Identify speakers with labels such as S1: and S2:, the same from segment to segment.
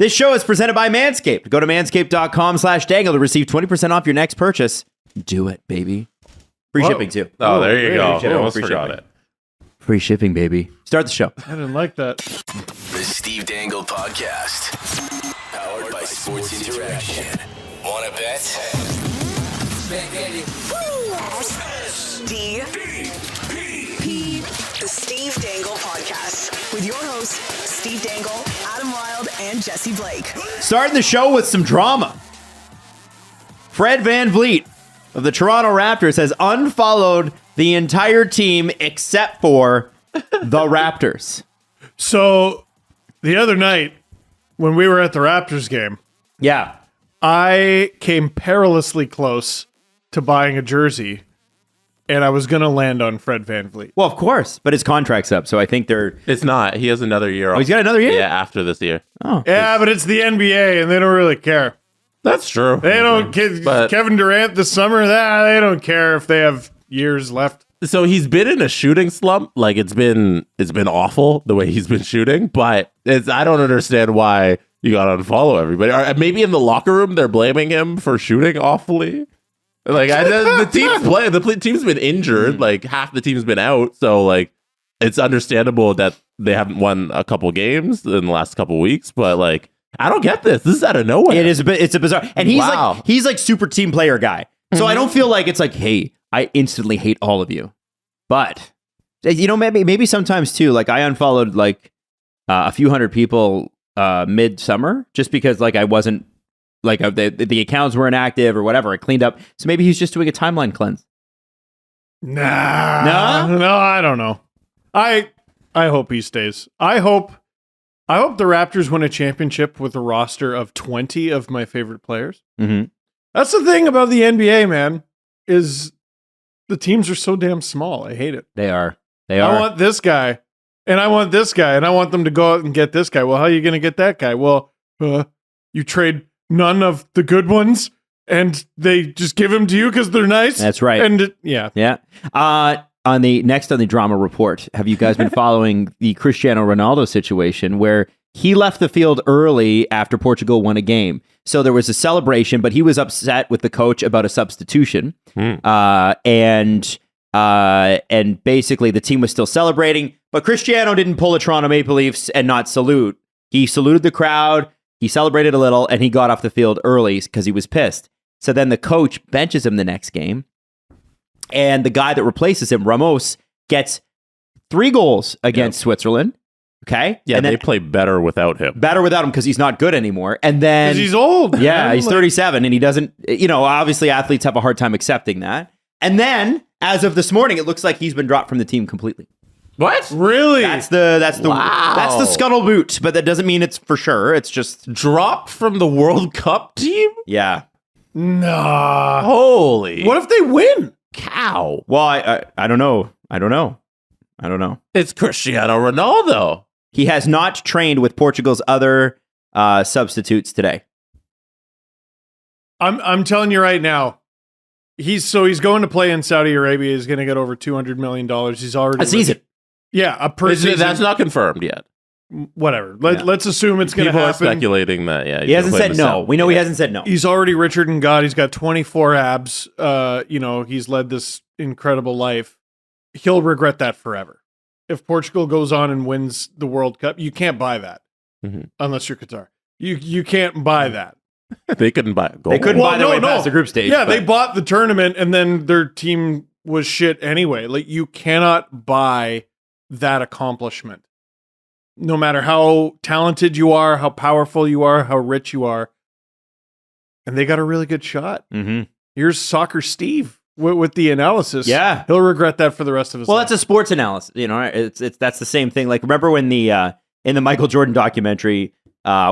S1: This show is presented by Manscaped. Go to manscaped.com/dangle to receive 20% off your next purchase. Do it, baby. Free shipping, too.
S2: Oh, there you go.
S1: Shipping.
S2: I almost
S1: Free
S2: forgot
S1: shipping.
S2: it.
S1: Free shipping, baby. Start the show.
S3: I didn't like that.
S4: The Steve Dangle Podcast. Powered by Sports Interaction. Want to bet?
S5: The Steve Dangle Podcast with your hosts, Steve Dangle, Adam Wilde, and Jesse Blake.
S1: Starting the show with some drama. Fred VanVleet of the Toronto Raptors has unfollowed the entire team except for the Raptors.
S3: So the other night when we were at the Raptors game,
S1: Yeah.
S3: I came perilously close to buying a jersey, and I was going to land on Fred VanVleet.
S1: Well, of course, but his contract's up, so I think they're...
S2: It's not. He has another year.
S1: Oh, he's got another year?
S2: Yeah, after this year.
S1: Oh.
S3: Yeah, but it's the NBA, and they don't really care.
S2: That's true.
S3: They don't.
S2: But-
S3: Kevin Durant this summer, they don't care if they have years left.
S2: So he's been in a shooting slump. Like it's been awful the way he's been shooting. But I don't understand why you got to unfollow everybody. Or maybe in the locker room they're blaming him for shooting awfully. Like the team's playing. The team's been injured. Like half the team's been out. So like it's understandable that they haven't won a couple games in the last couple weeks. But like I don't get this. This is out of nowhere.
S1: It is a bit. It's a bizarre. And he's like super team player guy. So I don't feel like it's like, hey, I instantly hate all of you. But you know, maybe sometimes too. Like I unfollowed like a few hundred people midsummer just because like I wasn't like the accounts weren't active or whatever. I cleaned up. So maybe he's just doing a timeline cleanse.
S3: No, I don't know. I hope he stays. I hope the Raptors win a championship with a roster of 20 of my favorite players.
S1: Mm-hmm.
S3: That's the thing about the NBA, man, is the teams are so damn small. I hate it.
S1: They are.
S3: I want this guy, and I want this guy, and I want them to go out and get this guy. Well, how are you going to get that guy? Well, you trade none of the good ones, and they just give them to you because they're nice.
S1: That's right.
S3: And yeah.
S1: On the drama report, have you guys been following the Cristiano Ronaldo situation where he left the field early after Portugal won a game? So there was a celebration, but he was upset with the coach about a substitution. And basically the team was still celebrating, but Cristiano didn't pull a Toronto Maple Leafs and not salute. He saluted the crowd, he celebrated a little, and he got off the field early because he was pissed. So then the coach benches him the next game, and the guy that replaces him, Ramos, gets 3 goals against Switzerland. Okay.
S2: Yeah, and they play better without him.
S1: Better without him because he's not good anymore. And then
S3: Because he's old.
S1: Yeah,
S3: man.
S1: he's 37 and he doesn't, obviously athletes have a hard time accepting that. And then as of this morning, it looks like he's been dropped from the team completely.
S2: What?
S3: Really?
S1: That's the scuttlebutt, but that doesn't mean it's for sure. It's just
S2: Dropped from the World Cup team?
S1: yeah.
S3: Nah.
S2: Holy.
S3: What if they win?
S2: cow?
S1: Well, I don't know. I don't know.
S2: It's Cristiano Ronaldo.
S1: He has not trained with Portugal's other substitutes today.
S3: I'm telling you right now. He's going to play in Saudi Arabia. He's going to get over $200 million. He's already
S1: A season.
S3: Yeah, per season.
S2: That's not confirmed yet.
S3: Whatever. Let's assume it's going to
S2: People
S3: happen.
S2: are speculating that. Yeah,
S1: He hasn't said no. We know he hasn't said no.
S3: He's already Richard and God. He's got 24 abs. He's led this incredible life. He'll regret that forever. If Portugal goes on and wins the World Cup, you can't buy that unless you're Qatar. You can't buy that.
S2: They couldn't buy it.
S1: They couldn't buy their way past the group stage.
S3: Yeah, they bought the tournament and then their team was shit anyway. Like, you cannot buy that accomplishment. No matter how talented you are, how powerful you are, how rich you are. And they got a really good shot.
S1: Mm-hmm.
S3: Here's Soccer Steve with the analysis.
S1: Yeah.
S3: He'll regret that for the rest of his life.
S1: Well, that's a sports analysis. That's the same thing. Like, remember when in the Michael Jordan documentary,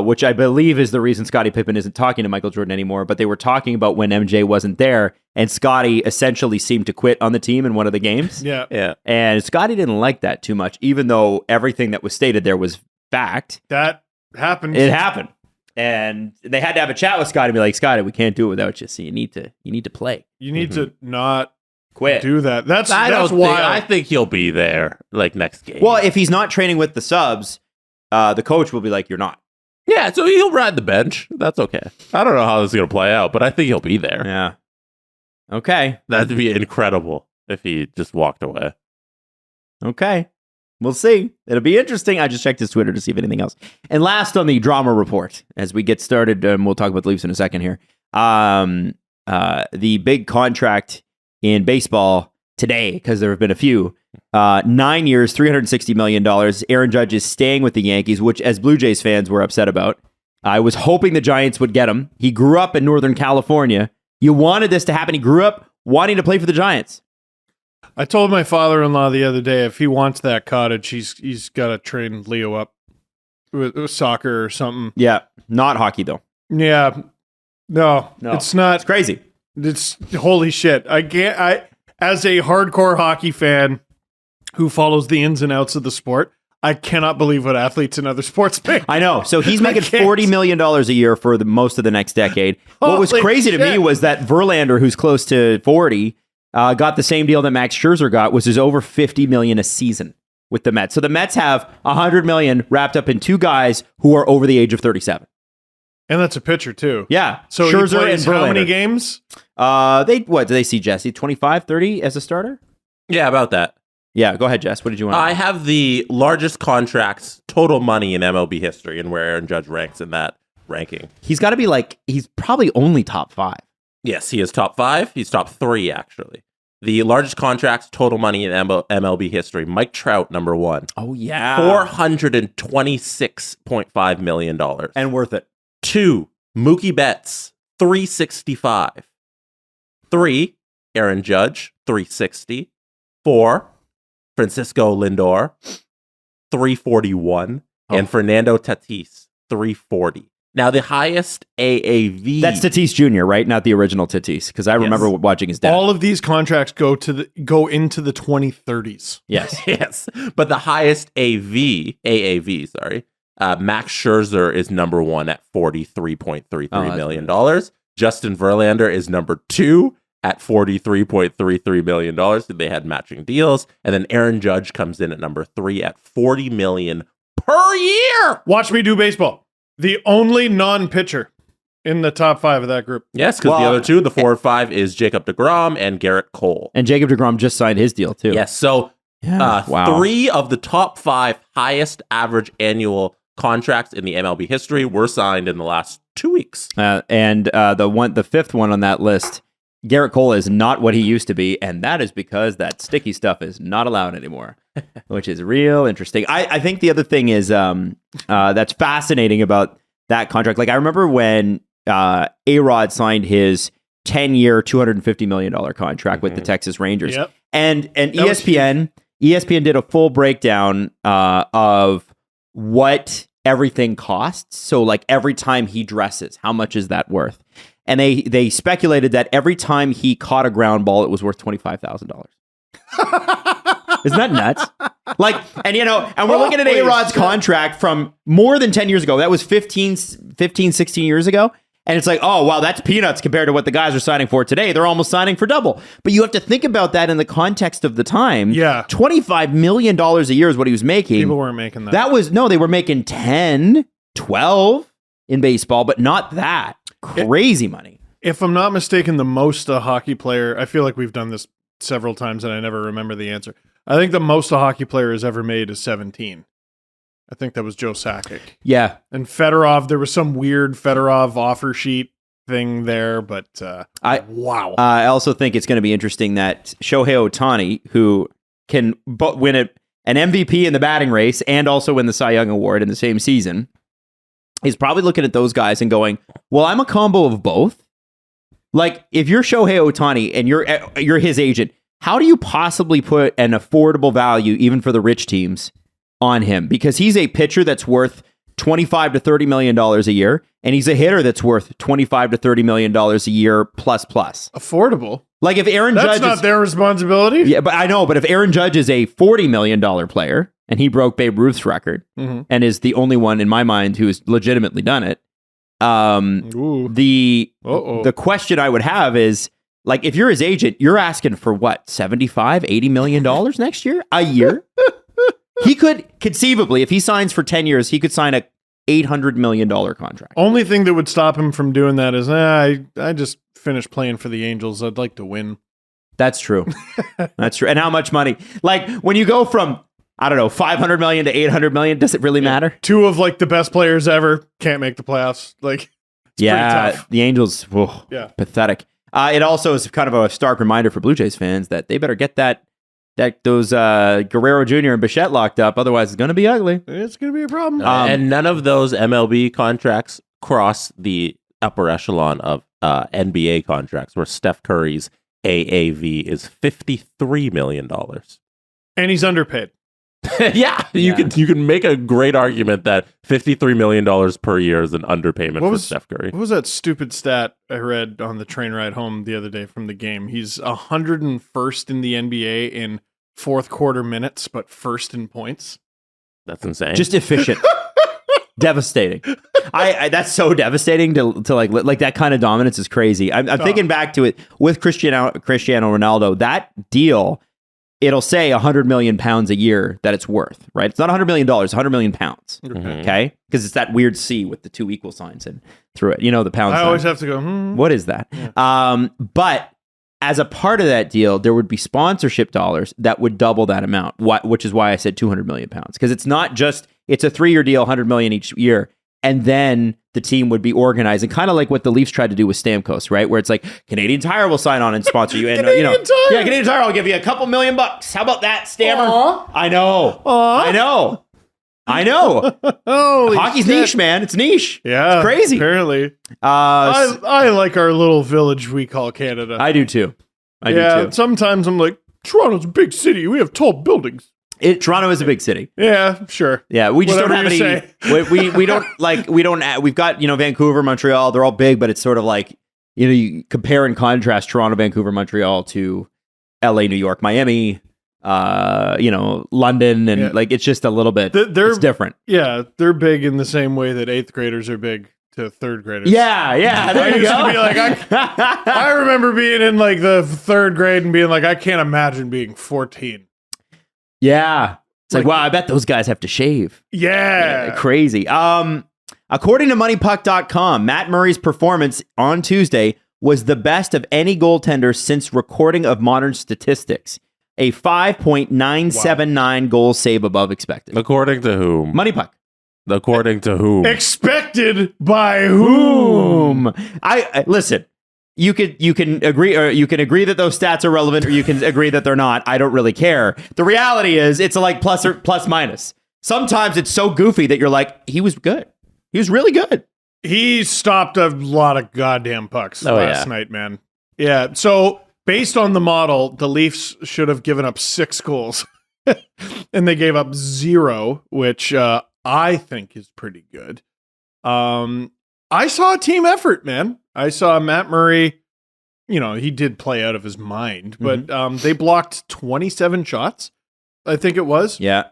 S1: which I believe is the reason Scottie Pippen isn't talking to Michael Jordan anymore, but they were talking about when MJ wasn't there, and Scottie essentially seemed to quit on the team in one of the games.
S3: Yeah.
S1: And Scottie didn't like that too much, even though everything that was stated there was fact.
S3: That happened.
S1: It happened. And they had to have a chat with Scottie and be like, Scottie, we can't do it without you. So you need to play.
S3: You need to not
S1: quit.
S3: Do that. That's
S2: wild.
S3: why
S2: I think he'll be there like next game.
S1: Well, if he's not training with the subs, the coach will be like, you're not.
S2: Yeah, so he'll ride the bench. That's okay. I don't know how this is going to play out, but I think he'll be there.
S1: Yeah. Okay.
S2: That'd be incredible if he just walked away.
S1: Okay. We'll see. It'll be interesting. I just checked his Twitter to see if anything else. And last on the drama report, as we get started, and we'll talk about the Leafs in a second here. The big contract in baseball today, because there have been a few. 9 years, $360 million. Aaron Judge is staying with the Yankees, which, as Blue Jays fans, were upset about. I was hoping the Giants would get him. He grew up in Northern California. You wanted this to happen. He grew up wanting to play for the Giants.
S3: I told my father-in-law the other day if he wants that cottage, he's got to train Leo up with soccer or something.
S1: Yeah, not hockey though.
S3: Yeah, no, it's not.
S1: It's crazy.
S3: It's holy shit. I as a hardcore hockey fan who follows the ins and outs of the sport, I cannot believe what athletes in other sports make.
S1: I know. So he's making $40 million a year for most of the next decade. What was crazy to me was that Verlander, who's close to 40, got the same deal that Max Scherzer got, which is over $50 million a season with the Mets. So the Mets have $100 million wrapped up in two guys who are over the age of 37.
S3: And that's a pitcher too.
S1: Yeah.
S3: So
S1: Scherzer
S3: he plays
S1: and Verlander.
S3: how many games?
S1: What do they see, Jesse? 25, 30 as a starter?
S2: Yeah, about that.
S1: Yeah, go ahead, Jess. What did you want?
S2: I have the largest contracts, total money in MLB history, and where Aaron Judge ranks in that ranking.
S1: He's got to be he's probably only top 5.
S2: Yes, he is top 5. He's top 3, actually. The largest contracts, total money in MLB history. Mike Trout, number 1.
S1: Oh, yeah.
S2: $426.5 million.
S1: And worth it.
S2: 2, Mookie Betts, $365. 3, Aaron Judge, $360. 4, Francisco Lindor, $341. And Fernando Tatis, $340. Now, the highest AAV...
S1: That's Tatis Jr., right? Not the original Tatis, because I remember watching his dad.
S3: All of these contracts go into the 2030s.
S1: Yes.
S2: Yes. But the highest AAV, Max Scherzer is number 1 at $43.33 million. Justin Verlander is number 2 at $43.33 million. They had matching deals. And then Aaron Judge comes in at number 3 at $40 million per year.
S3: Watch me do baseball. The only non-pitcher in the top 5 of that group.
S2: Yes, because the other 2, the 4 and 5, is Jacob deGrom and Garrett Cole.
S1: And Jacob deGrom just signed his deal, too.
S2: Yes, so 3 of the top 5 highest average annual contracts in the MLB history were signed in the last 2 weeks.
S1: And the fifth one on that list, Garrett Cole, is not what he used to be, and that is because that sticky stuff is not allowed anymore, which is real interesting. I think the other thing is that's fascinating about that contract. Like, I remember when A-Rod signed his 10-year, $250 million contract with the Texas Rangers, and ESPN did a full breakdown of what everything costs. So, like, every time he dresses, how much is that worth? And they speculated that every time he caught a ground ball, it was worth $25,000. Isn't that nuts? Like, and we're looking at A-Rod's contract from more than 10 years ago. That was 15, 16 years ago. And it's like, oh, wow, that's peanuts compared to what the guys are signing for today. They're almost signing for double. But you have to think about that in the context of the time.
S3: Yeah.
S1: $25 million a year is what he was making.
S3: People weren't making that.
S1: They were making 10, 12 in baseball, but not that. Crazy money.
S3: If I'm not mistaken, the most a hockey player, I feel like we've done this several times and I never remember the answer. I think the most a hockey player has ever made is 17. I think that was Joe Sakic.
S1: Yeah.
S3: And Fedorov, there was some weird Fedorov offer sheet thing there, but wow.
S1: I also think it's going to be interesting that Shohei Ohtani, who can win an MVP in the batting race and also win the Cy Young Award in the same season, is probably looking at those guys and going, well, I'm a combo of both. Like, if you're Shohei Ohtani and you're his agent, how do you possibly put an affordable value, even for the rich teams, on him? Because he's a pitcher that's worth $25 to $30 million a year, and he's a hitter that's worth $25 to $30 million a year plus.
S3: Affordable?
S1: Like, if Aaron Judge...
S3: That's not their responsibility?
S1: Yeah, but I know, but if Aaron Judge is a $40 million player, and he broke Babe Ruth's record, and is the only one, in my mind, who has legitimately done it, the question I would have is, like, if you're his agent, you're asking for what, $75-80 million next year? A year? He could, conceivably, if he signs for 10 years, he could sign a $800 million contract.
S3: Only thing that would stop him from doing that is, I just finished playing for the Angels. I'd like to win.
S1: That's true. That's true. And how much money? Like when you go from, I don't know, 500 million to 800 million, does it really matter?
S3: Two of like the best players ever can't make the playoffs. Like, it's pretty tough.
S1: The Angels, pathetic. It also is kind of a stark reminder for Blue Jays fans that they better get those Guerrero Jr. and Bichette locked up. Otherwise, it's going to be ugly.
S3: It's going to be a problem.
S2: And none of those MLB contracts cross the upper echelon of NBA contracts, where Steph Curry's AAV is $53 million.
S3: And he's underpaid.
S2: You can make a great argument that $53 million per year is an underpayment for Steph Curry.
S3: What was that stupid stat I read on the train ride home the other day from the game? He's 101st in the NBA in fourth quarter minutes, but first in points.
S2: That's insane.
S1: Just efficient. Devastating. I that's so devastating to like that kind of dominance is crazy. I'm thinking back to it with Cristiano Ronaldo. That deal, it'll say 100 million pounds a year that it's worth, right? It's not $100 million, 100 million pounds. Okay? Because it's that weird C with the two equal signs and through it. You know, the pound sign.
S3: I always have to go,
S1: What is that?
S3: Yeah.
S1: But as a part of that deal, there would be sponsorship dollars that would double that amount, which is why I said 200 million pounds. Because it's not just, it's a 3-year deal, 100 million each year. And then the team would be organizing, kind of like what the Leafs tried to do with Stamkos, right? Where it's like, Canadian Tire will sign on and sponsor you. And,
S3: Canadian Tire?
S1: Yeah, Canadian Tire will give you a couple $1 million. How about that, Stammer?
S3: Aww.
S1: I know.
S3: Holy
S1: Hockey's
S3: shit.
S1: niche, man. It's niche.
S3: Yeah.
S1: It's crazy.
S3: Apparently. I like our little village we call Canada.
S1: I do too. I do too.
S3: Sometimes I'm like, Toronto's a big city. We have tall buildings.
S1: Toronto is a big city.
S3: Yeah, sure.
S1: Yeah, we just
S3: Whatever
S1: don't
S3: you
S1: have any. We don't like we've got Vancouver, Montreal. They're all big, but it's sort of like you compare and contrast Toronto, Vancouver, Montreal to L.A., New York, Miami, London, and like it's just a little bit. It's different.
S3: Yeah, they're big in the same way that 8th graders are big to 3rd graders.
S1: Yeah. There you
S3: used
S1: go.
S3: to be like, I remember being in like the 3rd grade and being like, I can't imagine being 14.
S1: Yeah. It's like, wow, I bet those guys have to shave.
S3: Yeah.
S1: Crazy. According to MoneyPuck.com, Matt Murray's performance on Tuesday was the best of any goaltender since recording of modern statistics. A 5.979 goal save above expected.
S2: According to whom?
S1: MoneyPuck.
S2: According to whom?
S3: Expected by whom?
S1: I listen. You can agree, or you can agree that those stats are relevant, or you can agree that they're not. I don't really care. The reality is, it's like plus minus. Sometimes it's so goofy that you're like, he was good. He was really good.
S3: He stopped a lot of goddamn pucks last night, man. Yeah. So based on the model, the Leafs should have given up 6 goals, and they gave up 0, which I think is pretty good. I saw a team effort, man. I saw Matt Murray, he did play out of his mind, but they blocked 27 shots, I think it was.
S1: Yeah.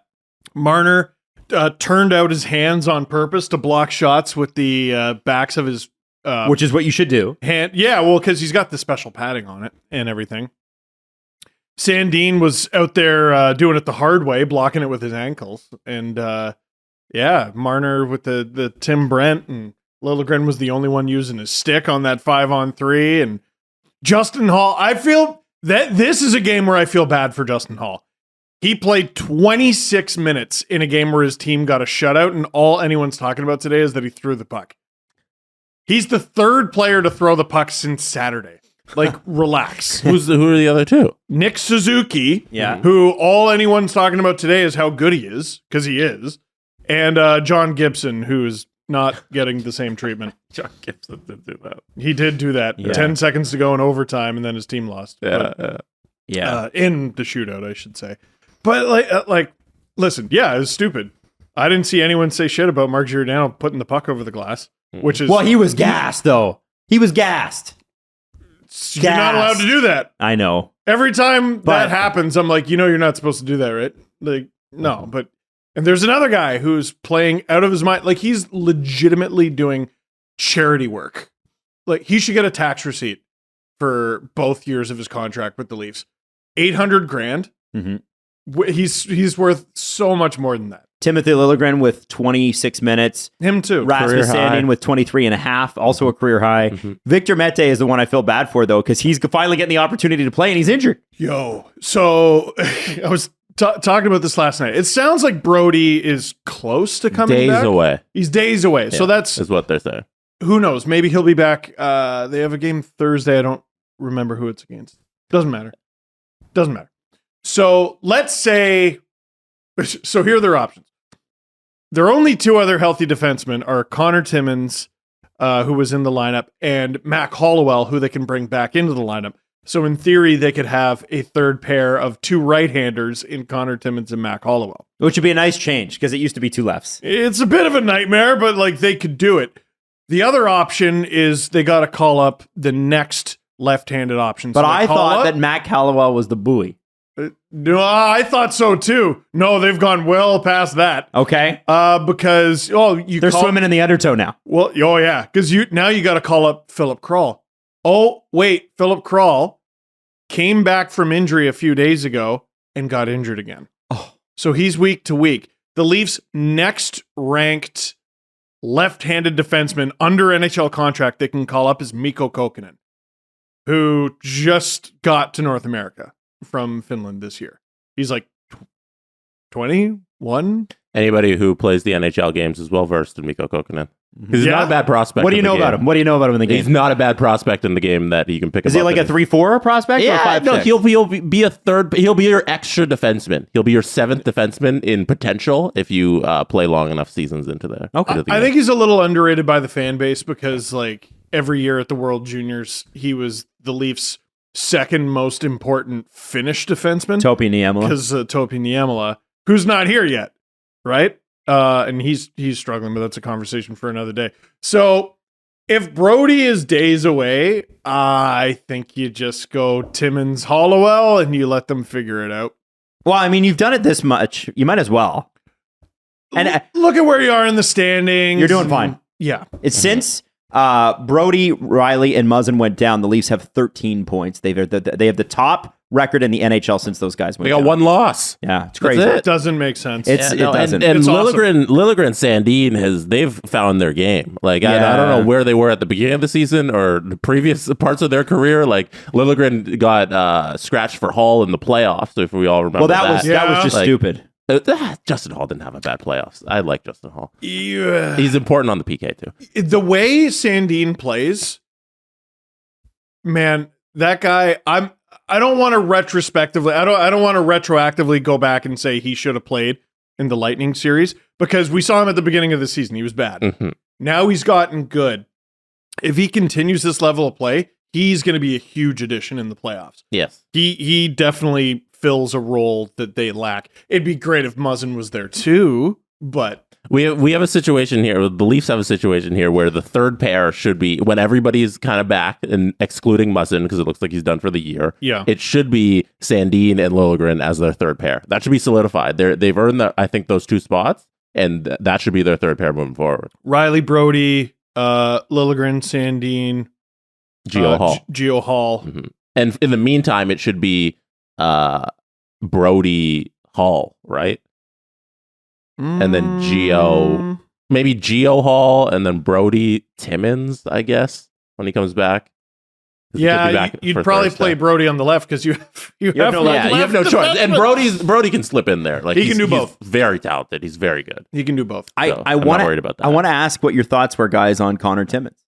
S3: Marner turned out his hands on purpose to block shots with the backs of his...
S1: which is what you should do.
S3: Hand. Yeah, well, because he's got the special padding on it and everything. Sandin was out there doing it the hard way, blocking it with his ankles. And Marner with the Tim Brent, and Liljegren was the only one using his stick on that 5-on-3. And Justin Hall, I feel that this is a game where I feel bad for Justin Hall. He played 26 minutes in a game where his team got a shutout, and all anyone's talking about today is that he threw the puck. He's the 3rd player to throw the puck since Saturday. Like, relax.
S2: Who are the other 2?
S3: Nick Suzuki,
S1: Yeah.
S3: who all anyone's talking about today is how good he is, because he is, and John Gibson, who is not getting the same treatment.
S2: John Gibson did do that.
S3: He did do that.
S1: Yeah.
S3: 10 seconds to go in overtime, and then his team lost.
S2: Yeah.
S3: In the shootout, I should say. But, listen, yeah, it was stupid. I didn't see anyone say shit about Mark Giordano putting the puck over the glass, which is...
S1: Well, he was gassed, though. He was gassed.
S3: You're not allowed to do that.
S1: I know.
S3: Every time that happens, I'm like, you're not supposed to do that, right? Like, no, but... And there's another guy who's playing out of his mind. Like, he's legitimately doing charity work. Like, he should get a tax receipt for both years of his contract with the Leafs. $800,000.
S1: Mm-hmm.
S3: He's worth so much more than that.
S1: Timothy Liljegren with 26 minutes.
S3: Him too.
S1: Rasmus Sandin with 23 and a half, also a career high. Victor Mete is the one I feel bad for, though, because he's finally getting the opportunity to play and he's injured.
S3: So I was talking about this last night. It sounds like Brody is close to coming back.
S2: Days away.
S3: He's days away.
S2: Yeah,
S3: so that's
S2: what they're saying.
S3: Who knows? Maybe he'll be back. They have a game Thursday. I don't remember who it's against. Doesn't matter. So let's say, so here are their options. There are only two other healthy defensemen are Connor Timmins, who was in the lineup, and Mac Hollowell, who they can bring back into the lineup. So in theory, they could have a third pair of two right-handers in Connor Timmins and Mac Hollowell.
S1: Which would be a nice change because it used to be two lefts.
S3: It's a bit of a nightmare, but like they could do it. The other option is they got to call up the next left-handed option.
S1: But
S3: So
S1: I thought that Mac Hollowell was the buoy.
S3: No, I thought so too. No, they've gone well past that.
S1: Okay.
S3: Because
S1: they're swimming in the undertow now.
S3: Well, yeah, because you got to call up Philip Krall. Oh wait, Philip Krall came back from injury a few days ago and got injured again.
S1: Oh,
S3: so he's week to week. The Leafs' next ranked left-handed defenseman under NHL contract they can call up is Mikko Kokkonen, who just got to North America from Finland this year. He's like 21.
S2: Anybody who plays the NHL games is well versed in Mikko Kokkonen. He's not a bad prospect.
S1: What do you know about him? What do you know about him in the game?
S2: He's not a bad prospect in the game that you can pick up.
S1: Is he like a 3-4 prospect?
S2: Yeah,
S1: or 5-6?
S2: no, he'll be a third. He'll be your extra defenseman. He'll be your seventh defenseman in potential if you play long enough seasons into the.
S1: Okay.
S3: I think he's a little underrated by the fan base because like every year at the World Juniors, he was the Leafs' second most important Finnish defenseman.
S1: Topi Niemela.
S3: Because Topi Niemela, who's not here yet, right? And he's struggling, but that's a conversation for another day. So if Brody is days away, I think you just go Timmins Hollowell and you let them figure it out.
S1: Well, I mean, you've done it this much. You might as well. And
S3: Look at where you are in the standings.
S1: You're doing fine.
S3: Yeah.
S1: It's since Brody, Riley, and Muzzin went down, the Leafs have 13 points. They have the top record in the NHL since those guys went
S2: They
S1: down.
S2: got one loss.
S1: Yeah, it's crazy.
S2: That's
S3: It doesn't make sense.
S1: It doesn't.
S2: And
S3: It's awesome.
S2: Liljegren Sandin they've found their game. Like I don't know where they were at the beginning of the season or the previous parts of their career. Like Liljegren got scratched for Hall in the playoffs, if we all remember.
S1: Well, that was just
S2: Like,
S1: stupid.
S2: Justin Hall didn't have a bad playoffs. I like Justin Hall.
S3: Yeah.
S2: He's important on the PK too.
S3: The way Sandin plays, man, that guy, I don't want to retrospectively, I don't want to retroactively go back and say he should have played in the Lightning series because we saw him at the beginning of the season. He was bad.
S2: Mm-hmm.
S3: Now he's gotten good. If he continues this level of play, he's going to be a huge addition in the playoffs.
S2: Yes.
S3: He definitely fills a role that they lack. It'd be great if Muzzin was there too, but
S2: We have a situation here. The Leafs have a situation here where the third pair should be when everybody's kind of back and excluding Muzzin because it looks like he's done for the year.
S3: Yeah.
S2: It should be Sandin and Liljegren as their third pair. That should be solidified. They've earned I think those two spots, and that should be their third pair moving forward.
S3: Riley Brody, Liljegren, Sandin,
S2: Geo Hall.
S3: Geo Hall.
S2: Mm-hmm. And in the meantime, it should be Brody Hall, right? And then maybe Geo Hall, and then Brody Timmins, I guess, when he comes back.
S3: Yeah, you'd probably play Brody on the left because you have
S2: no choice. And Brody can slip in there. Like
S3: he can do both.
S2: He's very talented. He's very good.
S3: He can do both.
S1: I'm not worried about that. I want to ask what your thoughts were, guys, on Connor Timmins.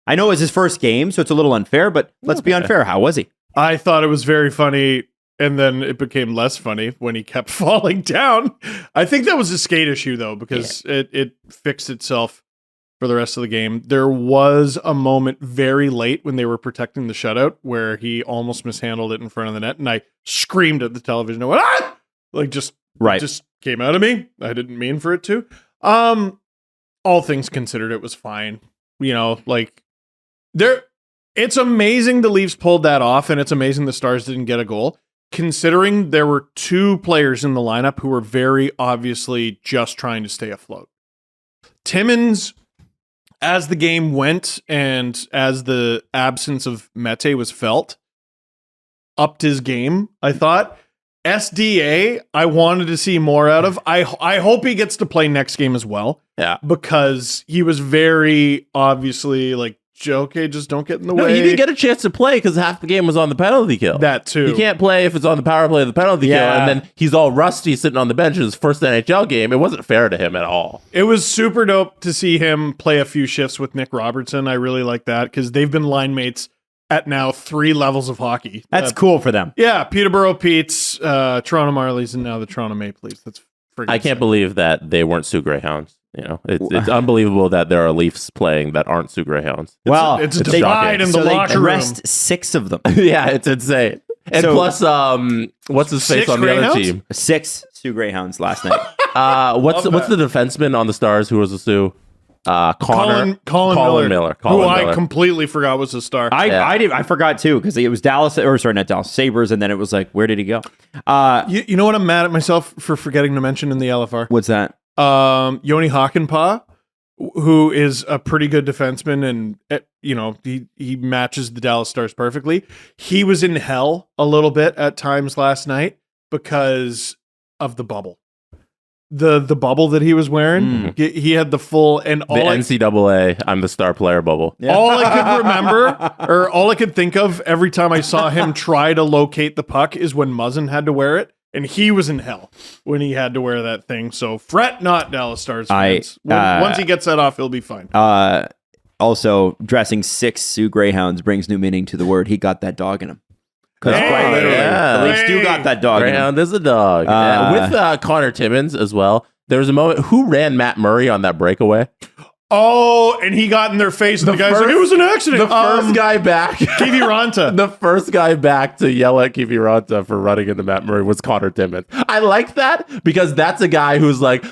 S1: I know it was his first game, so it's a little unfair, but let's be unfair. How was he?
S3: I thought it was very funny. And then it became less funny when he kept falling down. I think that was a skate issue, though, because it fixed itself for the rest of the game. There was a moment very late when they were protecting the shutout where he almost mishandled it in front of the net. And I screamed at the television. I went, ah! Like, just came out of me. I didn't mean for it to. All things considered, it was fine. You know, like, it's amazing the Leafs pulled that off, and it's amazing the Stars didn't get a goal. Considering there were two players in the lineup who were very obviously just trying to stay afloat. Timmins, as the game went and as the absence of Mete was felt, upped his game, I thought. SDA, I wanted to see more out of. I hope he gets to play next game as well.
S2: Yeah.
S3: Because he was very obviously like, okay, just don't get in the way.
S2: No, he didn't get a chance to play because half the game was on the penalty kill.
S3: That too.
S2: You can't play if it's on the power play of the penalty kill, and then he's all rusty sitting on the bench in his first NHL game. It wasn't fair to him at all.
S3: It was super dope to see him play a few shifts with Nick Robertson. I really like that because they've been line mates at now 3 levels of hockey.
S1: That's cool for them.
S3: Yeah, Peterborough Pete's, Toronto Marlies, and now the Toronto Maple Leafs. That's freaking
S2: I can't
S3: sick.
S2: believe that they weren't Sioux Greyhounds. You know, it's unbelievable that there are Leafs playing that aren't Sioux Greyhounds.
S1: Well,
S3: It's a
S1: they-
S3: divide in the
S1: so
S3: locker
S1: they
S3: room.
S1: dressed 6 of them.
S2: Yeah, it's insane. And
S1: So-
S2: plus, what's his face
S3: 6
S2: on the other
S3: Greyhounds?
S2: team?
S1: 6 Sioux Greyhounds last night.
S2: What's the defenseman on the Stars who was a Sioux?
S3: Colin Miller. Who I completely forgot was a star.
S1: I forgot too because it was Dallas, or sorry, not Dallas, Sabres, and then it was like, where did he go?
S3: You know what? I'm mad at myself for forgetting to mention in the LFR.
S1: What's that?
S3: Yoni Hakanpää, who is a pretty good defenseman, and he matches the Dallas Stars perfectly. He was in hell a little bit at times last night because of the bubble. The bubble that he was wearing, he had the full and all
S2: NCAA. I'm the star player bubble.
S1: Yeah.
S3: All I could remember, or all I could think of every time I saw him try to locate the puck is when Muzzin had to wear it. And he was in hell when he had to wear that thing. So fret not, Dallas Stars fans. Once he gets that off, he'll be fine.
S1: Also, dressing 6 Sioux Greyhounds brings new meaning to the word. He got that dog in him. Because
S3: Hey!
S1: quite literally,
S2: Yeah.
S1: the Leafs do got that dog in him.
S2: Greyhound is a dog. With Connor Timmins as well. There was a moment. Who ran Matt Murray on that breakaway?
S3: Oh, and he got in their face. And the guy's like, it was an accident.
S2: The first guy back.
S3: Kiviranta.
S2: The first guy back to yell at Kiviranta for running into Matt Murray was Connor Timmins. I like that because that's a guy who's like,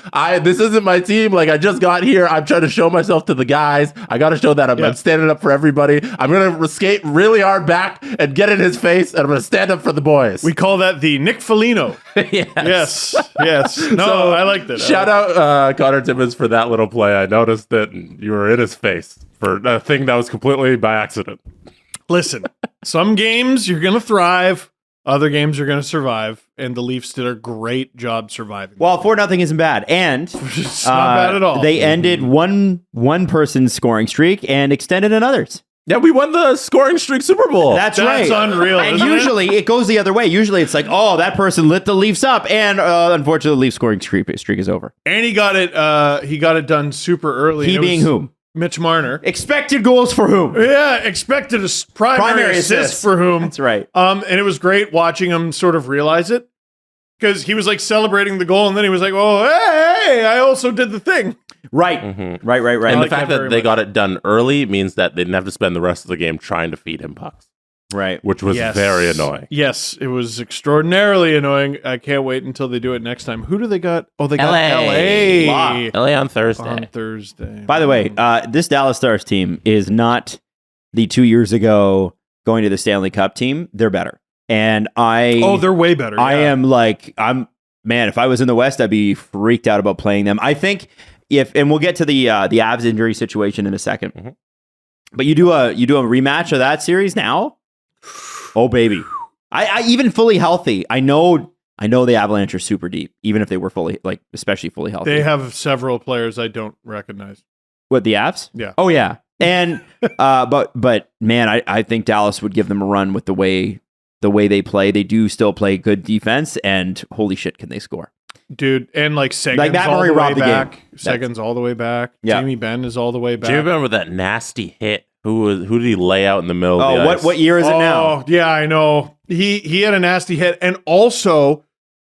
S2: this isn't my team. Like, I just got here. I'm trying to show myself to the guys. I got to show that I'm standing up for everybody. I'm going to skate really hard back and get in his face, and I'm going to stand up for the boys.
S3: We call that the Nick Foligno. Yes. No,
S2: So,
S3: I liked it.
S2: Shout out Connor Timmins for that little play. I noticed it, and you were in his face for a thing that was completely by accident.
S3: Listen, some games you're going to thrive. Other games you're going to survive. And the Leafs did a great job surviving.
S1: Well, 4-0 isn't bad. And
S3: It's not bad at all.
S1: They ended one person's scoring streak and extended another's.
S2: Yeah, we won the scoring streak Super Bowl.
S1: That's
S3: That's
S1: right.
S3: unreal,
S1: And
S3: isn't it?
S1: usually it goes the other way. Usually it's like, oh, that person lit the Leafs up, and unfortunately, the Leafs scoring streak is over.
S3: And he got it done super early.
S1: He
S3: It
S1: being
S3: was
S1: whom?
S3: Mitch Marner.
S1: Expected goals for whom?
S3: Yeah, expected a primary assist for whom.
S1: That's right.
S3: And it was great watching him sort of realize it because he was like celebrating the goal, and then he was like, "Oh, hey, I also did the thing."
S1: Right.
S2: Mm-hmm.
S1: Right.
S2: And
S3: like
S2: the fact
S3: that
S2: that
S3: very
S2: they
S3: much.
S2: got it done early means that they didn't have to spend the rest of the game trying to feed him pucks,
S1: Right.
S2: which was very annoying.
S3: Yes, it was extraordinarily annoying. I can't wait until they do it next time. Who do they got? Oh, they got
S2: LA.
S3: LA
S2: LA on Thursday.
S3: on Thursday.
S1: By the way, this Dallas Stars team is not the 2 years ago going to the Stanley Cup team. They're better. And
S3: they're way better.
S1: I
S3: yeah.
S1: am like, if I was in the West, I'd be freaked out about playing them. I think and we'll get to the Avs injury situation in a second.
S2: Mm-hmm.
S1: But you do a rematch of that series now? Oh baby. I even fully healthy. I know the Avalanche are super deep, even if they were especially fully healthy.
S3: They have several players I don't recognize.
S1: What, the Avs?
S3: Yeah.
S1: Oh yeah. And but man, I think Dallas would give them a run with the way they play. They do still play good defense, and holy shit, can they score?
S3: Dude, and like Sagan's
S1: Like Matt
S3: all
S1: Murray
S3: the way
S1: robbed the game.
S3: back. Sagan's all the way back.
S1: Yeah.
S3: Jamie Benn is all the way back.
S2: Do you remember that nasty hit? Who did he lay out in the middle of the ice?
S1: What year is it now?
S3: Oh, yeah, I know. He had a nasty hit. And also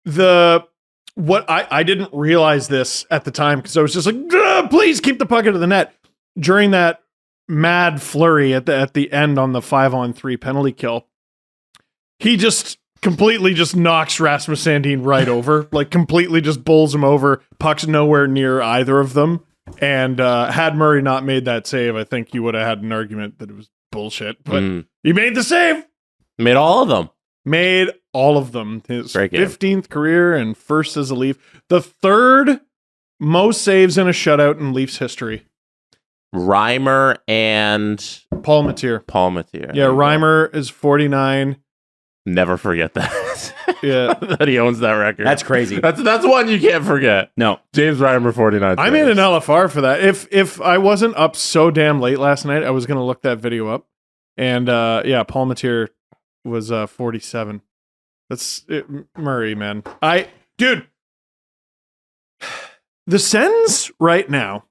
S3: I didn't realize this at the time because I was just like, please keep the puck out of the net. During that mad flurry at the end on the 5-on-3 penalty kill, he just completely just knocks Rasmus Sandin right over, like completely just bowls him over. Puck's nowhere near either of them. And had Murray not made that save, I think you would have had an argument that it was bullshit. But he made the save.
S2: Made all of them.
S3: Made all of them. His
S2: Great game.
S3: 15th career and first as a Leaf. The third most saves in a shutout in Leafs history.
S2: Reimer and
S3: Paul Matier.
S2: Paul Matier.
S3: Yeah, Reimer is 49.
S2: Never forget that.
S3: Yeah.
S2: That he owns that record.
S1: That's crazy.
S2: That's one you can't forget.
S1: No.
S2: James Reimer 49.
S3: I made an LFR for that. If I wasn't up so damn late last night, I was going to look that video up. And Paul Matier was 47. That's it, Murray, man. Dude, the Sens right now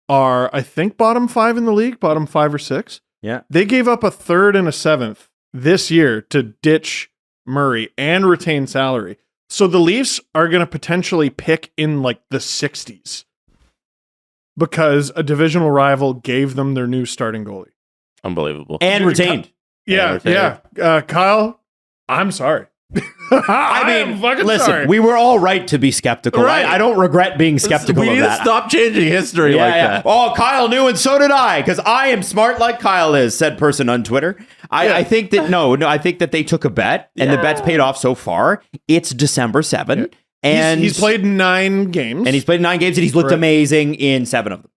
S3: are, I think, bottom 5 in the league, bottom 5 or 6.
S1: Yeah.
S3: They gave up a 3rd and a 7th this year to ditch Murray and retain salary. So the Leafs are going to potentially pick in like the 60s because a divisional rival gave them their new starting goalie.
S2: Unbelievable.
S1: And retained.
S3: Yeah. Kyle, I'm sorry.
S1: I mean,
S3: fucking
S1: listen,
S3: sorry.
S1: we were all right to be skeptical.
S3: Right.
S1: I don't regret being skeptical
S2: We
S1: of
S2: need
S1: that.
S2: to stop changing history like that.
S1: Oh, Kyle knew, and so did I, because I am smart like Kyle is, said person on Twitter. I think that, I think that they took a bet, and the bet's paid off so far. It's December 7, and
S3: he's played 9 games.
S1: And he's played 9 games, and he's looked amazing in 7 of them.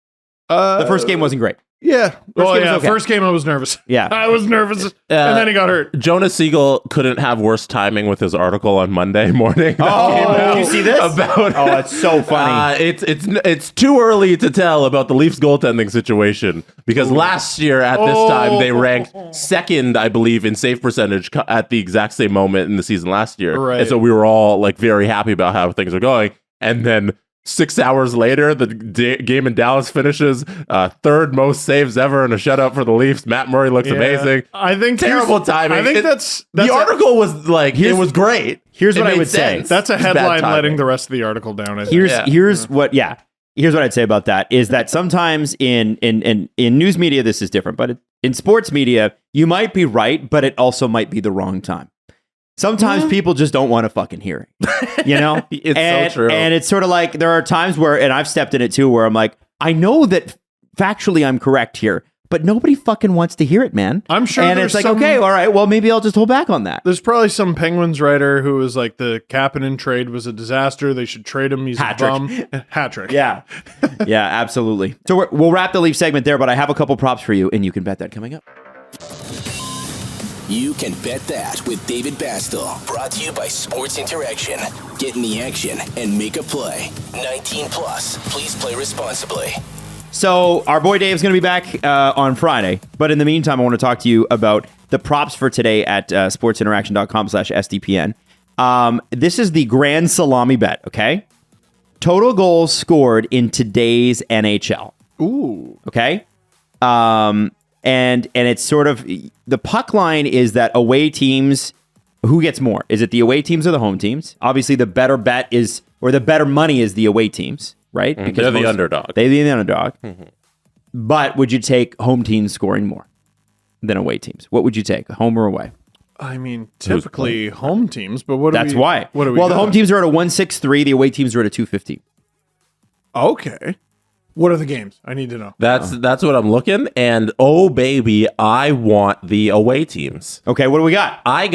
S1: The first game wasn't great.
S3: Yeah.
S1: Okay.
S3: First game I was nervous.
S1: Yeah.
S3: I was nervous. And then he got hurt.
S2: Jonas Siegel couldn't have worse timing with his article on Monday morning.
S1: Did you see this?
S2: About
S1: it's so funny.
S2: It's too early to tell about the Leafs goaltending situation because last year at this time they ranked 2nd, I believe, in save percentage at the exact same moment in the season last year.
S3: Right.
S2: And so we were all like very happy about how things are going. And then 6 hours later, the game in Dallas finishes 3rd most saves ever in a shutout for the Leafs. Matt Murray looks amazing.
S3: I think
S2: Terrible timing.
S3: I think that's
S2: the article was like it was great.
S1: Here's
S2: It
S1: what I
S2: made
S1: would say.
S2: sense.
S3: That's a
S2: Just bad
S3: headline
S2: timing.
S3: letting the rest of the article down. I think.
S1: Here's what I'd say about that is that sometimes in news media this is different, but in sports media you might be right, but it also might be the wrong time. Sometimes people just don't want to fucking hear it, you know?
S2: It's so true.
S1: And it's sort of like there are times where, and I've stepped in it too, where I'm like, I know that factually I'm correct here, but nobody fucking wants to hear it, man.
S3: I'm sure
S1: And
S3: there's
S1: it's like,
S3: some-
S1: okay, all right, well, maybe I'll just hold back on that.
S3: There's probably some Penguins writer who was like, the Kapanen trade was a disaster. They should trade him. He's
S1: Hat-trick.
S3: a bum. Hat-trick.
S1: Yeah. Yeah, absolutely. So we'll wrap the Leaf segment there, but I have a couple props for you, and you can bet that coming up.
S4: You can bet that with David Bastel. Brought to you by Sports Interaction. Get in the action and make a play. 19 plus. Please play responsibly.
S1: So our boy Dave's going to be back on Friday. But in the meantime, I want to talk to you about the props for today at sportsinteraction.com/SDPN. This is the grand salami bet, okay? Total goals scored in today's NHL.
S3: Ooh.
S1: Okay? And it's sort of, the puck line is that away teams, who gets more? Is it the away teams or the home teams? Obviously, the better bet is, or the better money is the away teams, right? Because
S2: They're the underdog.
S1: They're the underdog. But would you take home teams scoring more than away teams? What would you take, home or away?
S3: I mean, typically home teams, but what do
S1: That's
S3: we...
S1: why.
S3: What do we
S1: Well, the
S3: got?
S1: home teams are at a 163, the away teams are at a 250.
S3: Okay. What are the games? I need to know.
S2: That's what I'm looking. And oh baby, I want the away teams.
S1: Okay, what do we got?
S2: I'm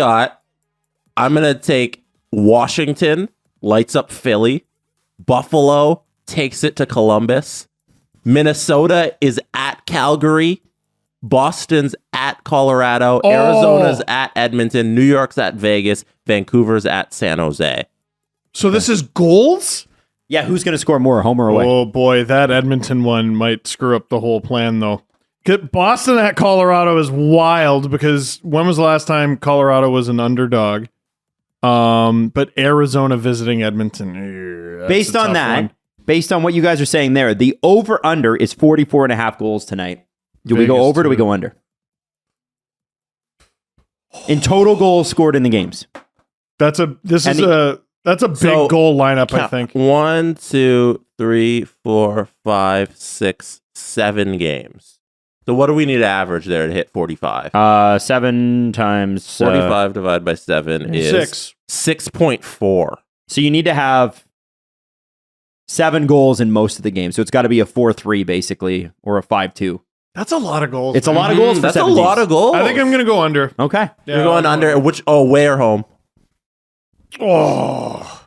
S2: gonna take Washington, lights up Philly, Buffalo takes it to Columbus, Minnesota is at Calgary, Boston's at Colorado, Arizona's at Edmonton, New York's at Vegas, Vancouver's at San Jose.
S3: So this is goals?
S1: Yeah, who's going to score more, home or away?
S3: Oh boy, that Edmonton one might screw up the whole plan though. Boston at Colorado is wild because when was the last time Colorado was an underdog? But Arizona visiting Edmonton. That's
S1: Based
S3: a
S1: on
S3: tough
S1: that,
S3: one.
S1: based on what you guys are saying there, the over-under is 44.5 goals tonight. Do we go
S3: Vegas
S1: over or do we
S3: too.
S1: go under? In total goals scored in the games.
S3: That's a big
S2: So,
S3: goal lineup, I think.
S2: 1, 2, 3, 4, 5, 6, 7 games. So what do we need to average there to hit 45?
S1: 7 times...
S2: 45 divided by 7 is 6.4.
S1: So you need to have 7 goals in most of the games. So it's got to be a 4-3 basically, or a 5-2.
S3: That's a lot of goals.
S1: It's a
S3: man.
S1: lot of goals for
S2: That's a
S1: 7
S2: lot
S1: teams.
S2: of goals.
S3: I think I'm going to go under.
S1: Okay.
S3: Yeah,
S2: You're going
S3: I'll go
S2: under. Which? Oh, away or home?
S3: Oh.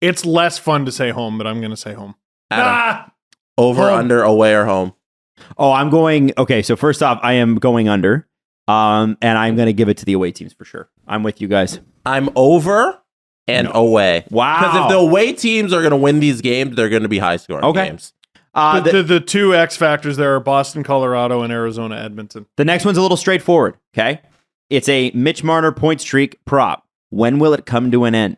S3: It's less fun to say home, but I'm going to say home.
S2: Adam, over,
S3: Home.
S2: under, away or home?
S1: Oh, I'm going... Okay, so first off, I am going under. And I'm going to give it to the away teams for sure. I'm with you guys.
S2: I'm over and away.
S1: Wow.
S2: Because if the away teams are going to win these games, they're going to be high-scoring games.
S3: The two X factors there are Boston, Colorado, and Arizona, Edmonton.
S1: The next one's a little straightforward, okay? It's a Mitch Marner point streak prop. When will it come to an end?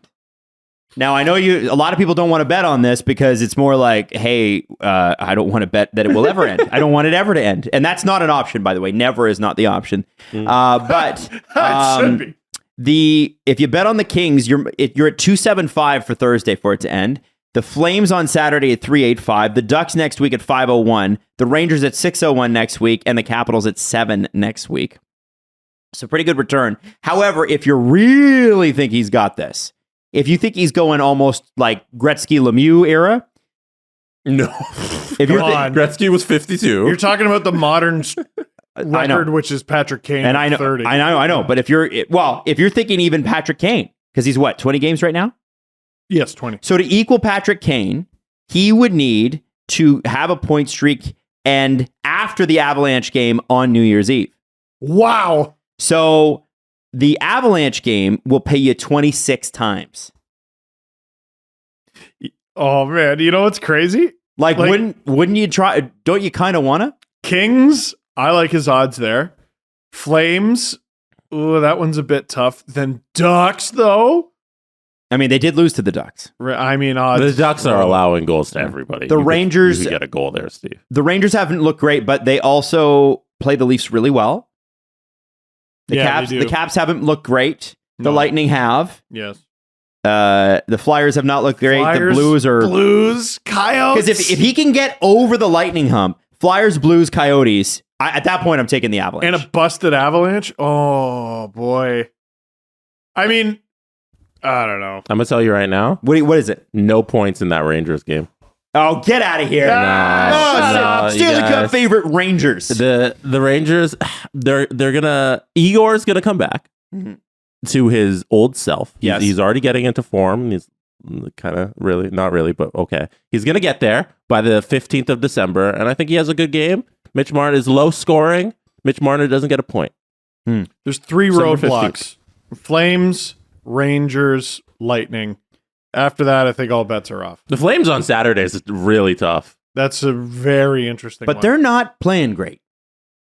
S1: Now, I know a lot of people don't want to bet on this because it's more like, hey, I don't want to bet that it will ever end. I don't want it ever to end. And that's not an option, by the way. Never is not the option. But
S3: It should be.
S1: If you bet on the Kings, you're at 275 for Thursday for it to end. The Flames on Saturday at 385. The Ducks next week at 501. The Rangers at 601 next week. And the Capitals at 7 next week. So pretty good return. However, if you really think he's got this, if you think he's going almost like Gretzky Lemieux era,
S2: no.
S1: If you're
S2: Gretzky was 52.
S3: You're talking about the modern record, which is Patrick Kane
S1: and
S3: at 30.
S1: I know. But if you're thinking even Patrick Kane, because he's 20 games right now?
S3: Yes, 20.
S1: So to equal Patrick Kane, he would need to have a point streak end after the Avalanche game on New Year's Eve.
S3: Wow.
S1: So the Avalanche game will pay you 26 times.
S3: Oh man, you know what's crazy?
S1: Like wouldn't you try? Don't you kind of want to?
S3: Kings, I like his odds there. Flames, ooh, that one's a bit tough. Then Ducks, though.
S1: I mean, they did lose to the Ducks.
S3: I mean, odds.
S2: The Ducks are allowing goals to everybody.
S1: The Rangers
S2: you get a goal there, Steve.
S1: The Rangers haven't looked great, but they also play the Leafs really well. The Caps haven't looked great. The Lightning have.
S3: Yes.
S1: The Flyers have not looked great. The
S3: Blues, Coyotes.
S1: Because if he can get over the Lightning hump, Flyers, Blues, Coyotes, at that point, I'm taking the Avalanche.
S3: And a busted Avalanche? Oh, boy. I mean, I don't know.
S2: I'm going to tell you right now.
S1: What is it?
S2: No points in that Rangers game.
S1: Oh, get out of here. Stanley Cup favorite Rangers.
S2: The Rangers, they're gonna Igor's gonna come back to his old self.
S1: Yes.
S2: He's already getting into form. He's kind of really, not really, but okay. He's gonna get there by the 15th of December, and I think he has a good game. Mitch Marner is low scoring. Mitch Marner doesn't get a point.
S3: There's 3 roadblocks. Flames, Rangers, Lightning. After that, I think all bets are off.
S2: The Flames on Saturdays is really tough.
S3: That's a very interesting
S1: But
S3: one.
S1: they're not playing great.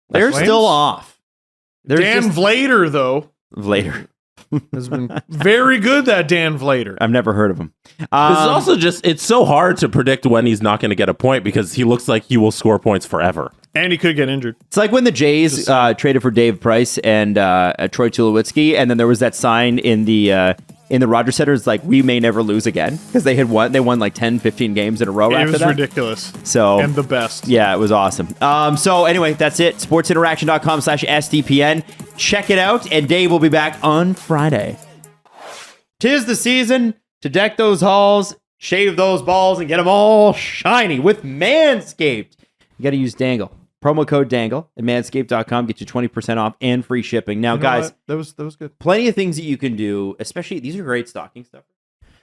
S1: They're
S3: Flames?
S1: still off.
S3: Dan Vlader, though,
S1: Vlader
S3: has been very good, that Dan Vlader.
S1: I've never heard of him.
S2: This is also it's so hard to predict when he's not going to get a point because he looks like he will score points forever.
S3: And he could get injured.
S1: It's like when the Jays traded for Dave Price and Troy Tulowitzki, and then there was that sign in the Rogers Center, it's like, we may never lose again, because they won like 10, 15 games in a row after that.
S3: It was ridiculous.
S1: So,
S3: and the best.
S1: Yeah, it was awesome. So anyway, that's it. sportsinteraction.com/SDPN. Check it out, and Dave will be back on Friday. 'Tis the season to deck those halls, shave those balls, and get them all shiny with Manscaped. You got to use Dangle. Promo code Dangle at manscaped.com. Get you 20% off and free shipping. Now, guys,
S3: that was good.
S1: Plenty of things that you can do, especially these are great stocking stuffers.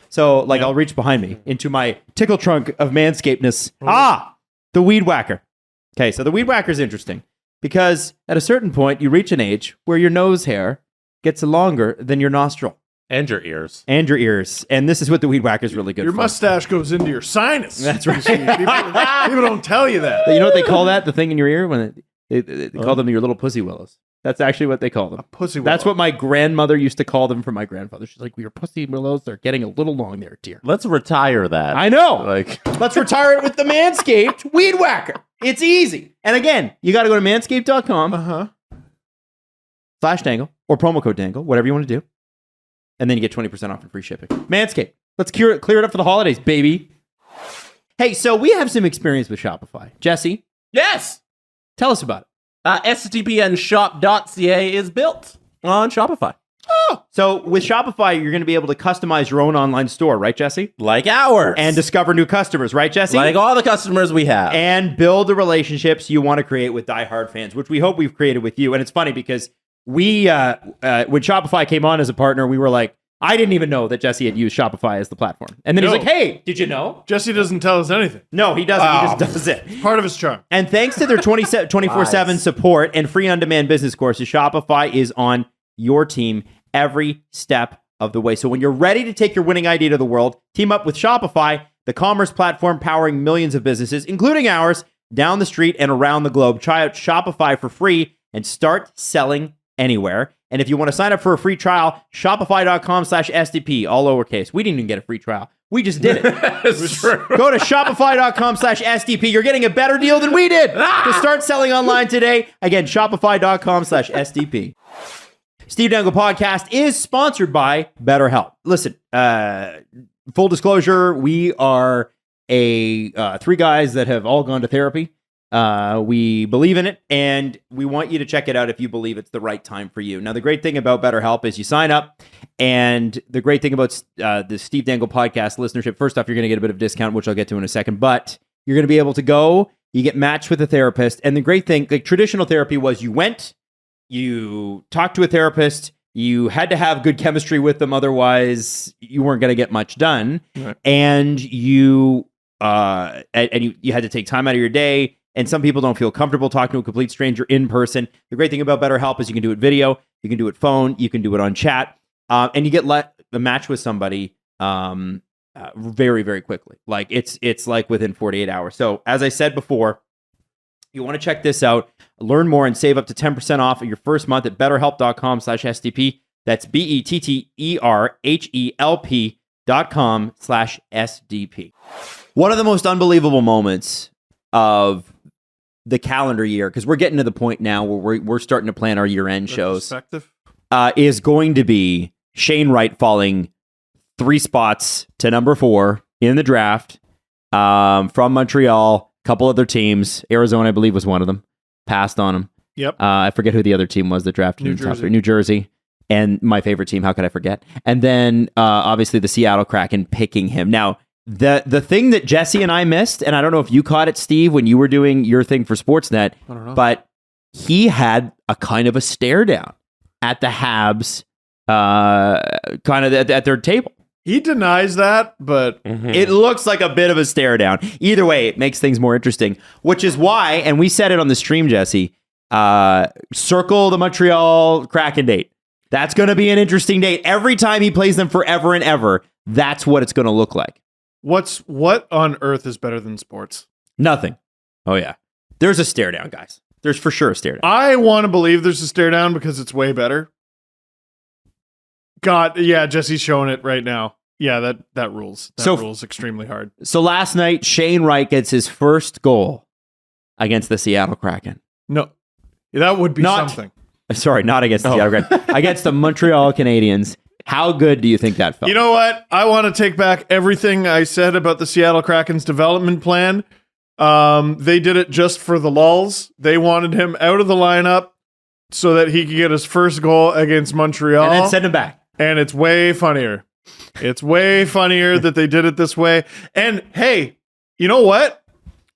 S1: So, I'll reach behind me into my tickle trunk of manscapedness. The Weed Whacker. Okay, so the Weed Whacker is interesting because at a certain point, you reach an age where your nose hair gets longer than your nostril.
S2: And your ears.
S1: And your ears. And this is what the Weed Whacker is really good
S3: Your
S1: for.
S3: mustache goes into your sinus.
S1: That's right.
S3: People don't tell you that.
S1: You know what they call that? The thing in your ear? When they call them your little pussy willows. That's actually what they call them.
S3: Pussy willow.
S1: That's what my grandmother used to call them for my grandfather. She's like, your pussy willows are getting a little long there, dear.
S2: Let's retire that.
S1: I know. Let's retire it with the Manscaped Weed Whacker. It's easy. And again, you got to go to manscaped.com /Dangle or promo code Dangle, whatever you want to do. And then you get 20% off and free shipping. Manscaped. Let's clear it up for the holidays, baby. Hey, so we have some experience with Shopify. Jesse?
S2: Yes!
S1: Tell us about it.
S2: STPNshop.ca is built on Shopify.
S1: Oh! So with Shopify, you're going to be able to customize your own online store, right, Jesse?
S2: Like ours.
S1: And discover new customers, right, Jesse?
S2: Like all the customers we have.
S1: And build the relationships you want to create with diehard fans, which we hope we've created with you. And it's funny because we, when Shopify came on as a partner, we were like, I didn't even know that Jesse had used Shopify as the platform. And then he's
S3: No.
S1: like, hey, did you know?
S3: Jesse doesn't tell us anything.
S1: No, he doesn't. He just does it.
S3: Part of his charm.
S1: And thanks to their 24/7 support and free on-demand business courses, Shopify is on your team every step of the way. So when you're ready to take your winning idea to the world, team up with Shopify, the commerce platform powering millions of businesses, including ours, down the street and around the globe. Try out Shopify for free and start selling anywhere. And if you want to sign up for a free trial, shopify.com/SDP, all lowercase. We didn't even get a free trial. We just did it.
S2: It's true.
S1: Go to shopify.com/SDP. You're getting a better deal than we did to start selling online today. Again, shopify.com/SDP. Steve Dangle Podcast is sponsored by BetterHelp. Listen, full disclosure, we are three guys that have all gone to therapy. We believe in it, and we want you to check it out if you believe it's the right time for you. Now, the great thing about BetterHelp is you sign up, and the great thing about the Steve Dangle Podcast listenership, first off, you're going to get a bit of discount, which I'll get to in a second, but you're going to be able to go, you get matched with a therapist, and the great thing, like traditional therapy was you went, you talked to a therapist, you had to have good chemistry with them, otherwise you weren't going to get much done,
S3: Right.
S1: and you had to take time out of your day. And some people don't feel comfortable talking to a complete stranger in person. The great thing about BetterHelp is you can do it video, you can do it phone, you can do it on chat, and you get the match with somebody very, very quickly. Like it's like within 48 hours. So as I said before, you want to check this out, learn more, and save up to 10% off of your first month at betterhelp.com/SDP. That's BETTERHELP.com/SDP. One of the most unbelievable moments of the calendar year, because we're getting to the point now where we're starting to plan our year-end shows, is going to be Shane Wright falling 3 spots to number 4 in the draft from Montreal. A couple other teams, Arizona, I believe, was one of them. Passed on him.
S3: Yep.
S1: I forget who the other team was that drafted
S3: New
S1: in the top
S3: Jersey.
S1: 3. New Jersey. And my favorite team, how could I forget? And then obviously the Seattle Kraken picking him. Now, the thing that Jesse and I missed, and I don't know if you caught it, Steve, when you were doing your thing for Sportsnet,
S3: I don't know.
S1: but he had a kind of a stare down at the Habs, kind of at their table.
S3: He denies that, but
S1: It looks like a bit of a stare down. Either way, it makes things more interesting, which is why, and we said it on the stream, Jesse, circle the Montreal Kraken date. That's going to be an interesting date. Every time he plays them forever and ever, that's what it's going to look like.
S3: what on earth is better than sports?
S1: Nothing. Oh, yeah. There's a stare down, guys. There's for sure a stare down.
S3: I want to believe there's a stare down because it's way better. God, yeah, Jesse's showing it right now. Yeah, that rules. That rules extremely hard.
S1: So last night, Shane Wright gets his first goal against the Seattle Kraken.
S3: No, that would be something.
S1: Sorry, not against the Seattle Kraken. Against the Montreal Canadiens. How good do you think that felt?
S3: You know what? I want to take back everything I said about the Seattle Kraken's development plan. They did it just for the lulz. They wanted him out of the lineup so that he could get his first goal against Montreal.
S1: And then send him back.
S3: And it's way funnier. It's way funnier that they did it this way. And hey, you know what?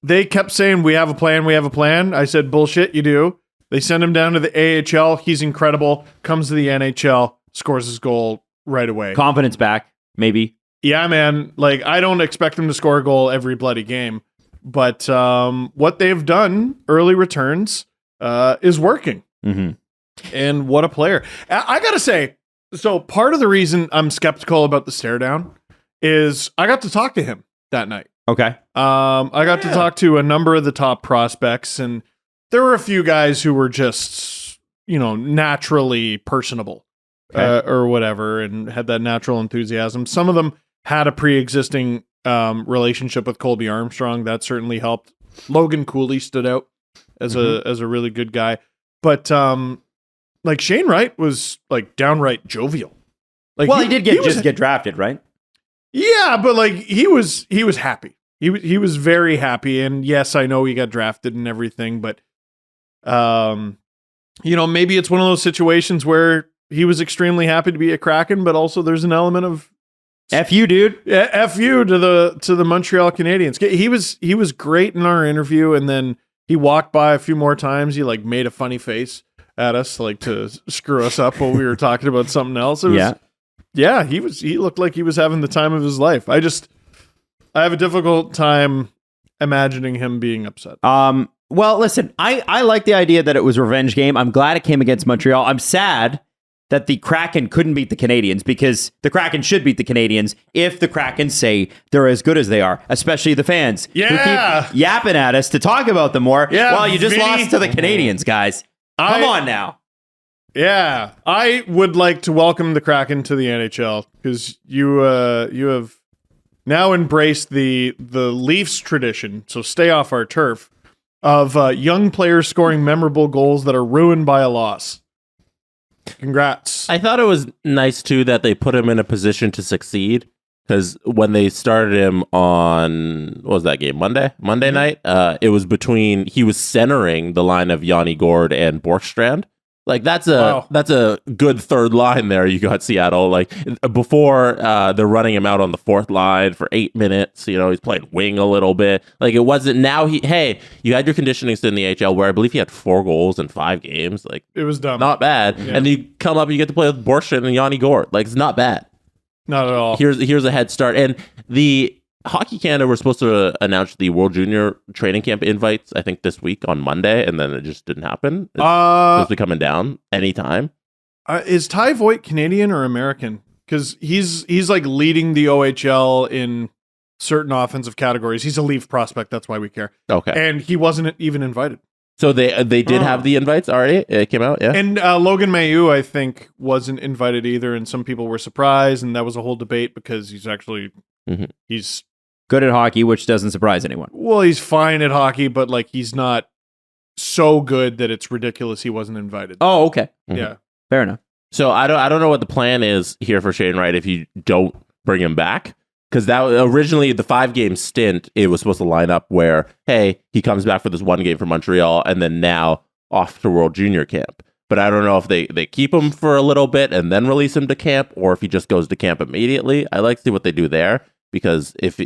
S3: They kept saying, we have a plan, we have a plan. I said, bullshit, you do. They send him down to the AHL. He's incredible. Comes to the NHL, scores his goal right away.
S1: Confidence back, maybe.
S3: Yeah, man. Like, I don't expect him to score a goal every bloody game. But what they've done, early returns, is working.
S1: Mm-hmm.
S3: And what a player. I got to say, so part of the reason I'm skeptical about the stare down is I got to talk to him that night.
S1: Okay.
S3: I got to talk to a number of the top prospects, and there were a few guys who were just, naturally personable or whatever, and had that natural enthusiasm. Some of them had a pre-existing relationship with Colby Armstrong. That certainly helped. Logan Cooley stood out as a really good guy. But like Shane Wright was like downright jovial. Like,
S1: well, he did get drafted, right?
S3: Yeah, but like he was happy. He was very happy, and yes, I know he got drafted and everything, but maybe it's one of those situations where he was extremely happy to be a Kraken, but also there's an element of
S1: F you, dude.
S3: Yeah, F you to the Montreal Canadiens. He was great in our interview, and then he walked by a few more times. He like made a funny face at us, like to screw us up while we were talking about something else. Yeah, he looked like he was having the time of his life. I have a difficult time imagining him being upset.
S1: Well, listen, I like the idea that it was a revenge game. I'm glad it came against Montreal. I'm sad that the Kraken couldn't beat the Canadiens, because the Kraken should beat the Canadiens if the Kraken say they're as good as they are, especially the fans who keep yapping at us to talk about them more.
S3: Yeah,
S1: well, you just lost to the Canadiens, guys. Come on now.
S3: Yeah, I would like to welcome the Kraken to the NHL, because you have now embraced the Leafs tradition, so stay off our turf, of young players scoring memorable goals that are ruined by a loss. Congrats.
S2: I thought it was nice, too, that they put him in a position to succeed, because when they started him on, what was that game, Monday night, it was between, he was centering the line of Yanni Gourde and Borkstrand. Like, that's a good third line there. You got Seattle. Like, before they're running him out on the fourth line for 8 minutes. You know, he's playing wing a little bit. Like, it wasn't now. You had your conditioning stint in the AHL where I believe he had 4 goals in 5 games. Like,
S3: it was dumb.
S2: Not bad. Yeah. And you come up and you get to play with Borkstrand and Yanni Gourde. Like, it's not bad.
S3: Not at all.
S2: Here's a head start. And the Hockey Canada were supposed to announce the World Junior training camp invites, I think, this week on Monday, and then it just didn't happen. It's supposed to be coming down anytime.
S3: Is Ty Voigt Canadian or American? Because he's like leading the OHL in certain offensive categories. He's a Leaf prospect. That's why we care.
S2: Okay.
S3: And he wasn't even invited.
S2: So they did have the invites already? It came out, yeah?
S3: And Logan Mailloux, I think, wasn't invited either, and some people were surprised, and that was a whole debate because he's actually... He's
S1: good at hockey, which doesn't surprise anyone.
S3: Well, he's fine at hockey, but like he's not so good that it's ridiculous he wasn't invited.
S1: Oh, okay.
S3: Yeah.
S1: Fair enough.
S2: So I don't know what the plan is here for Shane Wright if you don't bring him back. Because that originally the 5-game stint, it was supposed to line up where, hey, he comes back for this 1 game for Montreal and then now off to World Junior camp. But I don't know if they keep him for a little bit and then release him to camp, or if he just goes to camp immediately. I like to see what they do there, because if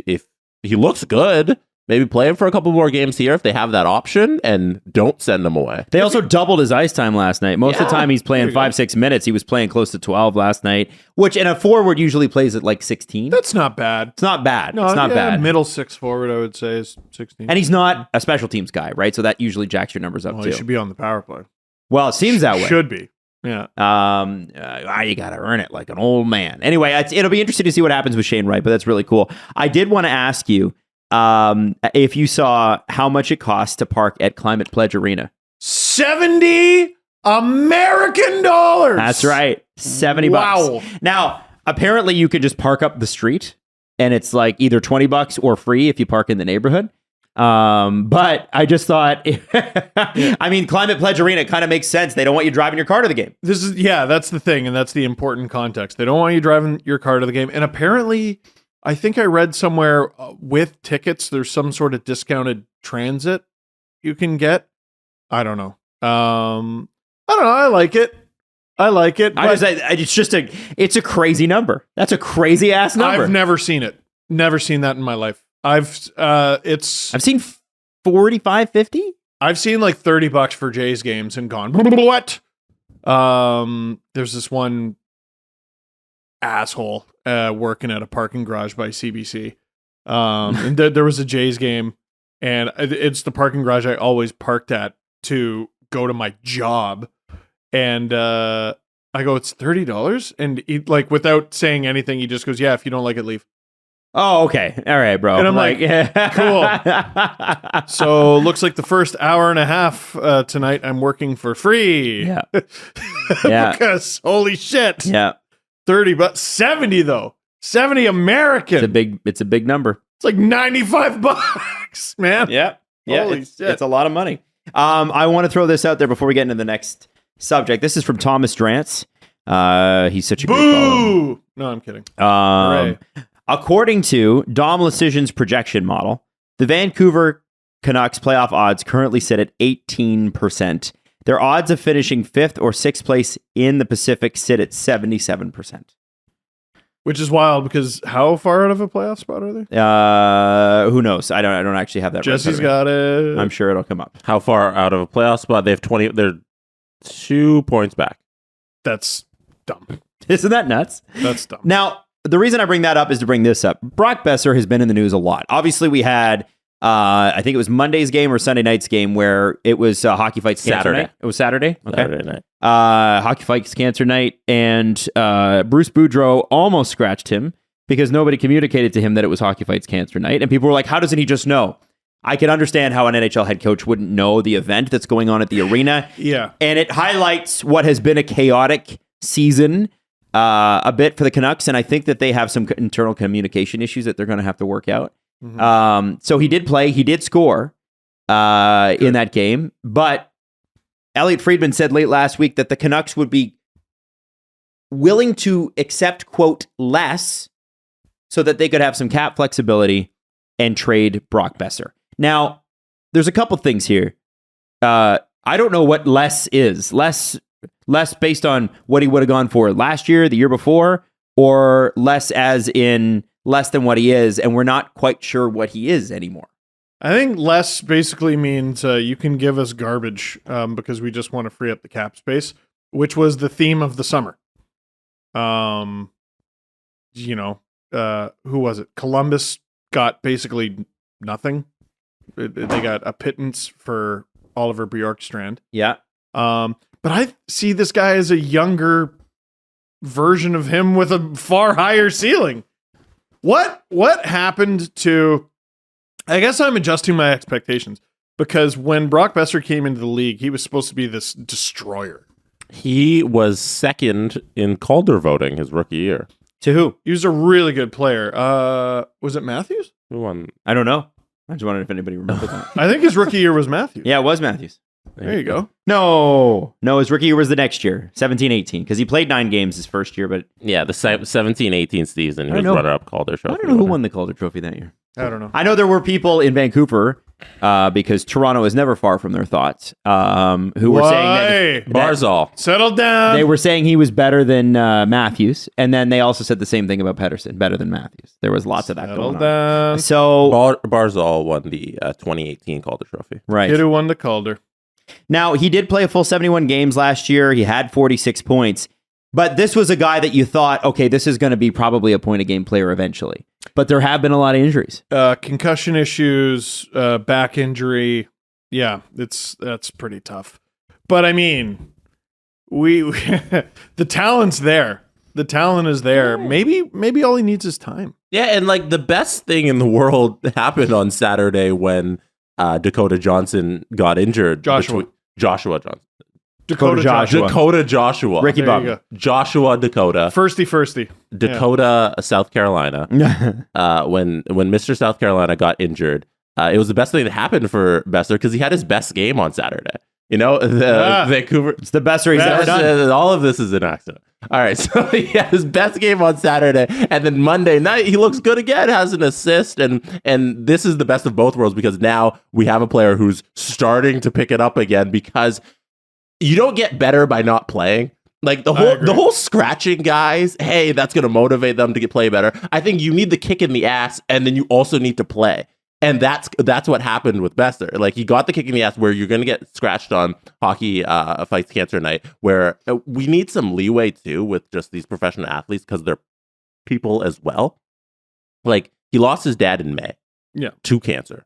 S2: he looks good, maybe play him for a couple more games here if they have that option, and don't send him away.
S1: They also doubled his ice time last night. Most of the time he's playing 5-6 minutes. He was playing close to 12 last night, which in a forward usually plays at like 16.
S3: That's not bad.
S1: It's not bad.
S3: No,
S1: it's not bad.
S3: Middle 6 forward, I would say, is 16.
S1: And he's not a special teams guy, right? So that usually jacks your numbers up too.
S3: He should be on the power play.
S1: Well, it seems that way.
S3: Should be. Yeah.
S1: You got to earn it like an old man. Anyway, it'll be interesting to see what happens with Shane Wright, but that's really cool. I did want to ask you if you saw how much it costs to park at Climate Pledge Arena.
S3: $70 American dollars.
S1: That's right. $70.
S3: Wow.
S1: Now, apparently you can just park up the street and it's like either $20 or free if you park in the neighborhood. But I just thought, I mean, Climate Pledge Arena kind of makes sense. They don't want you driving your car to the game.
S3: That's the thing. And that's the important context. They don't want you driving your car to the game. And apparently, I think I read somewhere with tickets, there's some sort of discounted transit you can get. I don't know. I like it.
S1: It's a crazy number. That's a crazy ass number.
S3: I've never seen it. Never seen that in my life. I've
S1: seen 45, 50.
S3: I've seen like $30 for Jays games and gone, what? There's this one asshole working at a parking garage by CBC. And there was a Jays game, and it's the parking garage I always parked at to go to my job. And I go, it's $30? And he, like, without saying anything, he just goes, yeah, if you don't like it, leave.
S1: Oh, okay. All right, bro.
S3: And I'm like yeah. Cool. So looks like the first hour and a half tonight I'm working for free.
S1: Yeah. Yeah.
S3: Because holy shit.
S1: Yeah.
S3: 30, but 70 though. 70 American.
S1: It's a big number.
S3: It's like $95, man.
S1: Yeah. Yeah.
S3: Holy shit.
S1: It's a lot of money. I want to throw this out there before we get into the next subject. This is from Thomas Drance. He's such a great follower.
S3: No, I'm kidding.
S1: Hooray. According to Dom Lucian's projection model, the Vancouver Canucks playoff odds currently sit at 18%. Their odds of finishing 5th or 6th place in the Pacific sit at 77%.
S3: Which is wild, because how far out of a playoff spot are they?
S1: Who knows? I don't actually have that.
S3: Jesse's got it.
S1: I'm sure it'll come up.
S2: How far out of a playoff spot? They have 20. They're 2 points back.
S3: That's dumb.
S1: Isn't that nuts?
S3: That's dumb.
S1: Now, the reason I bring that up is to bring this up. Brock Boeser has been in the news a lot. Obviously, we had, I think it was Monday's game or Sunday night's game where it was Hockey Fights Cancer
S2: Saturday.
S1: Night. It was Saturday? Okay.
S2: Saturday night.
S1: Hockey Fights Cancer Night, and Bruce Boudreau almost scratched him because nobody communicated to him that it was Hockey Fights Cancer Night. And people were like, how doesn't he just know? I can understand how an NHL head coach wouldn't know the event that's going on at the arena.
S3: Yeah.
S1: And it highlights what has been a chaotic season a bit for the Canucks. And I think that they have some internal communication issues that they're going to have to work out. So he did play. He did score in that game. But Elliot Friedman said late last week that the Canucks would be willing to accept, quote, less so that they could have some cap flexibility and trade Brock Boeser. Now, there's a couple things here. I don't know what less is. Less based on what he would have gone for last year, the year before, or less as in less than what he is, and we're not quite sure what he is anymore.
S3: I think less basically means you can give us garbage because we just want to free up the cap space, which was the theme of the summer. Who was it? Columbus got basically nothing. They got a pittance for Oliver Bjorkstrand.
S1: Yeah.
S3: But I see this guy as a younger version of him with a far higher ceiling. What happened to... I guess I'm adjusting my expectations because when Brock Boeser came into the league, he was supposed to be this destroyer.
S2: He was second in Calder voting his rookie year.
S1: To who?
S3: He was a really good player. Was it Matthews?
S2: Who won?
S1: I don't know. I just wondered if anybody remembered that.
S3: I think his rookie year was Matthews.
S1: Yeah, it was Matthews.
S3: There you go.
S1: No, his rookie year was the next year, 17-18, because he played 9 games his first year, but...
S2: Yeah, the 17-18 season, he was
S1: know.
S2: runner-up Calder Trophy.
S1: I don't know who won the Calder Trophy that year.
S3: I don't know.
S1: I know there were people in Vancouver, because Toronto is never far from their thoughts, who were saying that
S2: Barzal.
S3: Settle down.
S1: they were saying he was better than Matthews, and then they also said the same thing about Pettersson, better than Matthews. There was lots of that
S3: Settle
S1: going
S3: down.
S1: on. So,
S2: Barzal won the 2018 Calder Trophy.
S1: right.
S3: Kid who won the Calder.
S1: Now, he did play a full 71 games last year. He had 46 points. But this was a guy that you thought, okay, this is going to be probably a point-a-game player eventually. But there have been a lot of injuries.
S3: Concussion issues, back injury. Yeah, that's pretty tough. But I mean, we the talent's there. The talent is there. Maybe all he needs is time.
S2: Yeah, and like the best thing in the world happened on Saturday when Dakota Johnson got injured. Joshua Johnson.
S3: Dakota
S2: Joshua.
S1: Ricky
S3: There you
S1: Bob.
S3: go.
S2: Joshua Dakota.
S3: Firsty.
S2: Dakota, South Carolina. When Mr. South Carolina got injured, it was the best thing that happened for Boeser because he had his best game on Saturday. You know, Vancouver.
S1: It's the best race ever done.
S2: All of this is an accident. All right, so he had his best game on Saturday, and then Monday night he looks good again, has an assist, and this is the best of both worlds because now we have a player who's starting to pick it up again because you don't get better by not playing. Like the whole scratching guys, hey, that's going to motivate them to play better. I think you need the kick in the ass, and then you also need to play. And that's what happened with Boeser. Like he got the kick in the ass where you're going to get scratched on Hockey Fights Cancer Night, where we need some leeway too with just these professional athletes because they're people as well. Like he lost his dad in May, to cancer.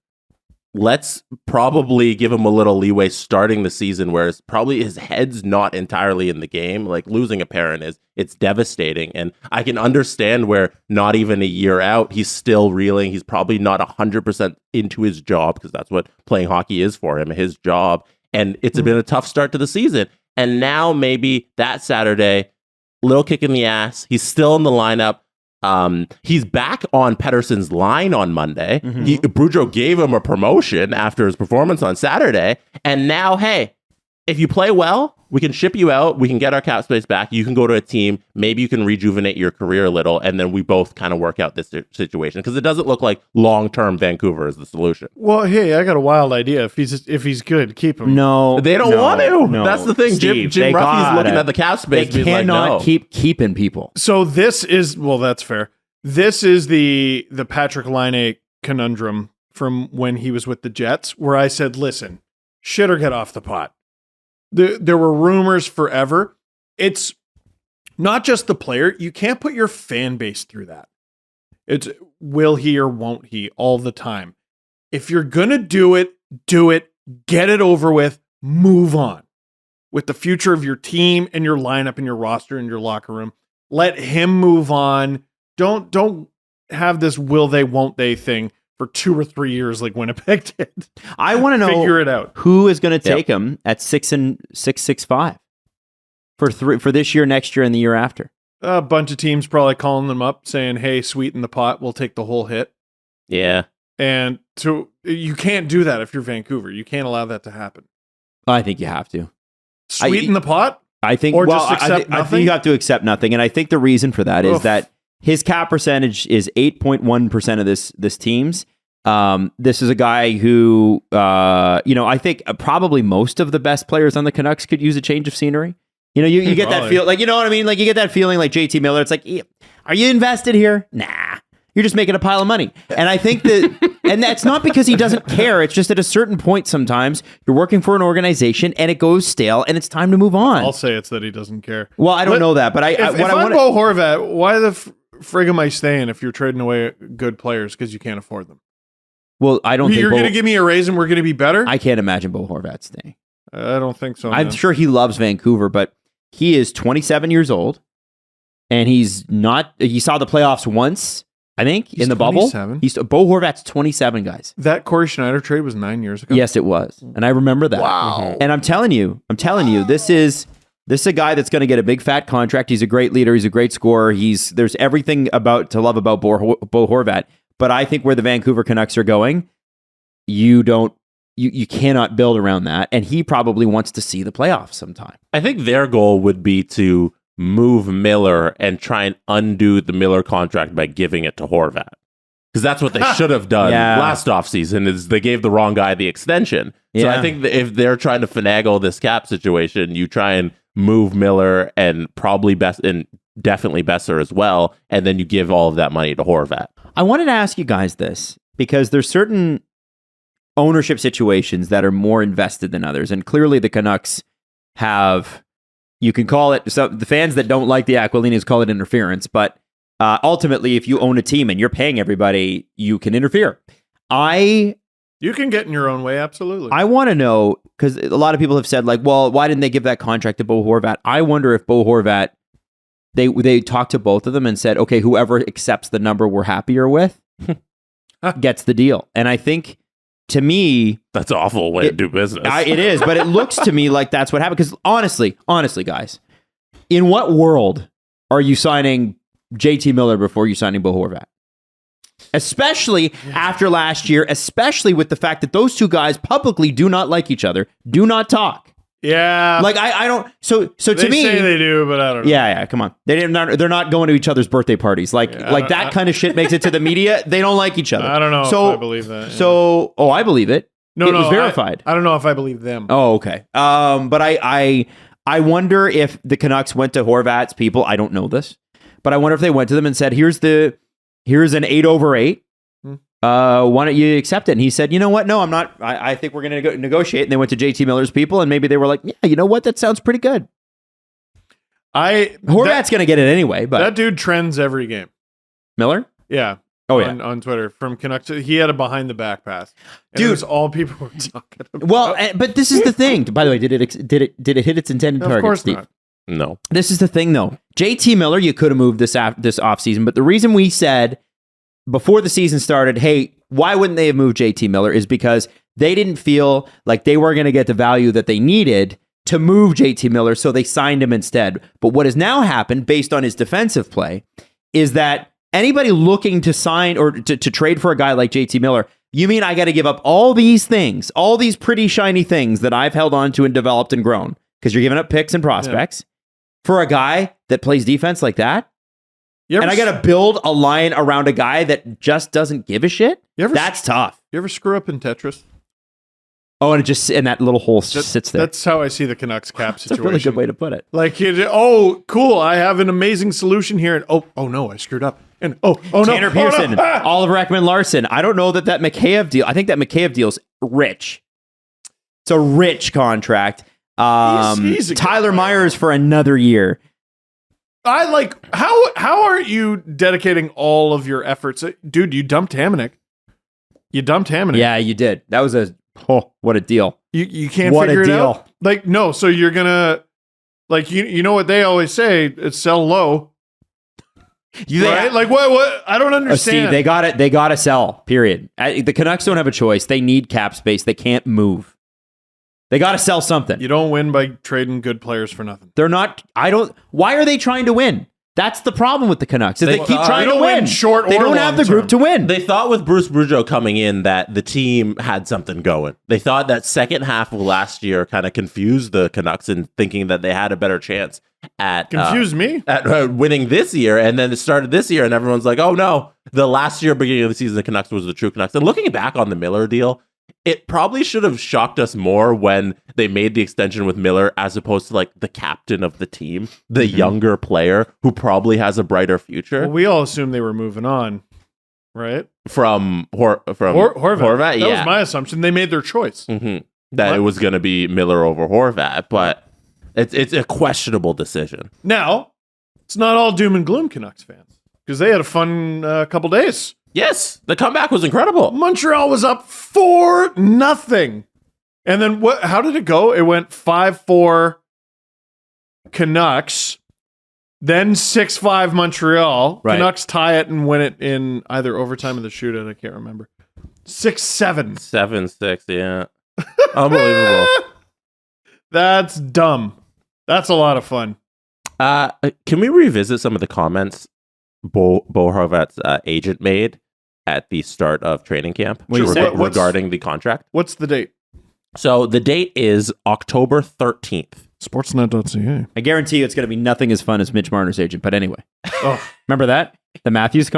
S2: Let's probably give him a little leeway starting the season where it's probably his head's not entirely in the game. Like losing a parent it's devastating. And I can understand where not even a year out, he's still reeling. He's probably not 100% into his job because that's what playing hockey is for him, his job. And it's been a tough start to the season. And now maybe that Saturday, little kick in the ass. He's still in the lineup. He's back on Pettersson's line on Monday. Boudreau gave him a promotion after his performance on Saturday. And now, hey, if you play well, we can ship you out. We can get our cap space back. You can go to a team. Maybe you can rejuvenate your career a little. And then we both kind of work out this situation because it doesn't look like long-term Vancouver is the solution.
S3: Well, hey, I got a wild idea. If he's good, keep him.
S1: No,
S2: they don't want to.
S1: No.
S2: That's the thing.
S1: Steve,
S2: Jim Ruffy's looking at the cap space.
S1: They cannot keep keeping people.
S3: So this is that's fair. This is the Patrick Laine conundrum from when he was with the Jets, where I said, "Listen, shit or get off the pot." There were rumors forever. It's not just the player. You can't put your fan base through that. It's will he or won't he all the time. If you're going to do it, get it over with, move on with the future of your team and your lineup and your roster and your locker room. Let him move on. Don't have this will they, won't they thing for 2 or 3 years like Winnipeg did.
S1: I want to know
S3: Figure it out.
S1: who is going to take him at 6-6-5 for this year, next year, and the year after.
S3: A bunch of teams probably calling them up saying, hey, sweeten the pot. We'll take the whole hit.
S2: Yeah.
S3: And so you can't do that if you're Vancouver. You can't allow that to happen.
S1: I think you have to.
S3: Sweeten the pot?
S1: I think,
S3: Or
S1: well,
S3: just accept
S1: I think
S3: nothing?
S1: you have to accept nothing. And I think the reason for that is that his cap percentage is 8.1% of this team's. This is a guy who, I think probably most of the best players on the Canucks could use a change of scenery. You get that feel, like, you know what I mean? Like, you get that feeling like JT Miller. It's like, are you invested here? Nah. You're just making a pile of money. And I think that, and that's not because he doesn't care. It's just at a certain point, sometimes you're working for an organization and it goes stale and it's time to move on.
S3: I'll say it's that he doesn't care.
S1: Well, I don't know that, but
S3: if I'm Bo Horvat, why the frig am I staying if you're trading away good players because you can't afford them?
S1: Well, I don't think
S3: you're going to give me a raise and we're going to be better.
S1: I can't imagine Bo Horvat staying.
S3: I don't think so.
S1: I'm sure he loves Vancouver, but he is 27 years old and he's not. He saw the playoffs once, I think,
S3: He's
S1: in the
S3: 27?
S1: bubble. Bo Horvat's 27, guys.
S3: That Corey Schneider trade was 9 years ago.
S1: Yes, it was, and I remember that.
S3: Wow.
S1: And I'm telling you, this is a guy that's going to get a big fat contract. He's a great leader. He's a great scorer. There's everything to love about Bo Horvat. But I think where the Vancouver Canucks are going, you cannot build around that. And he probably wants to see the playoffs sometime.
S2: I think their goal would be to move Miller and try and undo the Miller contract by giving it to Horvat. Because that's what they should have done last offseason, is they gave the wrong guy the extension. So I think that if they're trying to finagle this cap situation, you try and move Miller and definitely Boeser as well, and then you give all of that money to Horvat.
S1: I wanted to ask you guys this, because there's certain ownership situations that are more invested than others. And clearly the Canucks have, you can call it, so the fans that don't like the Aquilinis call it interference, but ultimately, if you own a team and you're paying everybody, you can interfere.
S3: You can get in your own way, absolutely.
S1: I want to know, because a lot of people have said, like, well, why didn't they give that contract to Bo Horvat? I wonder if Bo Horvat, they talked to both of them and said, okay, whoever accepts the number we're happier with gets the deal. And I think, to me,
S2: that's an awful way to do business.
S1: It is, but it looks to me like that's what happened. Because honestly, guys, in what world are you signing JT Miller before you signing Bo Horvat? Especially after last year, especially with the fact that those two guys publicly do not like each other, do not talk.
S3: Yeah.
S1: Like, I don't. So to
S3: they
S1: me,
S3: say they do, but I don't know.
S1: Yeah. Come on, they're not going to each other's birthday parties. Like that kind of shit makes it to the media. They don't like each other.
S3: I don't know if I believe that.
S1: Yeah. I believe it. It was verified.
S3: I don't know if I believe them.
S1: Oh, okay. But I wonder if the Canucks went to Horvat's people. I don't know this, but I wonder if they went to them and said, "Here's an 8/8. Why don't you accept it?" And he said, "You know what? No, I'm not. I think we're going to negotiate." And they went to JT Miller's people, and maybe they were like, "Yeah, you know what? That sounds pretty good." Horvat's going to get it anyway, but
S3: that dude trends every game.
S1: Miller?
S3: Yeah.
S1: Oh,
S3: on Twitter from Canucks. He had a behind the back pass. And
S1: dude,
S3: it was all people were talking about.
S1: Well, but this is the thing. By the way, did it hit its intended target?
S3: Of course
S1: Steve?
S3: not.
S2: No.
S1: This is the thing, though. JT Miller, you could have moved this offseason, but the reason we said before the season started, hey, why wouldn't they have moved JT Miller, is because they didn't feel like they were going to get the value that they needed to move JT Miller, so they signed him instead. But what has now happened, based on his defensive play, is that anybody looking to sign or to trade for a guy like JT Miller, you mean I got to give up all these things, all these pretty shiny things that I've held on to and developed and grown, because you're giving up picks and prospects for a guy that plays defense like that? And I got to build a line around a guy that just doesn't give a shit? That's tough.
S3: You ever screw up in Tetris?
S1: Oh, and it just, and that little hole sits there.
S3: That's how I see the Canucks cap situation.
S1: That's a really good way to put it.
S3: Like, cool, I have an amazing solution here. And oh no, I screwed up. And
S1: Tanner
S3: no,
S1: Pearson,
S3: no.
S1: Oliver Ekman-Larsson. I don't know that Mikheyev deal. I think that Mikheyev deal's rich. It's a rich contract.
S3: He's a
S1: Tyler
S3: good player.
S1: Myers for another year.
S3: I like how are you dedicating all of your efforts? Dude, you dumped Hamonic.
S1: Yeah, you did. That was what a deal.
S3: You can't
S1: What a
S3: figure it
S1: deal.
S3: out. Like, no, so you're gonna like you know what they always say, it's sell low. Right? Like what I don't understand.
S1: Steve, they got to sell. Period. The Canucks don't have a choice. They need cap space. They can't move. They got to sell something.
S3: You don't win by trading good players for nothing.
S1: They're not. Why are they trying to win? That's the problem with the Canucks. Is they keep trying to win.
S3: Short
S1: they
S3: or
S1: don't have the
S3: long
S1: group to win.
S2: They thought with Bruce Boudreau coming in that the team had something going. They thought that second half of last year kind of confused the Canucks in thinking that they had a better chance at winning this year. And then it started this year and everyone's like, oh no, the last year beginning of the season, the Canucks was the true Canucks. And looking back on the Miller deal, it probably should have shocked us more when they made the extension with Miller as opposed to like the captain of the team, the younger player who probably has a brighter future.
S3: Well, we all assumed they were moving on, right?
S2: From Horvat.
S3: That
S2: Yeah.
S3: was my assumption. They made their choice.
S2: That it was going to be Miller over Horvat, but it's a questionable decision.
S3: Now, it's not all doom and gloom, Canucks fans, because they had a fun couple days.
S2: Yes, the comeback was incredible.
S3: Montreal was up 4-0. And then how did it go? It went 5-4 Canucks, then 6-5 Montreal.
S1: Right.
S3: Canucks tie it and win it in either overtime or the shootout. I can't remember. 6-7.
S2: 7-6, yeah. Unbelievable.
S3: That's dumb. That's a lot of fun.
S2: Can we revisit some of the comments Bo Horvat's agent made at the start of training camp regarding the contract?
S3: What's the date?
S2: So the date is October 13th.
S3: Sportsnet.ca.
S1: I guarantee you it's going to be nothing as fun as Mitch Marner's agent. But anyway, remember that? The Matthews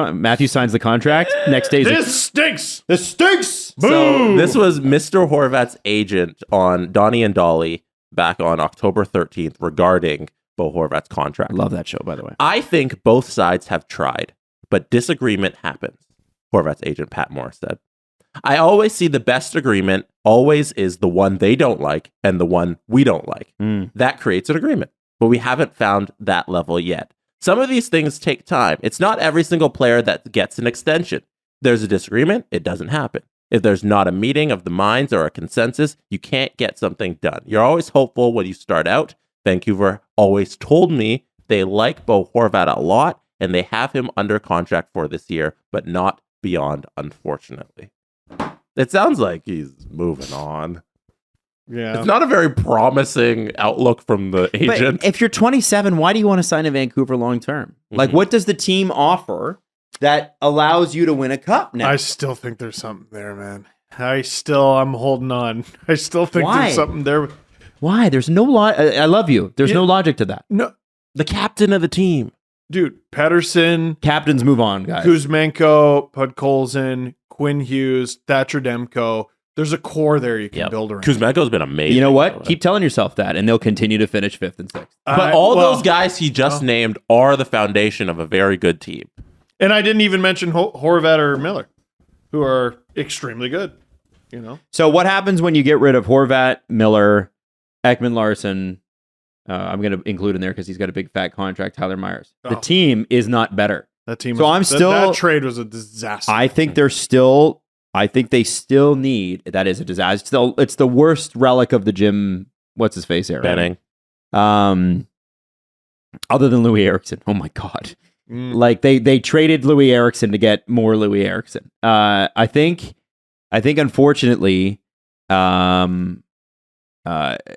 S1: signs the contract. Next day,
S3: This stinks.
S1: This stinks.
S3: Boo!
S2: So this was Mr. Horvat's agent on Donnie and Dolly back on October 13th regarding Bo Horvat's contract.
S1: Love that show, by the way.
S2: I think both sides have tried, but disagreement happens, Horvat's agent Pat Morris said. I always see the best agreement always is the one they don't like and the one we don't like. That creates an agreement, but we haven't found that level yet. Some of these things take time. It's not every single player that gets an extension. There's a disagreement, it doesn't happen. If there's not a meeting of the minds or a consensus, you can't get something done. You're always hopeful when you start out. Vancouver always told me they like Bo Horvat a lot and they have him under contract for this year, but not beyond, unfortunately. It sounds like he's moving on.
S3: Yeah.
S2: It's not a very promising outlook from the agent.
S1: But if you're 27, why do you want to sign in Vancouver long term? Like, what does the team offer that allows you to win a cup now?
S3: I still think there's something there, man. I'm holding on. I still think there's something there.
S1: Why? There's no I love you. There's no logic to that.
S3: No,
S2: the captain of the team.
S3: dude, Pettersson,
S1: Captains move on, guys.
S3: Kuzmenko, Podkolzin, Quinn Hughes, Thatcher Demko. There's a core there you can build around.
S2: Kuzmenko's been amazing.
S1: You know what? Keep telling yourself that, and they'll continue to finish 5th and 6th.
S2: But those guys he just named are the foundation of a very good team.
S3: And I didn't even mention Horvat or Miller, who are extremely good. You know.
S1: So what happens when you get rid of Horvat, Miller, Ekman Larson? I'm going to include in there because he's got a big fat contract. Tyler Myers. The team is not better.
S3: That team.
S1: So
S3: that trade was a disaster.
S1: I think they still need. That is a disaster. It's the worst relic of the Jim. What's his face era?
S2: Benning.
S1: Other than Louis Eriksson. Oh my God. Like they traded Louis Eriksson to get more Louis Eriksson. I think unfortunately,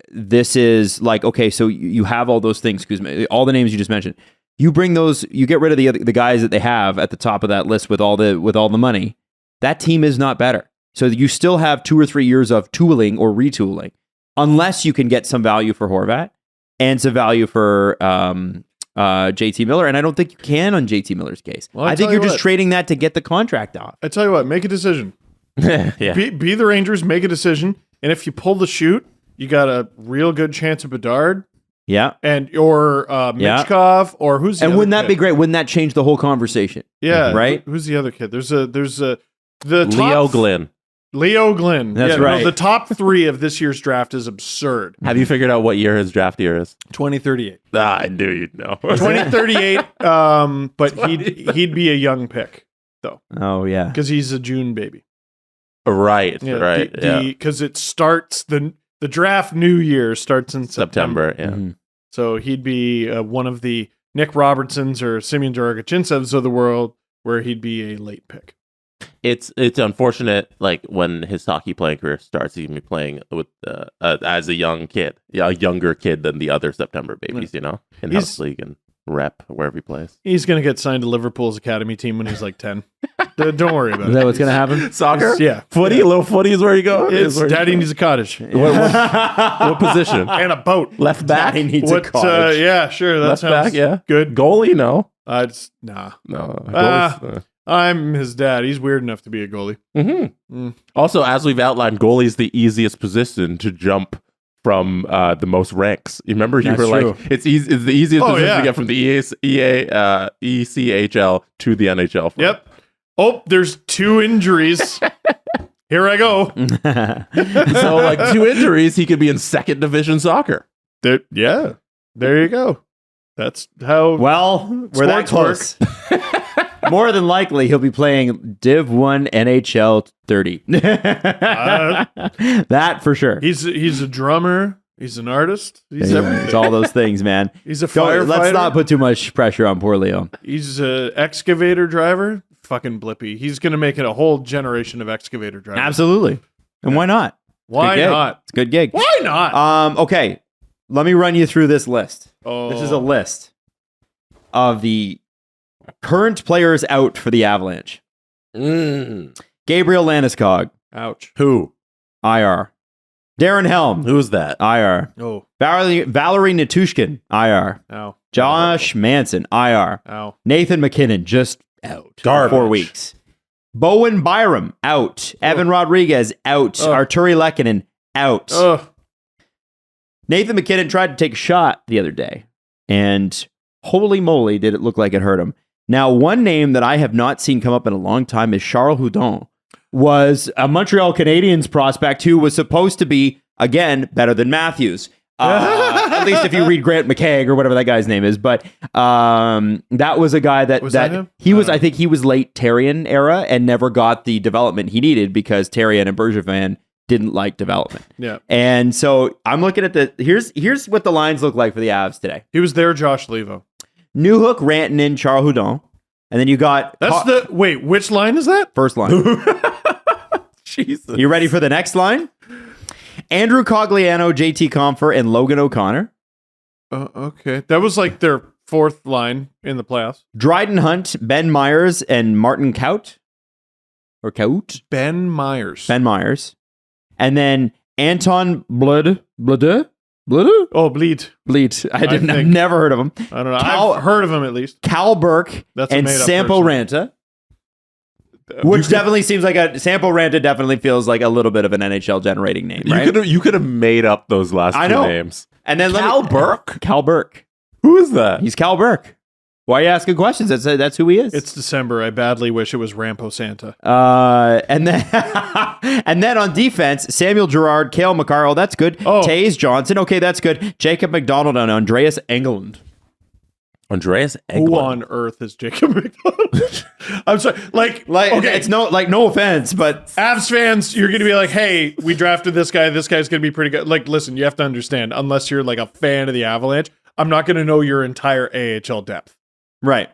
S1: this is like, okay, so you have all those things, excuse me, all the names you just mentioned. You bring those, you get rid of the guys that they have at the top of that list with all the money. That team is not better. So you still have 2 or 3 years of tooling or retooling, unless you can get some value for Horvat and some value for JT Miller. And I don't think you can on JT Miller's case.
S3: Well,
S1: I think you're just trading that to get the contract off.
S3: I tell you what, make a decision.
S2: Yeah.
S3: Be the Rangers, make a decision. And if you pull the shoot, you got a real good chance of Bedard.
S1: Yeah.
S3: Or Michkov, or who's the
S1: and
S3: other
S1: wouldn't that
S3: kid?
S1: be great? Wouldn't that change the whole conversation?
S3: Yeah.
S1: Right?
S3: Who's the other kid? There's the
S2: Leo
S3: top,
S2: Glynn.
S3: Leo Glynn.
S1: That's right.
S3: The top 3 of this year's draft is absurd.
S2: Have you figured out what year his draft year is?
S3: 2038.
S2: I knew you'd know.
S3: 2038. But he'd be a young pick though,
S1: Oh yeah.
S3: because he's a June baby.
S2: Right.
S3: Yeah,
S2: right.
S3: Because it starts the draft new year starts in September.
S2: September. Yeah.
S1: Mhm.
S3: So he'd be one of the Nick Robertsons or Simeon Duragachintsevs of the world, where he'd be a late pick.
S2: It's unfortunate. Like when his hockey playing career starts, he's gonna be playing with as a young kid, a younger kid than the other September babies. You know, in house league and rep wherever he plays.
S3: He's going to get signed to Liverpool's academy team when he's like 10. Don't worry about it.
S1: Is that what's gonna happen?
S2: Soccer,
S3: Yeah.
S2: footy, little footy is where you go.
S3: Daddy needs a cottage
S2: What position?
S3: and a boat.
S2: Left back.
S1: He needs a
S3: What?
S1: cottage.
S3: Yeah, sure. That
S2: Left
S3: sounds
S2: back. Yeah.
S3: good.
S2: Goalie. No.
S3: Nah.
S2: No.
S3: I'm his dad. He's weird enough to be a goalie.
S2: Also, as we've outlined, goalie is the easiest position to jump from the most ranks. You remember you
S1: That's
S2: were
S1: true.
S2: like, it's the easiest position
S3: yeah.
S2: to get from the ECHL to the NHL. from.
S3: Yep. Oh, there's 2 injuries. Here I go.
S2: So, like 2 injuries, he could be in second division soccer.
S3: There you go. That's how.
S1: Well, we're that
S3: Sports
S1: close. More than likely, he'll be playing Div 1 NHL 30. That for sure.
S3: He's a drummer. He's an artist. He's everything.
S1: It's all those things, man.
S3: He's a firefighter.
S1: Let's not put too much pressure on poor Leo.
S3: He's an excavator driver. Fucking Blippy. He's going to make it a whole generation of excavator drivers.
S1: Absolutely. And why not?
S3: Why
S1: Good gig.
S3: not?
S1: It's a good gig.
S3: Why not?
S1: Okay. Let me run you through this list.
S3: Oh.
S1: This is a list of the current players out for the Avalanche. Gabriel Landeskog,
S3: Ouch.
S2: Who?
S1: IR. Darren Helm,
S2: Who's that?
S1: IR.
S3: Oh.
S1: Valerie Natushkin, IR.
S3: Ow.
S1: Josh Manson, IR.
S3: Ow.
S1: Nathan McKinnon, just out.
S2: Garbage.
S1: 4 weeks. Bowen Byram, out. Evan Rodriguez, out. Arturi Lekkinen, out.
S3: Ugh.
S1: Nathan McKinnon tried to take a shot the other day, and holy moly, did it look like it hurt him. Now, one name that I have not seen come up in a long time is Charles Hudon. Was a Montreal Canadiens prospect who was supposed to be, again, better than Matthews. At least if you read Grant McKegg or whatever that guy's name is. But that was a guy that
S3: him?
S1: he was, I think he was late Therrien era and never got the development he needed because Therrien and Bergevin didn't like development.
S3: Yeah.
S1: And so I'm looking at here's what the lines look like for the Avs today.
S3: He was there, Josh Levo.
S1: Newhook, Rantanen, Charles Hudon. And then you got...
S3: Wait, which line is that?
S1: First line.
S2: Jesus.
S1: You ready for the next line? Andrew Cogliano, JT Compher, and Logan O'Connor.
S3: Okay. That was like their 4th line in the playoffs.
S1: Dryden Hunt, Ben Myers, and Martin Kaut. Or Kaut?
S3: Ben Myers.
S1: Ben Myers. And then Anton Blud.
S3: Oh, Bleed.
S1: I've
S3: think.
S1: never heard of him.
S3: I don't know. I've heard of him at least.
S1: Cal Burke
S3: That's a
S1: and
S3: made-up
S1: Sampo
S3: person.
S1: Ranta. Which definitely seems like Sampo Ranta definitely feels like a little bit of an NHL generating name, right?
S2: You could have made up those last
S1: I
S2: two
S1: know.
S2: names.
S1: And then
S2: Cal Burke?
S1: Cal Burke.
S2: Who is that?
S1: He's Cal Burke. Why are you asking questions? That's who he is.
S3: It's December. I badly wish it was Rampo Santa.
S1: And then and then on defense, Samuel Girard, Cale Makar, that's good.
S3: Oh.
S1: Taze Johnson, okay, that's good. Jacob McDonald and Andreas Engeland.
S2: Andreas
S3: Who
S2: Englund.
S3: on earth is Jacob McDonald? I'm sorry. Okay.
S1: It's no offense, but
S3: Avs fans, you're going to be like, hey, we drafted this guy. This guy's going to be pretty good. Like, listen, you have to understand, unless you're like a fan of the Avalanche, I'm not going to know your entire AHL depth.
S1: right.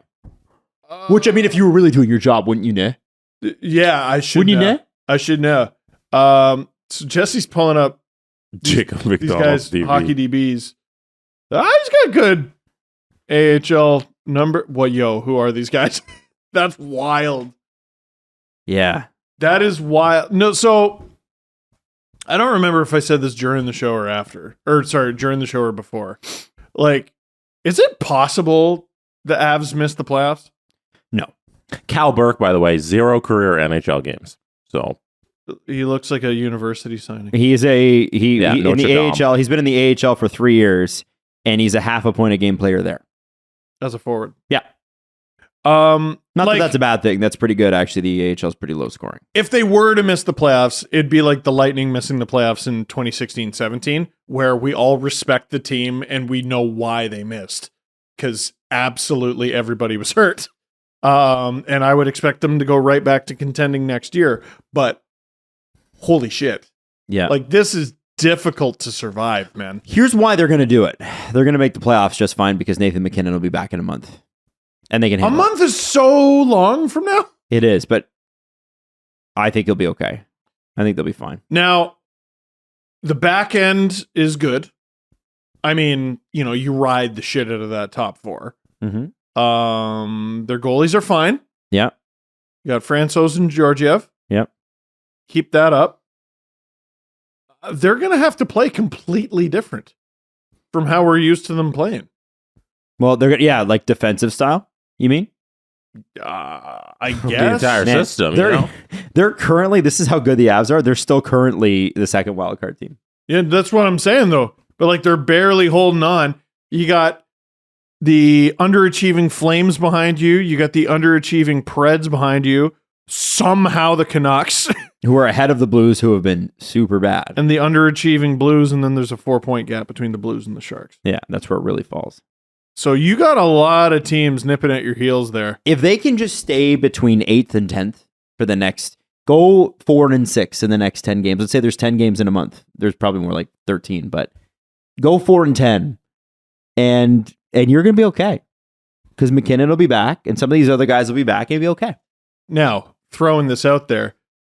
S1: Which I mean, if you were really doing your job, wouldn't you know?
S3: Yeah, I should
S1: Wouldn't you
S3: know.
S1: know?
S3: I should know. So Jesse's pulling up
S2: Jacob
S3: these
S2: McDonald.
S3: guys,
S2: DB.
S3: hockey DBs. He's got good AHL number. Who are these guys? That's wild.
S1: Yeah.
S3: That is wild. No, so I don't remember if I said this during the show or after. Or sorry, during the show or before. Like, is it possible the Avs missed the playoffs?
S1: No.
S2: Cal Burke, by the way, 0 career NHL games. So
S3: He looks like a university signing.
S1: He's in
S2: Notre
S1: the
S2: Dame.
S1: AHL. He's been in the AHL for 3 years, and he's a half a point a game player there.
S3: As a forward.
S1: Yeah. Not
S3: Like-
S1: that that's a bad thing. That's pretty good. Actually, the AHL is pretty low scoring.
S3: If they were to miss the playoffs, it'd be like the Lightning missing the playoffs in 2016-17, where we all respect the team and we know why they missed, because absolutely everybody was hurt. And I would expect them to go right back to contending next year. But holy shit.
S1: Yeah.
S3: Like, this is difficult to survive, man.
S1: Here's why they're going to do it. They're going to make the playoffs just fine because Nathan McKinnon will be back in a month. And they can
S3: A
S1: handle it.
S3: month is so long from now.
S1: It is, but I think he'll be okay. I think they'll be fine.
S3: Now, the back end is good. I mean, you ride the shit out of that top four.
S1: Mm-hmm.
S3: Their goalies are fine.
S1: Yeah.
S3: You got Francouz and Georgiev.
S1: Yep.
S3: Keep that up. They're going to have to play completely different from how we're used to them playing.
S1: Well, like defensive style, you mean?
S3: I
S2: The
S3: guess.
S2: entire
S1: Man,
S2: system.
S1: They're currently, this is how good the Avs are. They're still currently the second wildcard team.
S3: Yeah, that's what I'm saying, though. But, like, they're barely holding on. You got the underachieving Flames behind you. You got the underachieving Preds behind you. Somehow the Canucks
S1: Who are ahead of the Blues, who have been super bad.
S3: and the underachieving Blues. And then there's a 4-point gap between the Blues and the Sharks.
S1: Yeah, that's where it really falls.
S3: So you got a lot of teams nipping at your heels there.
S1: If they can just stay between 8th and 10th for the next, go 4-6 in the next 10 games. Let's say there's 10 games in a month. There's probably more like 13, but go 4-10 and you're going to be okay. Because McKinnon will be back and some of these other guys will be back and you'll be okay.
S3: Now, throwing this out there,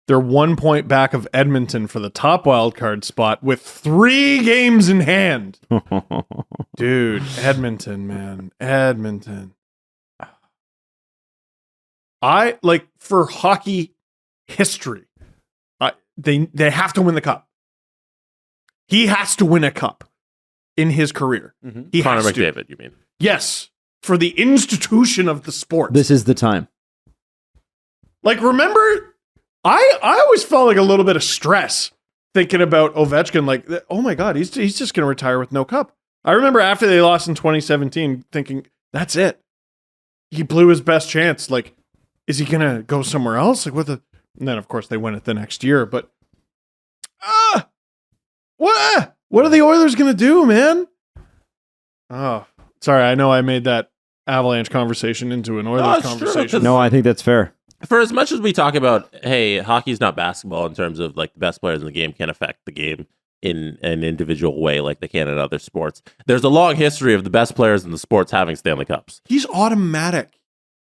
S3: they're 1 point back of Edmonton for the top wildcard spot with 3 games in hand. Dude, Edmonton, man. Edmonton. I like for hockey history. They have to win the cup. He has to win a cup in his career. He
S2: Connor
S3: has to.
S2: McDavid, you mean?
S3: Yes, for the institution of the sport.
S1: This is the time.
S3: Like, remember, I always felt like a little bit of stress thinking about Ovechkin. Like, oh my God, he's just going to retire with no cup. I remember after they lost in 2017 thinking, that's it. He blew his best chance. Like, is he going to go somewhere else? Like, and then, of course, they win it the next year. But, what are the Oilers going to do, man? Oh, sorry. I know I made that Avalanche conversation into an Oilers
S2: it's true,
S3: conversation.
S2: 'cause-
S1: No, I think that's fair.
S2: For as much as we talk about, hey, hockey's not basketball in terms of like the best players in the game can't affect the game in an individual way like they can in other sports. There's a long history of the best players in the sports having Stanley Cups.
S3: He's automatic.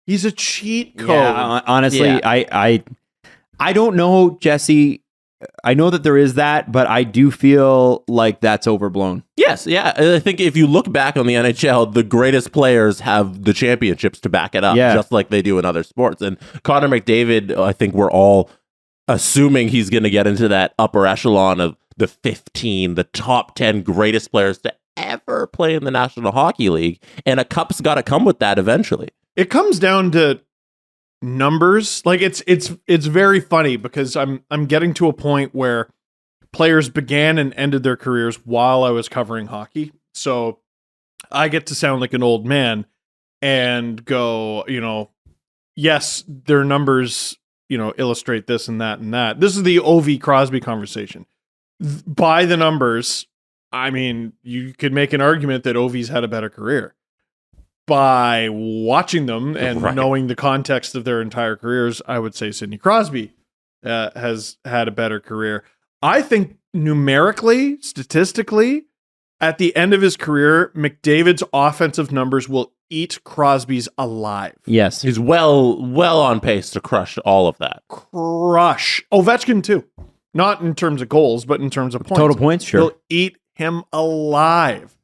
S3: He's a cheat code.
S1: Yeah, honestly,
S2: Yeah.
S1: I don't know, Jesse. I know that there is that, but I do feel like that's overblown.
S2: Yes, yeah. I think if you look back on the NHL, the greatest players have the championships to back it up,
S1: Yeah.
S2: just like they do in other sports. And Connor McDavid, I think we're all assuming he's going to get into that upper echelon of the 15, the top 10 greatest players to ever play in the National Hockey League. And a cup's got to come with that eventually.
S3: It comes down to numbers. Like it's very funny because I'm getting to a point where players began and ended their careers while I was covering hockey. So I get to sound like an old man and go, yes, their numbers, illustrate this and that and that. This is the OV Crosby conversation. By the numbers, I mean, you could make an argument that Ovi's had a better career. By watching them and
S2: Right.
S3: knowing the context of their entire careers, I would say Sidney Crosby has had a better career. I think numerically, statistically, at the end of his career, McDavid's offensive numbers will eat Crosby's alive.
S1: Yes.
S2: He's well on pace to crush all of that.
S3: Crush. Ovechkin, too. Not in terms of goals, but in terms of points.
S1: Total points, sure.
S3: He'll eat him alive.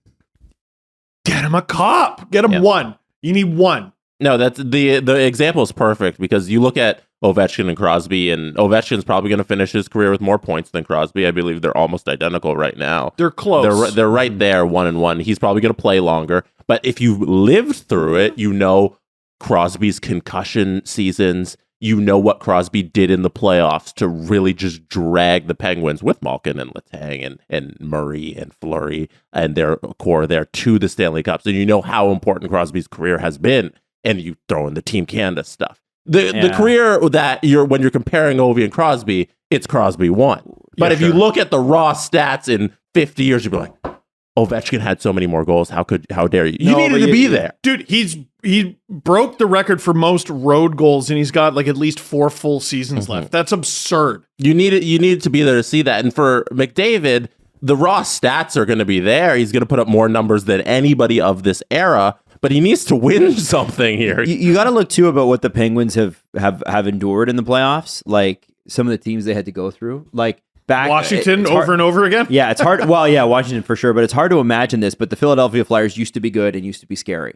S3: Get him a cup. Get him
S1: Yep.
S3: one. You need one.
S2: No, that's the example is perfect because you look at Ovechkin and Crosby, and Ovechkin's probably going to finish his career with more points than Crosby. I believe they're almost identical right now.
S3: They're close.
S2: They're right there, 1-1. He's probably going to play longer. But if you've lived through it, you know Crosby's concussion seasons. You know what Crosby did in the playoffs to really just drag the Penguins with Malkin and Letang and Murray and Fleury and their core there to the Stanley Cups. And you know how important Crosby's career has been and you throw in the Team Canada stuff. The career that when you're comparing Ovi and Crosby, it's Crosby won. But if you look at the raw stats in 50 years, you'd be like, Ovechkin had so many more goals. How dare you? You needed to be there.
S3: Dude, he broke the record for most road goals, and he's got like at least 4 full seasons left. That's absurd.
S2: You needed to be there to see that. And for McDavid, the raw stats are going to be there. He's going to put up more numbers than anybody of this era, but he needs to win something here.
S1: You got to look too about what the Penguins have endured in the playoffs, like some of the teams they had to go through, like back
S3: Washington over and over again.
S1: Yeah, it's hard. Well, yeah, Washington for sure, but it's hard to imagine this. But the Philadelphia Flyers used to be good and used to be scary,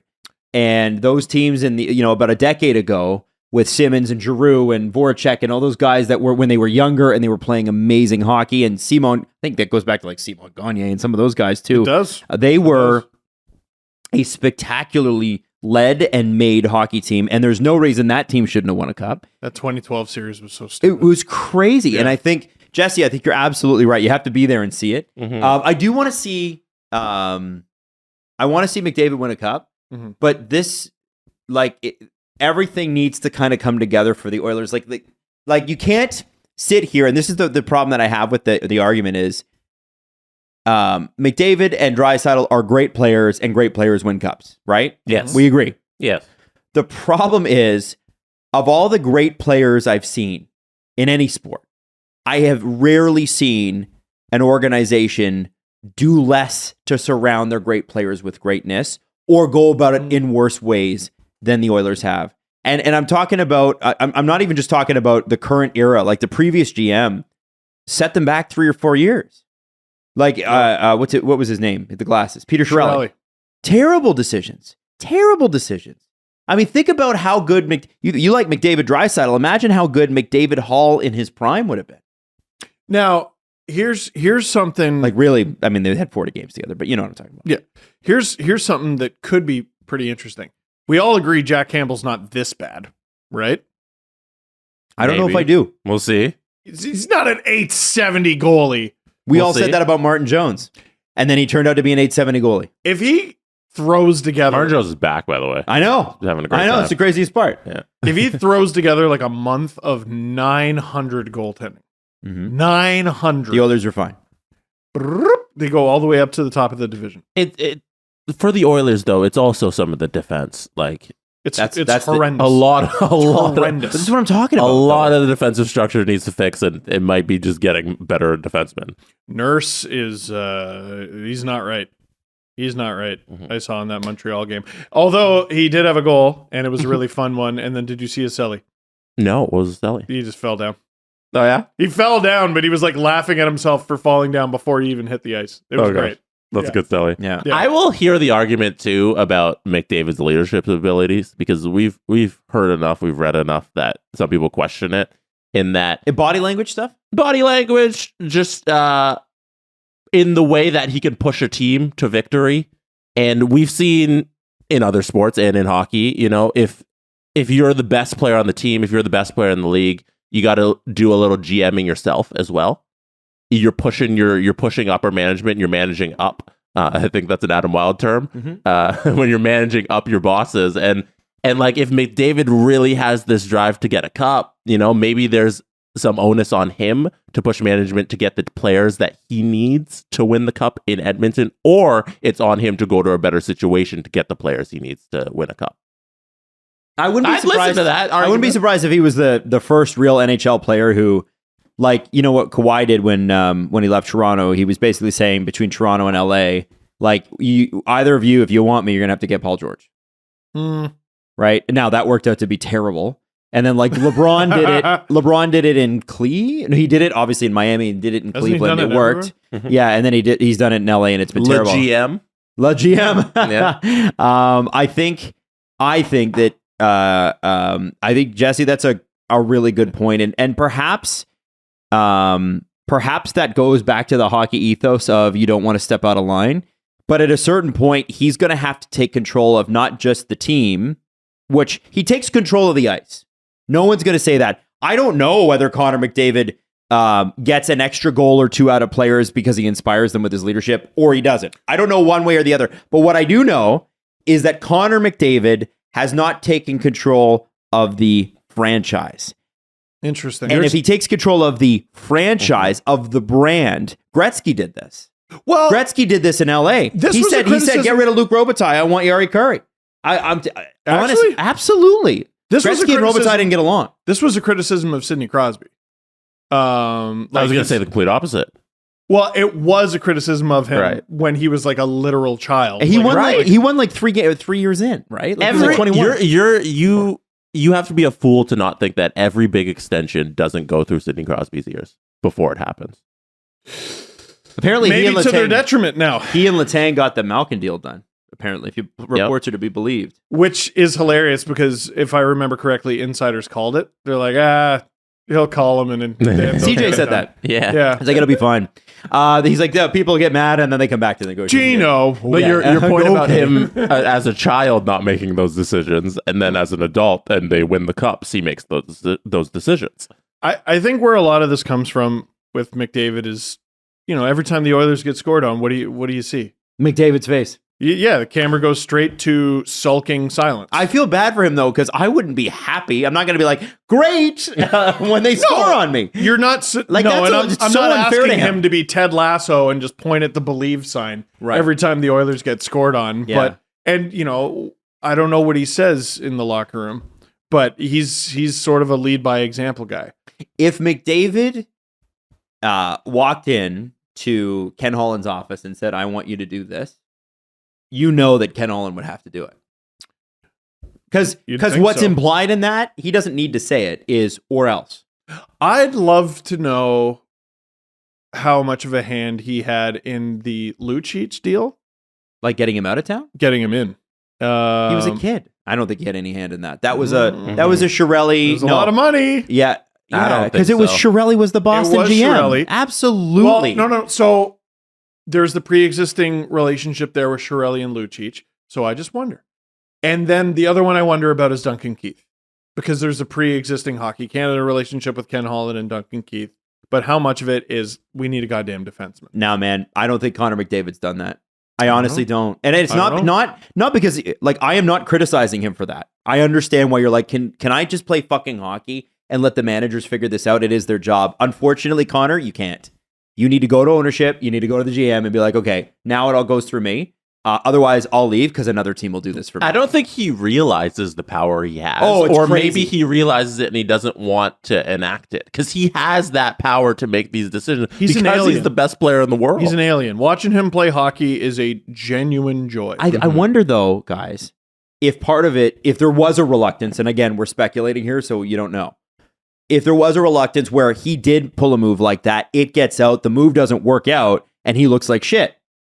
S1: and those teams in the about a decade ago with Simmons and Giroux and Voracek and all those guys that were when they were younger and they were playing amazing hockey, and Simon, I think that goes back to like Simon Gagne and some of those guys too.
S3: It does.
S1: They were a spectacularly led and made hockey team, and there's no reason that team shouldn't have won a cup.
S3: That 2012 series was so stupid.
S1: It was crazy, and I think, Jesse, I think you're absolutely right. You have to be there and see it. I do want to see. I want to see McDavid win a cup, but this, everything needs to kind of come together for the Oilers. Like you can't sit here, and this is the problem that I have with the argument is, McDavid and Draisaitl are great players, and great players win cups, right?
S2: Yes,
S1: we agree.
S2: Yes.
S1: The problem is, of all the great players I've seen in any sport, I have rarely seen an organization do less to surround their great players with greatness or go about it in worse ways than the Oilers have. And I'm talking about, I'm not even just talking about the current era, like the previous GM set them back 3 or 4 years. Like, what was his name? The glasses. Peter Chiarelli. Terrible decisions. I mean, think about how good you like McDavid Draisaitl. Imagine how good McDavid Hall in his prime would have been.
S3: Now, here's something
S1: like really. I mean, they had 40 games together, but you know what I'm talking about.
S3: Yeah, here's something that could be pretty interesting. We all agree Jack Campbell's not this bad, right?
S1: I don't know if I do.
S2: We'll see.
S3: He's not an 870 goalie.
S1: We all said that about Martin Jones, and then he turned out to be an 870 goalie.
S3: If he throws together,
S2: Martin Jones is back, by the way.
S1: I know.
S2: He's having a great time.
S1: It's the craziest part.
S2: Yeah.
S3: If he throws together like a month of 900 goaltending. 900.
S1: The Oilers are fine.
S3: They go all the way up to the top of the division.
S2: It for the Oilers though, it's also some of the defense. Like
S3: it's
S2: that's
S3: horrendous.
S2: A lot
S3: horrendous.
S1: This is what I'm talking about.
S2: A lot of the defensive structure needs to fix, and it might be just getting better defensemen.
S3: Nurse is he's not right. He's not right. I saw in that Montreal game. Although he did have a goal, and it was a really fun one. And then did you see his celly?
S2: No, it was Stanley.
S3: He just fell down.
S2: Oh, yeah?
S3: He fell down, but he was like laughing at himself for falling down before he even hit the ice. It was great.
S2: That's a good Stanley.
S1: Yeah.
S2: I will hear the argument, too, about McDavid's leadership abilities, because we've heard enough, we've read enough that some people question it in that...
S1: Body language stuff?
S2: Body language, just in the way that he can push a team to victory. And we've seen in other sports and in hockey, if you're the best player on the team, if you're the best player in the league, you got to do a little GMing yourself as well. You're pushing upper management. You're managing up. I think that's an Adam Wild term. When you're managing up your bosses, and like if McDavid really has this drive to get a cup, maybe there's some onus on him to push management to get the players that he needs to win the cup in Edmonton, or it's on him to go to a better situation to get the players he needs to win a cup.
S1: I wouldn't be surprised
S2: listen to that argument.
S1: I wouldn't be surprised if he was the first real NHL player who, like, what Kawhi did when he left Toronto. He was basically saying between Toronto and LA, like, either of you, if you want me, you're gonna have to get Paul George. Right now, that worked out to be terrible. And then like LeBron did it. LeBron did it in Cleveland. He did it obviously in Miami and did it in Cleveland. It worked. Yeah, and then he's done it in LA and it's been terrible. La GM.
S2: Yeah.
S1: I think that. I think Jesse, that's a really good point, and perhaps that goes back to the hockey ethos of you don't want to step out of line, but at a certain point, he's going to have to take control of not just the team, which he takes control of the ice. No one's going to say that. I don't know whether Connor McDavid gets an extra goal or two out of players because he inspires them with his leadership, or he doesn't. I don't know one way or the other, but what I do know is that Connor McDavid has not taken control of the franchise.
S3: Interesting.
S1: And if he takes control of the franchise, of the brand, Gretzky did this.
S3: well,
S1: Gretzky did this in LA.
S3: This
S1: He
S3: was a
S1: said,
S3: criticism-
S1: get rid of Luke Robitaille. I want Yari Curry. I'm honest,
S3: Actually?
S1: absolutely.
S3: This was a
S1: Gretzky and Robitaille
S3: criticism-
S1: didn't get along.
S3: this was a criticism of Sidney Crosby.
S2: I was going to say the complete opposite.
S3: Well, it was a criticism of him
S2: Right.
S3: when he was like a literal child.
S1: He won.
S2: right.
S1: He won like 3 years in, right? Like, he was like 21.
S2: You have to be a fool to not think that every big extension doesn't go through Sidney Crosby's ears before it happens.
S1: Apparently, he
S3: Maybe
S1: and
S3: to their
S1: Letang,
S3: detriment now,
S1: he and Letang got the Malkin deal done. Apparently, if reports are to be believed.
S3: which is hilarious because if I remember correctly, insiders called it. They're like, he'll call him and then they'll get
S1: CJ
S3: it
S1: said
S3: done.
S1: that.
S3: Yeah.
S1: He's like, it'll be fine. He's like, yeah, people get mad and then they come back to the negotiation.
S3: Gino.
S2: But
S1: Yeah.
S2: your point about
S1: Okay.
S2: him as a child not making those decisions, and then as an adult and they win the cups, he makes those decisions.
S3: I think where a lot of this comes from with McDavid is, every time the Oilers get scored on, what do you see?
S1: McDavid's face.
S3: Yeah, the camera goes straight to sulking silence.
S1: I feel bad for him though, because I wouldn't be happy. I'm not going to be like, great, when they score on me.
S3: You're not
S1: Like,
S3: no,
S1: that's
S3: and
S1: a-
S3: I'm
S1: it's
S3: I'm
S1: so
S3: not
S1: unfair to
S3: asking
S1: him.
S3: him to be Ted Lasso and just point at the believe sign
S1: Right.
S3: every time the Oilers get scored on.
S1: Yeah.
S3: But I don't know what he says in the locker room, but he's sort of a lead by example guy.
S1: If McDavid walked in to Ken Holland's office and said, I want you to do this, you know that Ken Holland would have to do it. Because
S3: You'd think
S1: what's
S3: so.
S1: implied in that, he doesn't need to say it, is or else.
S3: I'd love to know how much of a hand he had in the Lucic deal,
S1: Like getting him out of town?
S3: getting him in.
S1: He was a kid. I don't think he had any hand in that. That was a Chiarelli.
S3: There's a lot of money.
S1: Yeah.
S2: I don't
S1: because
S2: think
S1: it was
S2: so.
S1: Chiarelli was the Boston
S3: was
S1: GM.
S3: Chiarelli.
S1: Absolutely.
S3: Well, no. So there's the pre-existing relationship there with Chiarelli and Lucic. So I just wonder. And then the other one I wonder about is Duncan Keith, because there's a pre-existing Hockey Canada relationship with Ken Holland and Duncan Keith. But how much of it is we need a goddamn defenseman?
S1: Now, man, I don't think Connor McDavid's done that. I honestly don't. And it's
S3: I don't
S1: not because like I am not criticizing him for that. I understand why you're like, can I just play fucking hockey and let the managers figure this out? It is their job. Unfortunately, Connor, you can't. You need to go to ownership. You need to go to the GM and be like, okay, now it all goes through me. Otherwise, I'll leave because another team will do this for me.
S2: I don't think he realizes the power he has.
S1: Oh, it's
S2: or
S1: crazy.
S2: maybe he realizes it and he doesn't want to enact it because he has that power to make these decisions.
S3: He's an
S2: because
S3: alien.
S2: he's the best player in the world.
S3: He's an alien. Watching him play hockey is a genuine joy.
S1: I wonder though, guys, if part of it, if there was a reluctance, and again, we're speculating here, so you don't know. If there was a reluctance where he did pull a move like that, it gets out, the move doesn't work out, and he looks like shit.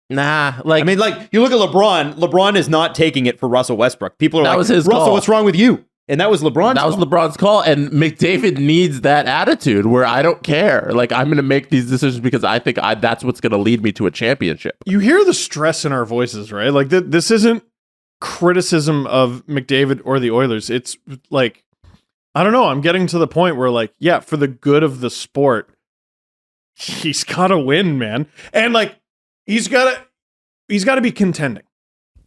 S2: Nah, like
S1: I mean, like, you look at LeBron. LeBron is not taking it for Russell Westbrook. People are
S2: That
S1: like,
S2: was his
S1: Russell,
S2: call.
S1: what's wrong with you? And that was LeBron's
S2: that was
S1: call.
S2: LeBron's call, and McDavid needs that attitude where I don't care. Like I'm going to make these decisions because I think that's what's going to lead me to a championship.
S3: You hear the stress in our voices, right? Like this isn't criticism of McDavid or the Oilers. It's like, I don't know. I'm getting to the point where like, yeah, for the good of the sport, he's got to win, man. And like, he's got to be contending.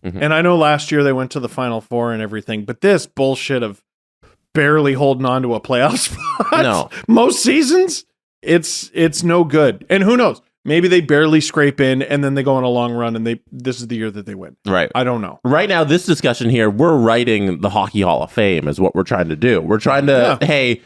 S2: Mhm.
S3: And I know last year they went to the Final Four and everything, but this bullshit of barely holding on to a playoff spot,
S2: No.
S3: most seasons, it's no good. And who knows? Maybe they barely scrape in and then they go on a long run and this is the year that they win.
S2: Right.
S3: I don't know.
S2: Right now, this discussion here, we're writing the Hockey Hall of Fame is what we're trying to do. We're trying to, hey,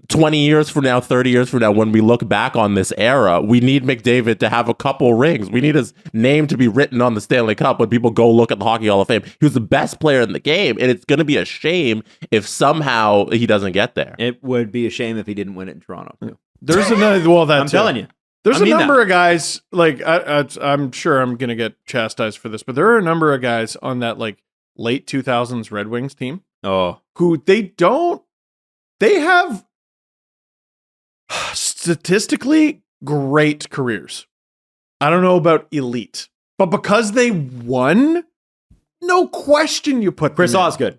S2: 20 years from now, 30 years from now, when we look back on this era, we need McDavid to have a couple rings. We need his name to be written on the Stanley Cup when people go look at the Hockey Hall of Fame. He was the best player in the game, and it's going to be a shame if somehow he doesn't get there.
S1: It would be a shame if he didn't win it in Toronto. Too.
S3: There's another, well, that's
S1: I'm telling you.
S3: There's
S1: I mean
S3: a number
S1: that.
S3: of guys, like, I'm sure I'm going to get chastised for this, but there are a number of guys on that, like, late 2000s Red Wings team
S1: Oh,
S3: who they have statistically great careers. I don't know about elite, but because they won, no question you put
S1: Chris
S3: them in.
S1: Osgood.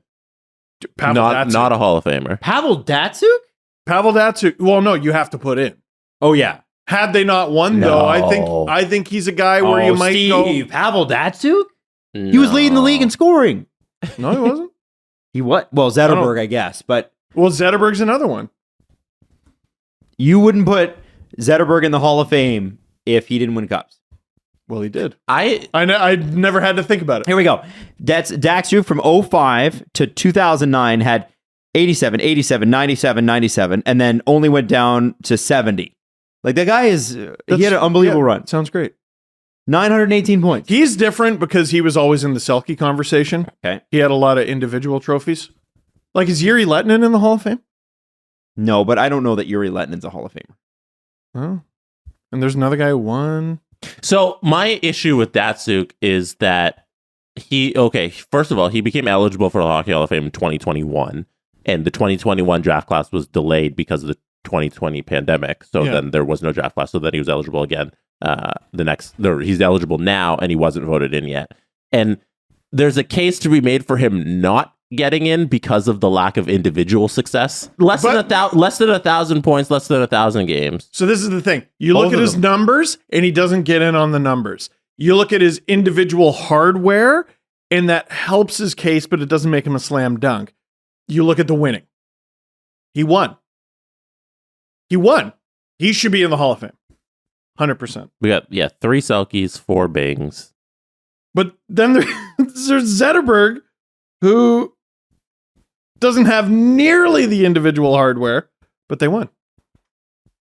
S3: Pavel Datsyuk.
S2: Not a Hall of Famer.
S1: Pavel Datsyuk?
S3: Pavel Datsyuk. Well, no, you have to put in.
S1: Oh, yeah.
S3: Had they not won, though,
S2: No.
S3: I think he's a guy where you might
S1: Steve,
S3: go.
S1: Pavel Datsyuk? He was leading the league in scoring.
S3: No, he wasn't.
S1: He what? Well, Zetterberg, I guess, but
S3: Well, Zetterberg's another one.
S1: you wouldn't put Zetterberg in the Hall of Fame if he didn't win cups.
S3: Well, he did.
S2: I
S3: I never had to think about it.
S1: Here we go. That's Daxter from 05 to 2009 had 87, 87, 97, 97, and then only went down to 70. Like, that guy he had an unbelievable run.
S3: Sounds great.
S1: 918 points.
S3: He's different because he was always in the Selke conversation.
S1: Okay.
S3: He had a lot of individual trophies. Like, is Yuri Lettinen in the Hall of Fame?
S1: No, but I don't know that Yuri Lettinen's a Hall of Famer.
S3: Oh. And there's another guy who won.
S2: So my issue with Datsuk is that first of all, he became eligible for the Hockey Hall of Fame in 2021, and the 2021 draft class was delayed because of the 2020 pandemic. So then there was no draft class. So then he was eligible again. He's eligible now, and he wasn't voted in yet. And there's a case to be made for him not getting in because of the lack of individual success. Less than 1,000 points, less than 1,000 games.
S3: So this is the thing. You
S2: Both
S3: look at
S2: of
S3: his
S2: them.
S3: numbers, and he doesn't get in on the numbers. You look at his individual hardware, and that helps his case, but it doesn't make him a slam dunk. You look at the winning. He won. He should be in the Hall of Fame. 100%.
S2: We got 3 Selkies, 4 Bings.
S3: But then there's Zetterberg, who doesn't have nearly the individual hardware, but they won.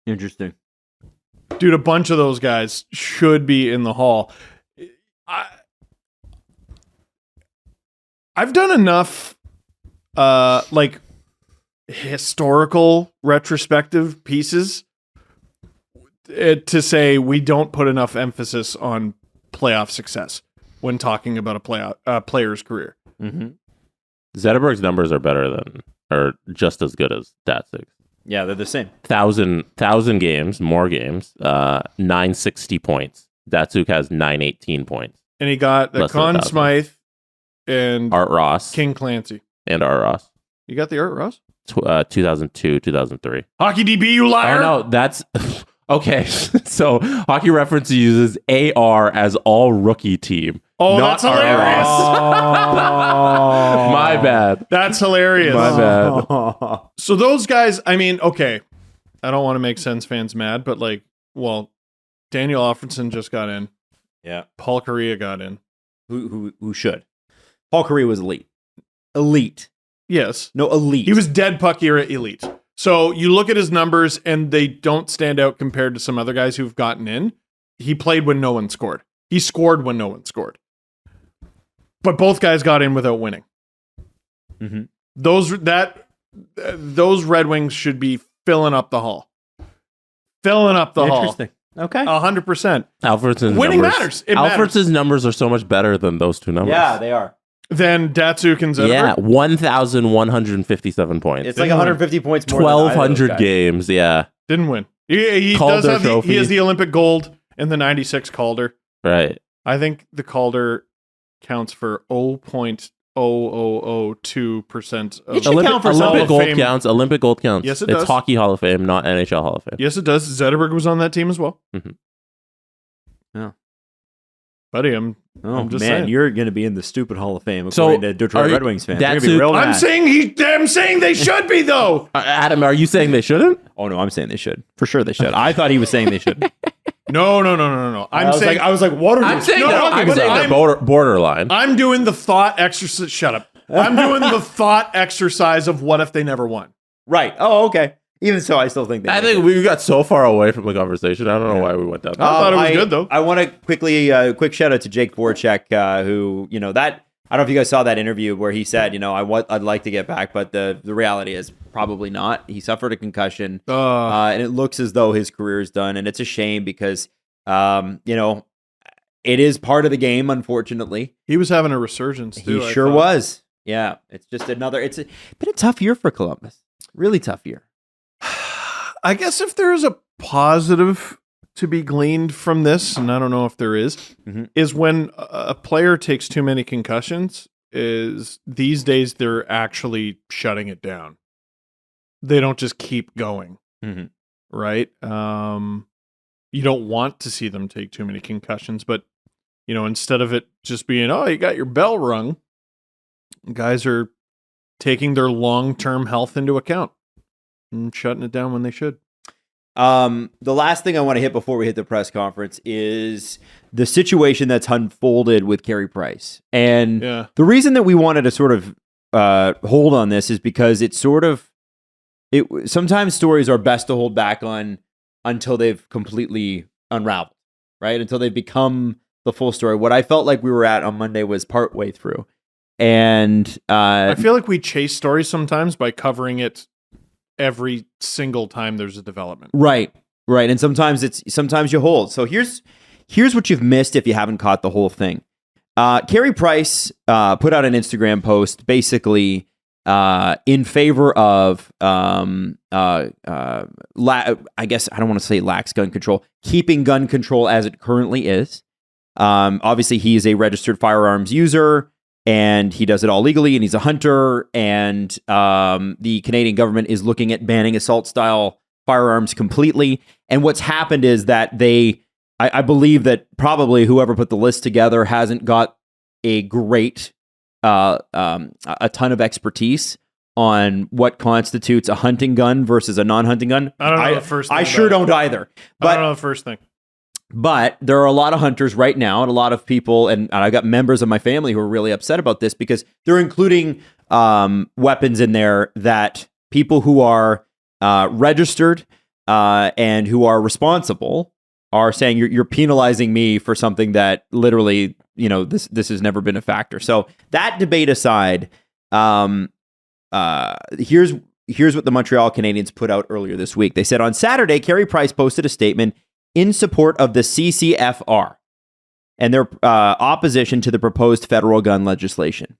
S1: Interesting.
S3: Dude, a bunch of those guys should be in the Hall. I've done enough historical retrospective pieces to say we don't put enough emphasis on playoff success when talking about a player's career.
S1: Mm-hmm.
S2: Zetterberg's numbers are just as good as Datsuk's.
S1: Yeah, they're the same.
S2: 1,000 games, more games, 960 points. Datsuk has 918 points.
S3: And he got the
S2: Less than
S3: Conn
S2: 1,000.
S3: Smythe and
S2: Art Ross
S3: King Clancy.
S2: and Art Ross.
S3: You got the Art Ross?
S2: 2002, 2003.
S3: Hockey DB, you liar!
S2: Oh, no, that's... Okay, so Hockey Reference uses AR as all rookie team.
S3: Oh,
S2: not
S3: that's hilarious.
S2: My bad.
S3: That's hilarious.
S2: My bad.
S3: So those guys, I mean, okay, I don't want to make Sens fans mad, but Daniel Alfredson just got in.
S1: Yeah.
S3: Paul Correa got in.
S1: Who should? Paul Correa was elite. Elite.
S3: Yes.
S1: No, elite.
S3: He was dead puck era elite. So you look at his numbers and they don't stand out compared to some other guys who've gotten in. He played when no one scored. He scored when no one scored. But both guys got in without winning.
S1: Mm-hmm.
S3: Those Red Wings should be filling up the hall. Filling up the hall.
S1: Interesting. Okay.
S3: 100%.
S2: Alfredson's
S3: Winning
S2: numbers,
S3: matters. It matters.
S2: Alfredson's numbers are so much better than those two numbers.
S1: Yeah, they are.
S3: Then Datsuk and Zetterberg.
S2: Yeah, 1,157 points.
S1: It's like 150 points more than
S2: 1,200 games, yeah.
S3: Didn't win. He
S2: Calder
S3: does have
S2: trophy.
S3: he has the Olympic gold and the 96 Calder.
S2: Right.
S3: I think the Calder counts for 0.0002% of
S1: It should count for
S3: Hall
S2: Olympic
S3: of
S2: gold
S3: Fame.
S2: counts. Olympic gold counts.
S3: Yes, it
S2: It's
S3: does.
S2: Hockey Hall of Fame, not NHL Hall of Fame.
S3: Yes, it does. Zetterberg was on that team as well.
S2: Mhm.
S1: Yeah.
S3: Buddy, I'm just saying.
S1: you're going to be in the stupid Hall of Fame
S2: So,
S1: according to Detroit
S2: are you-
S1: Red Wings fans.
S2: that's
S1: They're gonna be
S2: who-
S1: real
S3: I'm
S1: mad.
S3: saying they should be though.
S2: Adam, are you saying they shouldn't?
S1: Oh no, I'm saying they should. For sure they should. I thought he was saying they should.
S3: No.
S1: I was like, what are
S2: I'm
S1: you
S2: saying
S3: no,
S2: they're,
S3: no,
S2: I'm
S3: but
S2: saying
S3: I'm-
S2: they're borderline.
S3: I'm doing the thought exercise. Shut up. I'm doing the thought exercise of what if they never won.
S1: Right. Oh, okay. Even so, I still think they
S2: I
S1: should.
S2: think we got so far away from the conversation. I don't know why we went down there.
S3: I thought it was good, though.
S1: I want to quickly, quick shout out to Jake Voracek, who, I don't know if you guys saw that interview where he said, I'd like to get back, but the reality is probably not. He suffered a concussion, and it looks as though his career is done, and it's a shame because, it is part of the game, unfortunately.
S3: He was having a resurgence too.
S1: He sure was. Yeah, it's just been a tough year for Columbus. Really tough year.
S3: I guess if there is a positive to be gleaned from this, and I don't know if there is, is when a player takes too many concussions, is these days they're actually shutting it down. They don't just keep going, right? You don't want to see them take too many concussions, but, instead of it just being, oh, you got your bell rung, guys are taking their long-term health into account and shutting it down when they should.
S1: The last thing I want to hit before we hit the press conference is the situation that's unfolded with Carey Price. And the reason that we wanted to sort of hold on this is because sometimes stories are best to hold back on until they've completely unraveled, right? Until they've become the full story. What I felt like we were at on Monday was partway through. And
S3: I feel like we chase stories sometimes by covering it every single time there's a development.
S1: Right. And sometimes you hold. So here's what you've missed if you haven't caught the whole thing. Carey Price put out an Instagram post basically in favor of I guess I don't want to say lax gun control, keeping gun control as it currently is. Obviously, he is a registered firearms user, and he does it all legally, and he's a hunter, and the Canadian government is looking at banning assault-style firearms completely. And what's happened is that I believe that probably whoever put the list together hasn't got a great, a ton of expertise on what constitutes a hunting gun versus a non-hunting gun.
S3: I don't know the first thing.
S1: I sure don't either. But
S3: I don't know the first thing.
S1: But there are a lot of hunters right now, and a lot of people, and I've got members of my family who are really upset about this because they're including weapons in there that people who are registered and who are responsible are saying you're penalizing me for something that literally, this has never been a factor. So that debate aside, here's what the Montreal Canadiens put out earlier this week. They said on Saturday, Carey Price posted a statement in support of the CCFR and their opposition to the proposed federal gun legislation.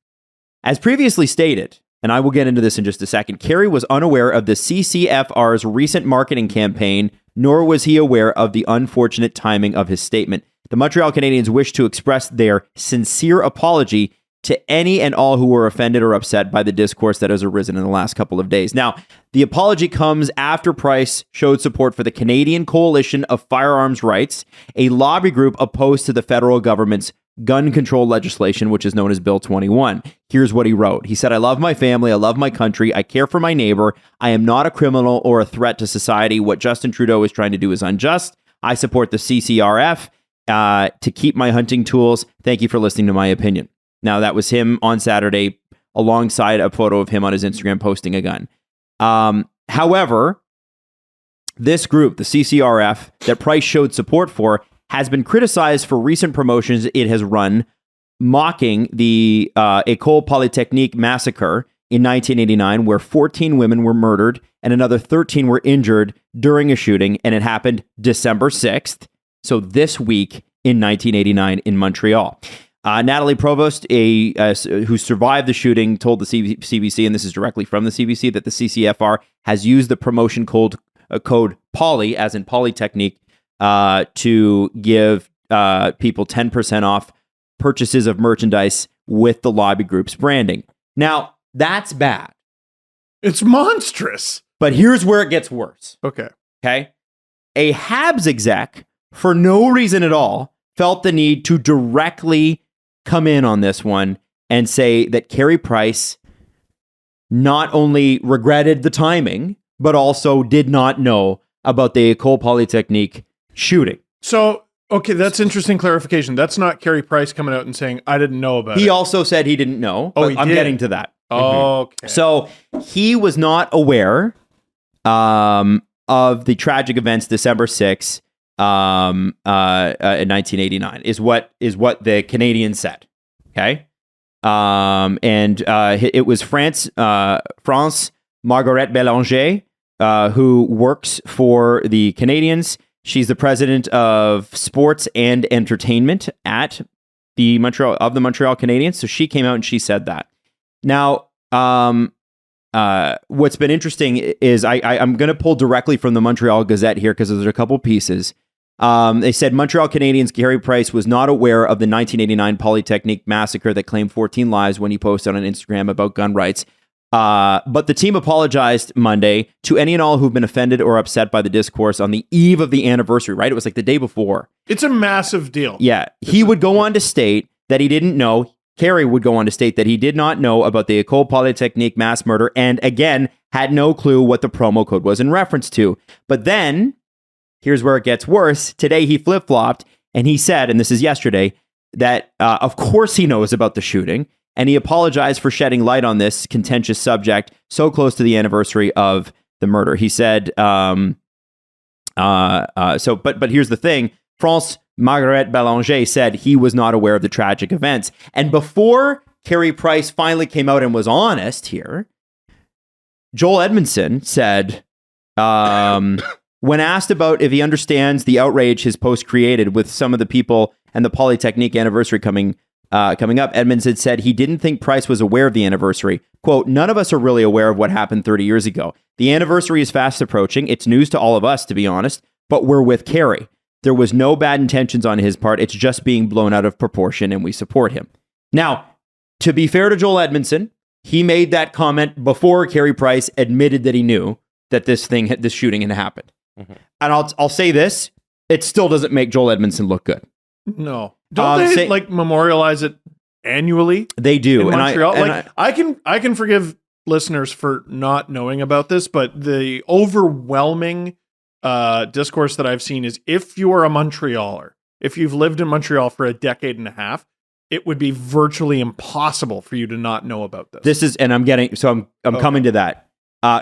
S1: As previously stated, and I will get into this in just a second, Carey was unaware of the CCFR's recent marketing campaign, nor was he aware of the unfortunate timing of his statement. The Montreal Canadiens wish to express their sincere apology to any and all who were offended or upset by the discourse that has arisen in the last couple of days. Now, the apology comes after Price showed support for the Canadian Coalition of Firearms Rights, a lobby group opposed to the federal government's gun control legislation, which is known as Bill 21. Here's what he wrote. He said, "I love my family. I love my country. I care for my neighbor. I am not a criminal or a threat to society. What Justin Trudeau is trying to do is unjust. I support the CCRF to keep my hunting tools. Thank you for listening to my opinion." Now, that was him on Saturday alongside a photo of him on his Instagram posting a gun. However, this group, the CCRF, that Price showed support for, has been criticized for recent promotions it has run, mocking the École Polytechnique massacre in 1989, where 14 women were murdered and another 13 were injured during a shooting, and it happened December 6th, so this week in 1989 in Montreal. Natalie Provost, who survived the shooting, told the CBC, and this is directly from the CBC, that the CCFR has used the promotion code Poly, as in Polytechnique, to give people 10% off purchases of merchandise with the lobby group's branding. Now, that's bad.
S3: It's monstrous.
S1: But here's where it gets worse.
S3: Okay.
S1: A Habs exec, for no reason at all, felt the need to directly come in on this one and say that Carey Price not only regretted the timing, but also did not know about the École Polytechnique shooting.
S3: So, okay, that's interesting clarification. That's not Carey Price coming out and saying, I didn't know about it.
S1: He also said he didn't know.
S3: Oh,
S1: I'm getting to that.
S3: Okay.
S1: So he was not aware of the tragic events December 6th in 1989 is what the Canadians said. Okay. It was France Marguerite Bélanger, who works for the Canadians. She's the president of sports and entertainment at the Montreal Canadiens. So she came out and she said that. Now, what's been interesting is I'm going to pull directly from the Montreal Gazette here because there's a couple pieces. They said Montreal Canadiens' Carey Price was not aware of the 1989 Polytechnique massacre that claimed 14 lives when he posted on Instagram about gun rights. But the team apologized Monday to any and all who've been offended or upset by the discourse on the eve of the anniversary, right? It was like the day before.
S3: It's a massive deal.
S1: Yeah. He would go on to state that he didn't know. Carey would go on to state that he did not know about the École Polytechnique mass murder and, again, had no clue what the promo code was in reference to. But then, here's where it gets worse. Today, he flip-flopped, and he said, and this is yesterday, that of course he knows about the shooting, and he apologized for shedding light on this contentious subject so close to the anniversary of the murder. He said, but here's the thing. France Margaret Bélanger said he was not aware of the tragic events. And before Carey Price finally came out and was honest here, Joel Edmondson said, when asked about if he understands the outrage his post created with some of the people and the Polytechnique anniversary coming up, Edmondson said he didn't think Price was aware of the anniversary. Quote, none of us are really aware of what happened 30 years ago. The anniversary is fast approaching. It's news to all of us, to be honest, but we're with Carey. There was no bad intentions on his part. It's just being blown out of proportion, and we support him. Now, to be fair to Joel Edmondson, he made that comment before Carey Price admitted that he knew that this shooting had happened. Mm-hmm. And I'll say this, it still doesn't make Joel Edmondson look good.
S3: No. Don't they memorialize it annually?
S1: They do.
S3: In Montreal? I can forgive listeners for not knowing about this, but the overwhelming discourse that I've seen is if you're a Montrealer, if you've lived in Montreal for a decade and a half, it would be virtually impossible for you to not know about this. I'm coming to that.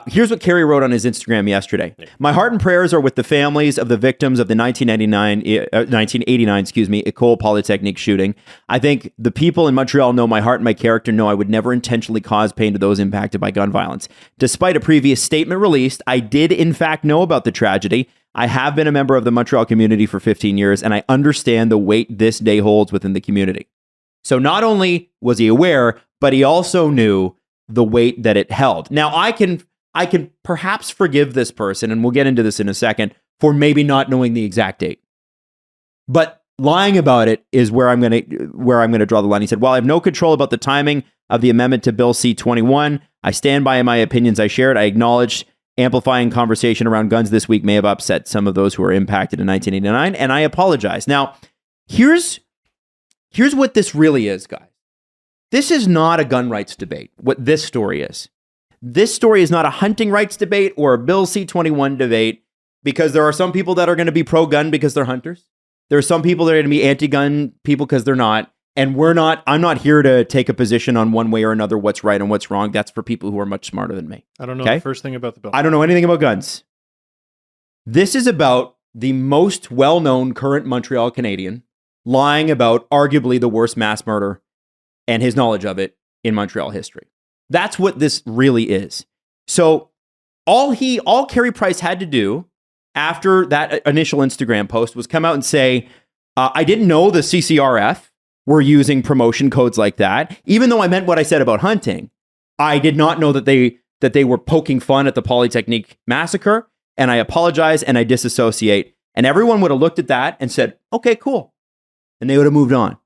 S3: Here's what Carey wrote on his Instagram yesterday. My heart and prayers are with the families of the victims of the 1989, École Polytechnique shooting. I think the people in Montreal know my heart and my character, know I would never intentionally cause pain to those impacted by gun violence. Despite a previous statement released, I did in fact know about the tragedy. I have been a member of the Montreal community for 15 years, and I understand the weight this day holds within the community. So not only was he aware, but he also knew the weight that it held. Now, I can perhaps forgive this person, and we'll get into this in a second, for maybe not knowing the exact date. But lying about it is where I'm going to draw the line. He said, while I have no control about the timing of the amendment to Bill C-21, I stand by my opinions I shared. I acknowledge amplifying conversation around guns this week may have upset some of those who were impacted in 1989, and I apologize. Now, here's what this really is, guys. This is not a gun rights debate, what this story is. This story is not a hunting rights debate or a Bill C-21 debate, because there are some people that are going to be pro-gun because they're hunters. There are some people that are going to be anti-gun people because they're not. And I'm not here to take a position on one way or another what's right and what's wrong. That's for people who are much smarter than me. I don't know the first thing about the bill.
S1: I don't know anything about guns. This is about the most well-known current Montreal Canadian lying about arguably the worst mass murder and his knowledge of it in Montreal history. That's what this really is. So all Carey Price had to do after that initial Instagram post was come out and say, I didn't know the CCRF were using promotion codes like that. Even though I meant what I said about hunting, I did not know that they were poking fun at the Polytechnique massacre. And I apologize and I disassociate. And everyone would have looked at that and said, okay, cool. And they would have moved on.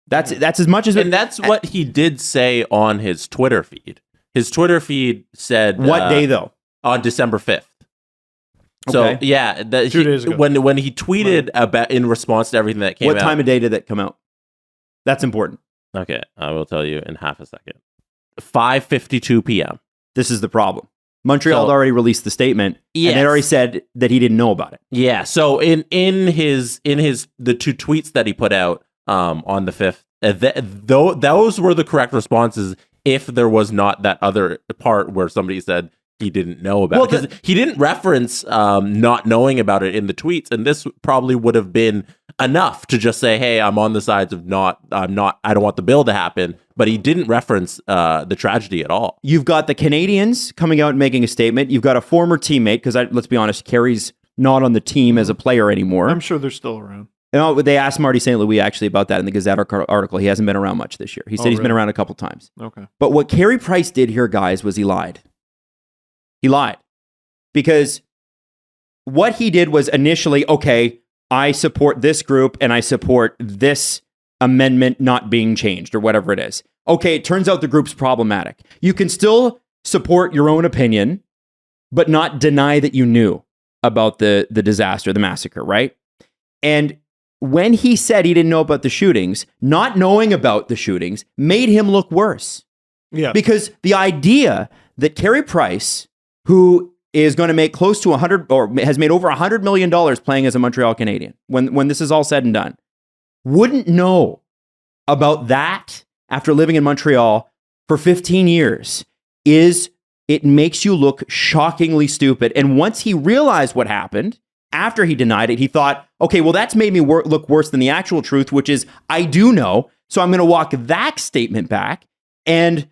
S1: That's as much as...
S2: And that's what he did say on his Twitter feed. His Twitter feed said...
S1: What day, though?
S2: On December 5th. So,
S1: okay.
S2: yeah.
S3: 2 days ago.
S2: When he tweeted about in response to everything that came out...
S1: What time of day did that come out? That's important.
S2: Okay, I will tell you in half a second. 5:52 p.m.
S1: This is the problem. Montreal had already released the statement, and they already said that he didn't know about it.
S2: Yeah, so in the two tweets that he put out... on the 5th, those were the correct responses if there was not that other part where somebody said he didn't know about it. Because he didn't reference not knowing about it in the tweets, and this probably would have been enough to just say, hey, I'm on the sides of I don't want the bill to happen, but he didn't reference the tragedy at all. You've
S1: got the Canadians coming out and making a statement. You've got a former teammate, because let's be honest, Carey's not on the team as a player anymore.
S3: I'm sure they're still around.
S1: No, they asked Marty St. Louis actually about that in the Gazette article. He hasn't been around much this year. He said he's been around a couple times.
S3: Okay.
S1: But what Carey Price did here, guys, was he lied. He lied. Because what he did was initially, okay, I support this group and I support this amendment not being changed or whatever it is. Okay, it turns out the group's problematic. You can still support your own opinion, but not deny that you knew about the disaster, the massacre, right? And when he said he didn't know about the shootings, not knowing about the shootings made him look worse.
S3: Yeah.
S1: Because the idea that Carey Price, who is going to make close to 100 or has made over $100 million playing as a Montreal Canadian, when this is all said and done, wouldn't know about that after living in Montreal for 15 years it makes you look shockingly stupid. And once he realized what happened, after he denied it, he thought, okay, well, that's made me look worse than the actual truth, which is I do know. So I'm going to walk that statement back. And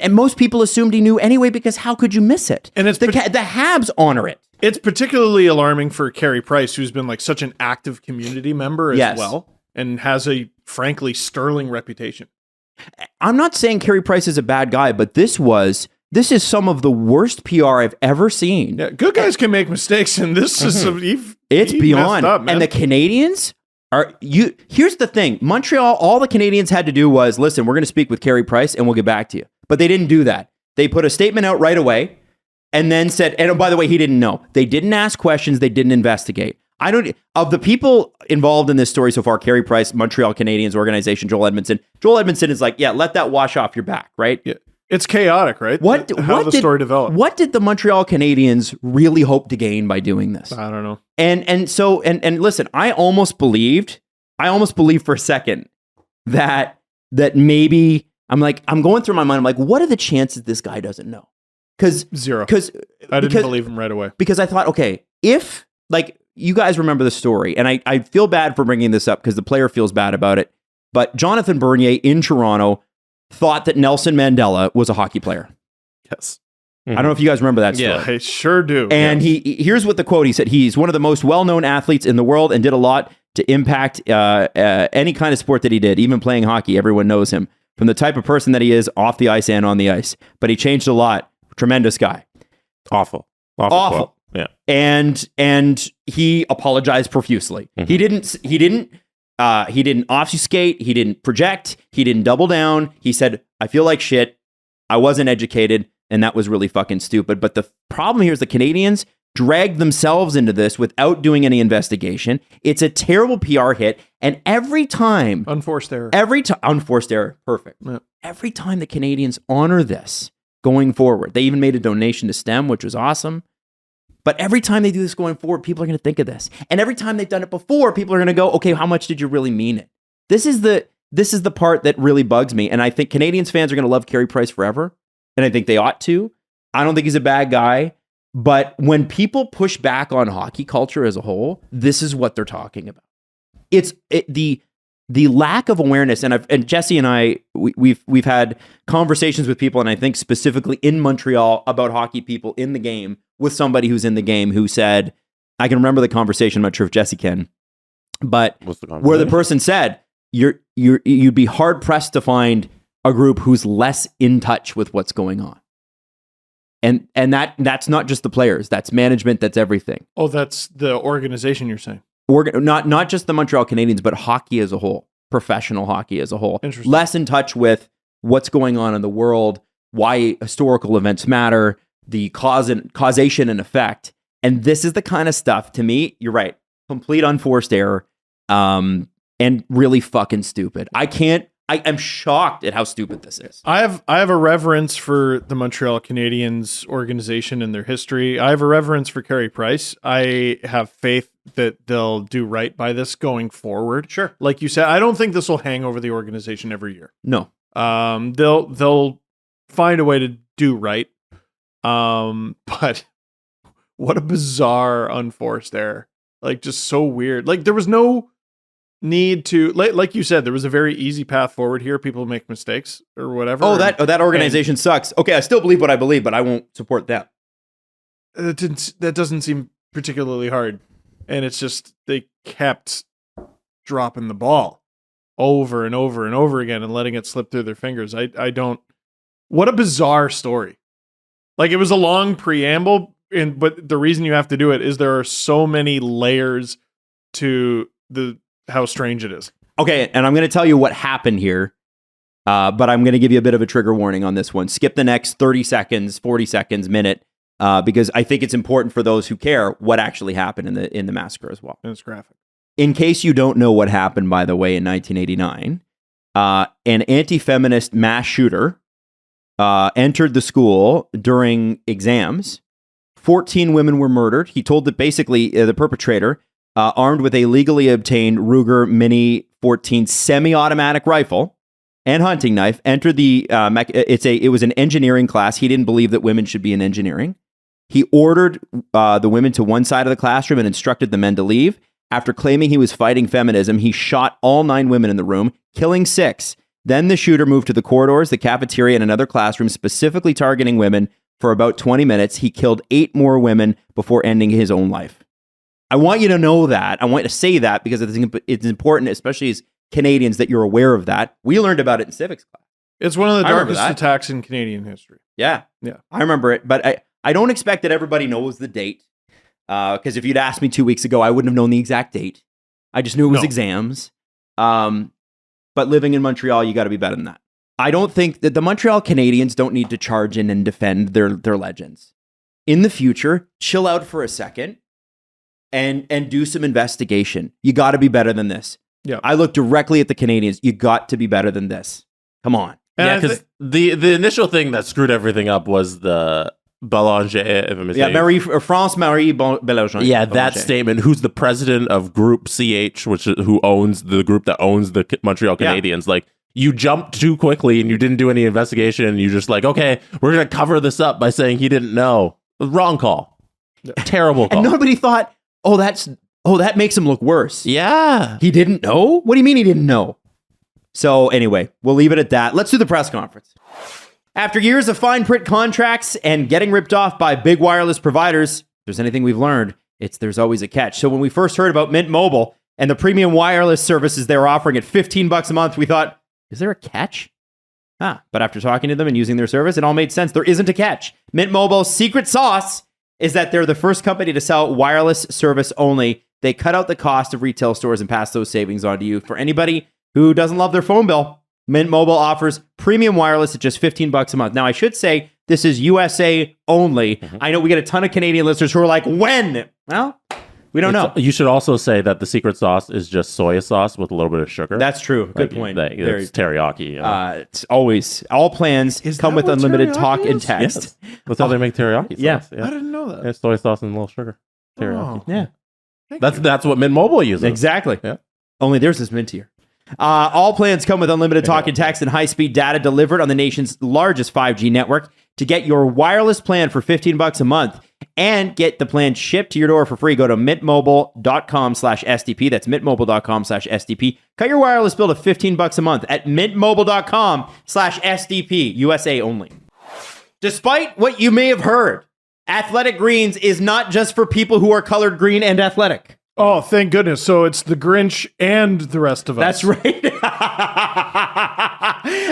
S1: most people assumed he knew anyway, because how could you miss it? And it's the Habs honor it.
S3: It's particularly alarming for Carey Price, who's been like such an active community member as well, and has a frankly sterling reputation.
S1: I'm not saying Carey Price is a bad guy, but this is some of the worst PR I've ever seen.
S3: Yeah, good guys can make mistakes, and this is
S1: it's beyond.
S3: Up,
S1: and the Canadians here's the thing. Montreal, all the Canadians had to do was, listen, we're going to speak with Carey Price and we'll get back to you. But they didn't do that. They put a statement out right away and then said, and by the way, he didn't know. They didn't ask questions. They didn't investigate. Of the people involved in this story so far, Carey Price, Montreal Canadiens organization, Joel Edmondson. Joel Edmondson is like, yeah, let that wash off your back, right?
S3: Yeah. It's chaotic, right? How the story developed.
S1: What did the Montreal Canadiens really hope to gain by doing this?
S3: I don't know.
S1: And listen, I almost believed for a second that maybe I'm going through my mind. I'm like, what are the chances this guy doesn't know? Because
S3: zero. I didn't believe him right away.
S1: Because I thought, okay, if like you guys remember the story, and I feel bad for bringing this up because the player feels bad about it. But Jonathan Bernier in Toronto thought that Nelson Mandela was a hockey player.
S3: Yes.
S1: I don't know if you guys remember that story.
S3: Yeah, I sure do.
S1: And here's what the quote, he said, he's one of the most well-known athletes in the world and did a lot to impact any kind of sport that he did, even playing hockey. Everyone knows him from the type of person that he is off the ice and on the ice. But he changed a lot. Tremendous guy.
S2: Awful.
S1: Yeah. And he apologized profusely. Mm-hmm. He didn't obfuscate. He didn't project. He didn't double down. He said, I feel like shit. I wasn't educated. And that was really fucking stupid. But the problem here is the Canadians dragged themselves into this without doing any investigation. It's a terrible PR hit. And every time...
S3: Unforced error.
S1: Unforced error. Perfect.
S3: Yeah.
S1: Every time the Canadians honor this going forward, they even made a donation to STEM, which was awesome. But every time they do this going forward, people are going to think of this. And every time they've done it before, people are going to go, okay, how much did you really mean it? This is the part that really bugs me. And I think Canadians fans are going to love Carey Price forever. And I think they ought to. I don't think he's a bad guy. But when people push back on hockey culture as a whole, this is what they're talking about. The lack of awareness, and Jesse and I, we've had conversations with people, and I think specifically in Montreal about hockey people in the game with somebody who's in the game who said, I can remember the conversation. I'm not sure if Jesse can, but where the person said, you'd be hard pressed to find a group who's less in touch with what's going on. And that's not just the players, that's management, that's everything.
S3: Oh, that's the organization you're saying.
S1: Not just the Montreal Canadiens, but hockey as a whole, professional hockey as a whole. Less in touch with what's going on in the world, why historical events matter, the causation and effect. And this is the kind of stuff, to me, you're right, complete unforced error, and really fucking stupid. I'm shocked at how stupid this is.
S3: I have a reverence for the Montreal Canadiens organization and their history. I have a reverence for Carey Price. I have faith that they'll do right by this going forward.
S1: Sure.
S3: Like you said, I don't think this will hang over the organization every year.
S1: No.
S3: They'll find a way to do right. But what a bizarre unforced error. Like, just so weird. Like, there was no need to, like you said, there was a very easy path forward here. People make mistakes or whatever.
S1: That organization sucks. Okay, I still believe what I believe, but I won't support that.
S3: That doesn't seem particularly hard. And it's just, they kept dropping the ball over and over and over again and letting it slip through their fingers. What a bizarre story. Like, it was a long preamble, but the reason you have to do it is there are so many layers to how strange it is.
S1: Okay, and I'm going to tell you what happened here, but I'm going to give you a bit of a trigger warning on this one. Skip the next 30 seconds, 40 seconds, minute, because I think it's important for those who care what actually happened in the massacre as well.
S3: And it's graphic.
S1: In case you don't know what happened, by the way, in 1989, an anti-feminist mass shooter entered the school during exams. 14 women were murdered. He told that basically the perpetrator, armed with a legally obtained Ruger Mini 14 semi-automatic rifle and hunting knife, entered the it was an engineering class. He didn't believe that women should be in engineering. He ordered the women to one side of the classroom and instructed the men to leave. After claiming he was fighting feminism, he shot all 9 women in the room, killing 6. Then the shooter moved to the corridors, the cafeteria, and another classroom, specifically targeting women for about 20 minutes. He killed 8 more women before ending his own life. I want you to know that. I want you to say that because it's important, especially as Canadians, that you're aware of that. We learned about it in civics class.
S3: It's one of the darkest attacks in Canadian history.
S1: Yeah. I remember it, but I don't expect that everybody knows the date. Because if you'd asked me 2 weeks ago, I wouldn't have known the exact date. I just knew it was exams. But living in Montreal, you got to be better than that. I don't think that the Montreal Canadiens don't need to charge in and defend their legends. In the future, chill out for a second and do some investigation. You got to be better than this.
S3: Yeah.
S1: I look directly at the Canadiens. You got to be better than this. Come on.
S2: Yeah, because the initial thing that screwed everything up was the Belanger, if I'm mistaken.
S1: France-Marie Belanger.
S2: Yeah, that statement. Who's the president of Group CH, who owns the group that owns the Montreal Canadiens? Like, you jumped too quickly and you didn't do any investigation. And you just like, okay, we're going to cover this up by saying he didn't know. Wrong call. Terrible call.
S1: And nobody thought, that makes him look worse.
S2: Yeah.
S1: He didn't know? What do you mean he didn't know? So anyway, we'll leave it at that. Let's do the press conference. After years of fine print contracts and getting ripped off by big wireless providers, if there's anything we've learned, there's always a catch. So when we first heard about Mint Mobile and the premium wireless services they were offering at $15 a month, we thought, is there a catch? But after talking to them and using their service, it all made sense. There isn't a catch. Mint Mobile's secret sauce is that they're the first company to sell wireless service only. They cut out the cost of retail stores and pass those savings on to you. For anybody who doesn't love their phone bill, Mint Mobile offers premium wireless at just $15 a month. Now, I should say this is USA only. Mm-hmm. I know we get a ton of Canadian listeners who are like, when? Well, we don't know.
S2: You should also say that the secret sauce is just soy sauce with a little bit of sugar.
S1: That's true. Good point.
S2: It's teriyaki.
S1: It's always, all plans come with unlimited talk and text.
S2: Yes. That's how they make teriyaki sauce.
S1: Yeah.
S3: I didn't know that.
S2: It's soy sauce and a little sugar. Teriyaki.
S1: Yeah.
S2: That's what Mint Mobile uses.
S1: Exactly.
S2: Yeah.
S1: Only theirs is mintier. All plans come with unlimited talk and text and high-speed data delivered on the nation's largest 5G network. To get your wireless plan for $15 a month and get the plan shipped to your door for free, go to mintmobile.com/SDP. That's mintmobile.com/SDP. Cut your wireless bill to $15 a month at mintmobile.com/SDP. USA only. Despite what you may have heard, Athletic Greens is not just for people who are colored green and athletic.
S3: Oh, thank goodness. So it's the Grinch and the rest of us.
S1: That's right.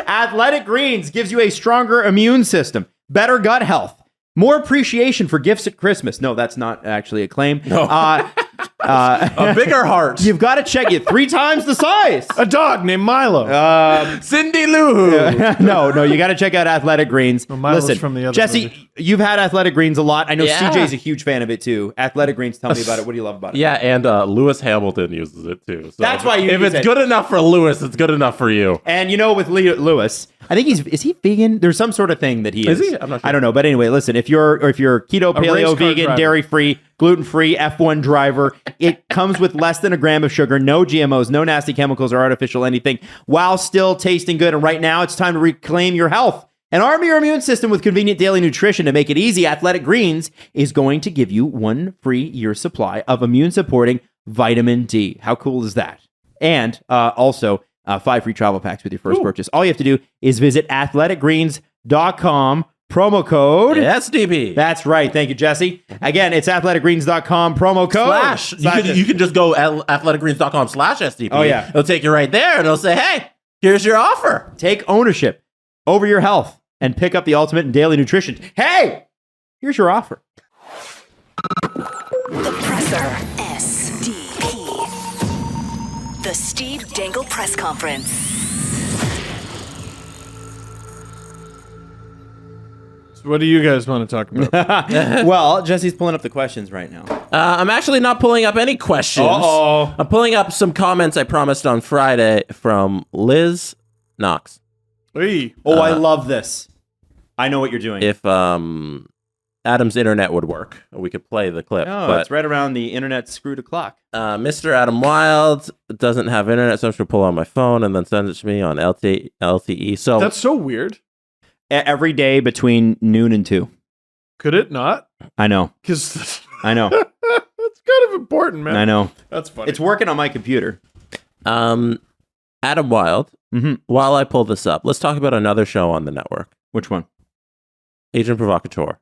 S1: Athletic Greens gives you a stronger immune system, better gut health, more appreciation for gifts at Christmas. No, that's not actually a claim.
S2: No. A bigger heart.
S1: You've got to check it 3 times the size.
S3: A dog named Milo.
S2: Cindy Lou.
S1: No, you got to check out Athletic Greens.
S3: Well, Milo's
S1: Listen,
S3: from the other
S1: Jesse,
S3: movie.
S1: You've had Athletic Greens a lot. I know
S2: Yeah.
S1: CJ's a huge fan of it too. Athletic Greens, tell me about it. What do you love about it?
S2: Yeah, and Lewis Hamilton uses it too. So
S1: That's why you
S2: if
S1: use
S2: it's
S1: it.
S2: good enough for Lewis, it's good enough for you.
S1: And with Lewis, I think is he vegan? There's some sort of thing that he is.
S2: Is he? I'm not sure.
S1: I don't know. But anyway, listen, if you're keto,
S3: race
S1: paleo,
S3: car
S1: vegan,
S3: driver.
S1: dairy-free, gluten-free, F1 driver, it comes with less than a gram of sugar, no GMOs, no nasty chemicals or artificial anything, while still tasting good. And right now, it's time to reclaim your health and arm your immune system with convenient daily nutrition. To make it easy, Athletic Greens is going to give you 1 free year supply of immune-supporting vitamin D. How cool is that? And also 5 free travel packs with your first purchase. All you have to do is visit athleticgreens.com, promo code
S2: SDP.
S1: That's right. Thank you, Jesse. Again, it's athleticgreens.com, promo code
S2: You can just go athleticgreens.com/SDP.
S1: Oh, yeah.
S2: It'll take you right there and it'll say, hey, here's your offer.
S1: Take ownership over your health and pick up the ultimate in daily nutrition. Hey, here's your offer.
S5: The Presser. SDP. The Steve Dangle Press Conference.
S3: So what do you guys want to talk about?
S1: Well, Jesse's pulling up the questions right now.
S2: I'm actually not pulling up any questions.
S1: Uh-oh.
S2: I'm pulling up some comments I promised on Friday from Liz Knox.
S3: Hey.
S1: Oh, I love this. I know what you're doing.
S2: If Adam's internet would work, we could play the clip.
S1: Oh,
S2: but
S1: it's right around the internet screwed o'clock.
S2: Mr. Adam Wild doesn't have internet, so I'm just going to pull on my phone and then send it to me on LTE. So
S3: That's so weird.
S1: Every day between noon and 2.
S3: Could it not?
S1: I know.
S3: Because
S1: I know.
S3: that's kind of important, man.
S1: I know.
S3: That's funny.
S1: It's working on my computer.
S2: Adam Wild, while I pull this up, let's talk about another show on the network.
S1: Which one?
S2: Agent Provocateur.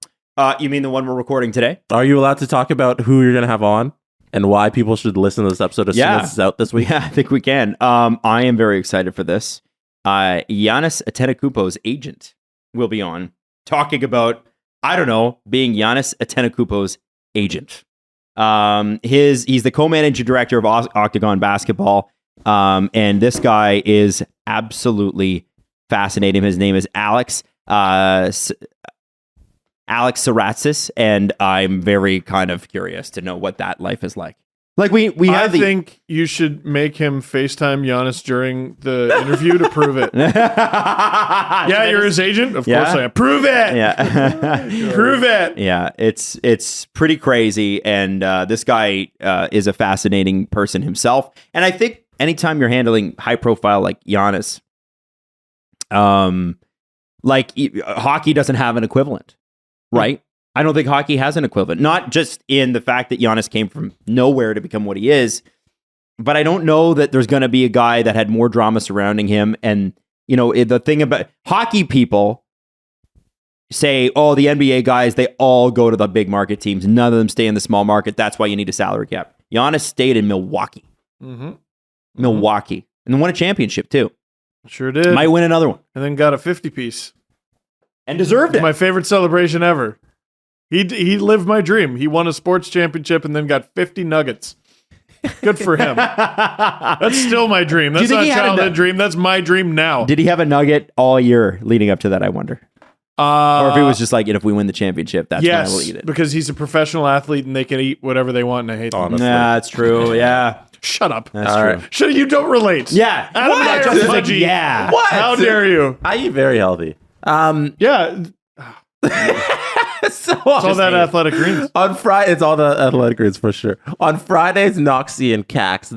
S1: You mean the one we're recording today?
S2: Are you allowed to talk about who you're going to have on and why people should listen to this episode as soon as it's out this week?
S1: Yeah, I think we can. I am very excited for this. Giannis Antetokounmpo's agent will be on talking about, I don't know, being Giannis Antetokounmpo's agent. He's the co-managing director of Octagon Basketball, and this guy is absolutely fascinating. His name is Alex Saratzis, and I'm very kind of curious to know what that life is like. Like we have
S3: I think you should make him FaceTime Giannis during the interview to prove it. Yeah, you're his agent? Of course I am. Prove it!
S1: Yeah.
S3: Prove it!
S1: Yeah, it's pretty crazy, and this guy is a fascinating person himself. And I think anytime you're handling high profile like Giannis, hockey doesn't have an equivalent. Right? I don't think hockey has an equivalent. Not just in the fact that Giannis came from nowhere to become what he is, but I don't know that there's going to be a guy that had more drama surrounding him. And, the thing about hockey people say, oh, the NBA guys, they all go to the big market teams. None of them stay in the small market. That's why you need a salary cap. Giannis stayed in Milwaukee. Milwaukee. And then won a championship, too.
S3: Sure did.
S1: Might win another one.
S3: And then got a 50-piece.
S1: And deserved it.
S3: My favorite celebration ever. He lived my dream. He won a sports championship and then got 50 nuggets. Good for him. That's still my dream. That's not a childhood dream. That's my dream now.
S1: Did he have a nugget all year leading up to that, I wonder? Or if he was just like, if we win the championship, that's when I will eat it.
S3: Because he's a professional athlete and they can eat whatever they want, and I hate them.
S2: Honestly.
S1: Nah, that's true. Yeah.
S3: Shut up.
S1: That's
S2: All
S1: true.
S2: right.
S3: Shut you don't relate.
S1: Yeah.
S3: Adam and I are
S1: Just like,
S3: pudgy.
S1: yeah.
S2: What?
S3: How dare you?
S2: I eat very healthy.
S3: Yeah.
S2: So
S3: It's all that athletic greens.
S2: On Friday, it's all the athletic greens for sure. On Fridays, Noxie and Cax,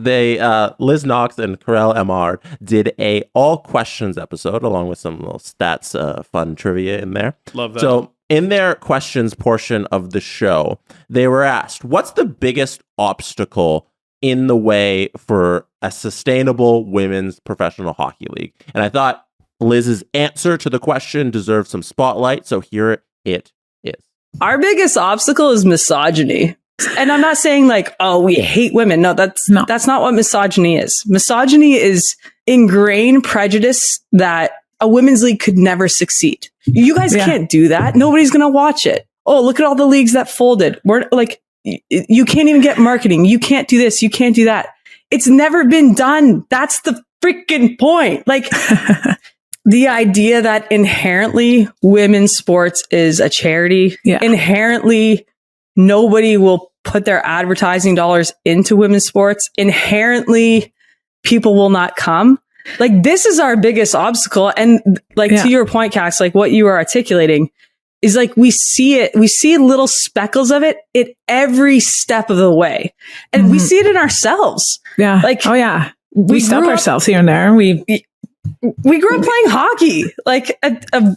S2: Liz Knox and Karel Emard did a all questions episode along with some little stats, fun trivia in there.
S3: Love that.
S2: So in their questions portion of the show, they were asked, what's the biggest obstacle in the way for a sustainable women's professional hockey league? And I thought Liz's answer to the question deserves some spotlight. So here it is.
S6: Our biggest obstacle is misogyny. And I'm not saying like, oh, we hate women. No, that's not what misogyny is. Misogyny is ingrained prejudice that a women's league could never succeed. You guys can't do that. Nobody's going to watch it. Oh, look at all the leagues that folded. We're like, you can't even get marketing. You can't do this. You can't do that. It's never been done. That's the freaking point. Like the idea that inherently women's sports is a charity, inherently nobody will put their advertising dollars into women's sports. Inherently people will not come. Like this is our biggest obstacle. And like to your point, Cax, like what you are articulating is like, we see little speckles of it at every step of the way. And we see it in ourselves.
S7: Yeah.
S6: Like,
S7: we stop ourselves here and there. We
S6: grew up playing hockey, like a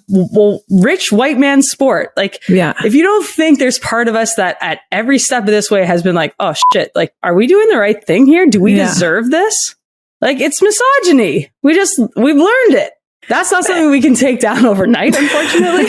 S6: rich white man sport. Like, if you don't think there's part of us that at every step of this way has been like, oh shit, like, are we doing the right thing here? Do we deserve this? Like, it's misogyny. We've learned it. That's not something we can take down overnight, unfortunately.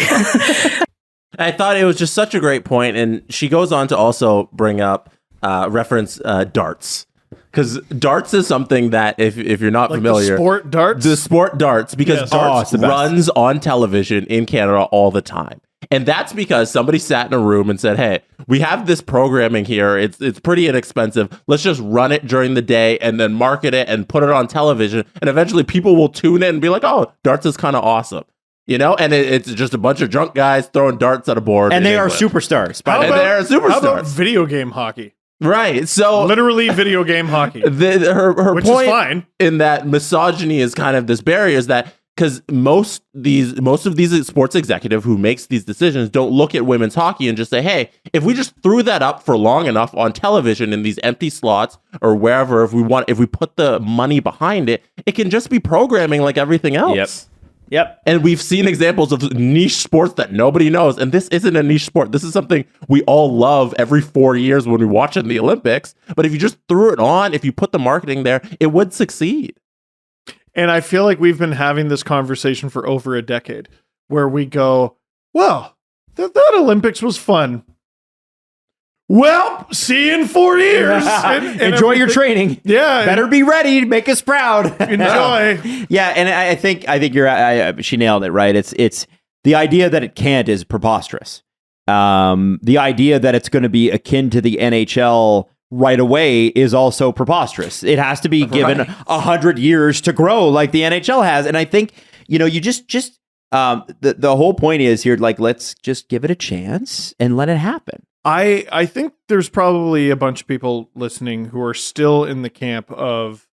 S2: I thought it was just such a great point. And she goes on to also bring up, reference darts. Because darts is something that, if you're not familiar...
S3: The sport darts?
S2: Because darts runs on television in Canada all the time. And that's because somebody sat in a room and said, hey, we have this programming here. It's pretty inexpensive. Let's just run it during the day and then market it and put it on television. And eventually people will tune in and be like, oh, darts is kind of awesome. You know, and it's just a bunch of drunk guys throwing darts at a board.
S1: And they are
S2: England.
S1: superstars.
S3: How
S2: And they're
S3: about, how about
S2: superstars.
S3: video game hockey?
S2: Right. So
S3: Literally video game hockey.
S2: her
S3: Which
S2: point
S3: is fine.
S2: in that misogyny is kind of this barrier is that because most of these sports executive who makes these decisions don't look at women's hockey and just say, hey, if we just threw that up for long enough on television in these empty slots or wherever, if we put the money behind it, it can just be programming like everything else.
S1: Yep.
S2: And we've seen examples of niche sports that nobody knows. And this isn't a niche sport. This is something we all love every 4 years when we watch it in the Olympics. But if you just threw it on, if you put the marketing there, it would succeed.
S3: And I feel like we've been having this conversation for over a decade where we go, well, that Olympics was fun. Well, see you in 4 years. And
S1: Enjoy your training.
S3: Yeah.
S1: Better be ready. Make us proud.
S3: Enjoy.
S1: Yeah, and I think she nailed it, right? It's the idea that it can't is preposterous. The idea that it's going to be akin to the NHL right away is also preposterous. It has to be given 100 years to grow like the NHL has. And I think, you just the whole point is here, like, let's just give it a chance and let it happen.
S3: I think there's probably a bunch of people listening who are still in the camp of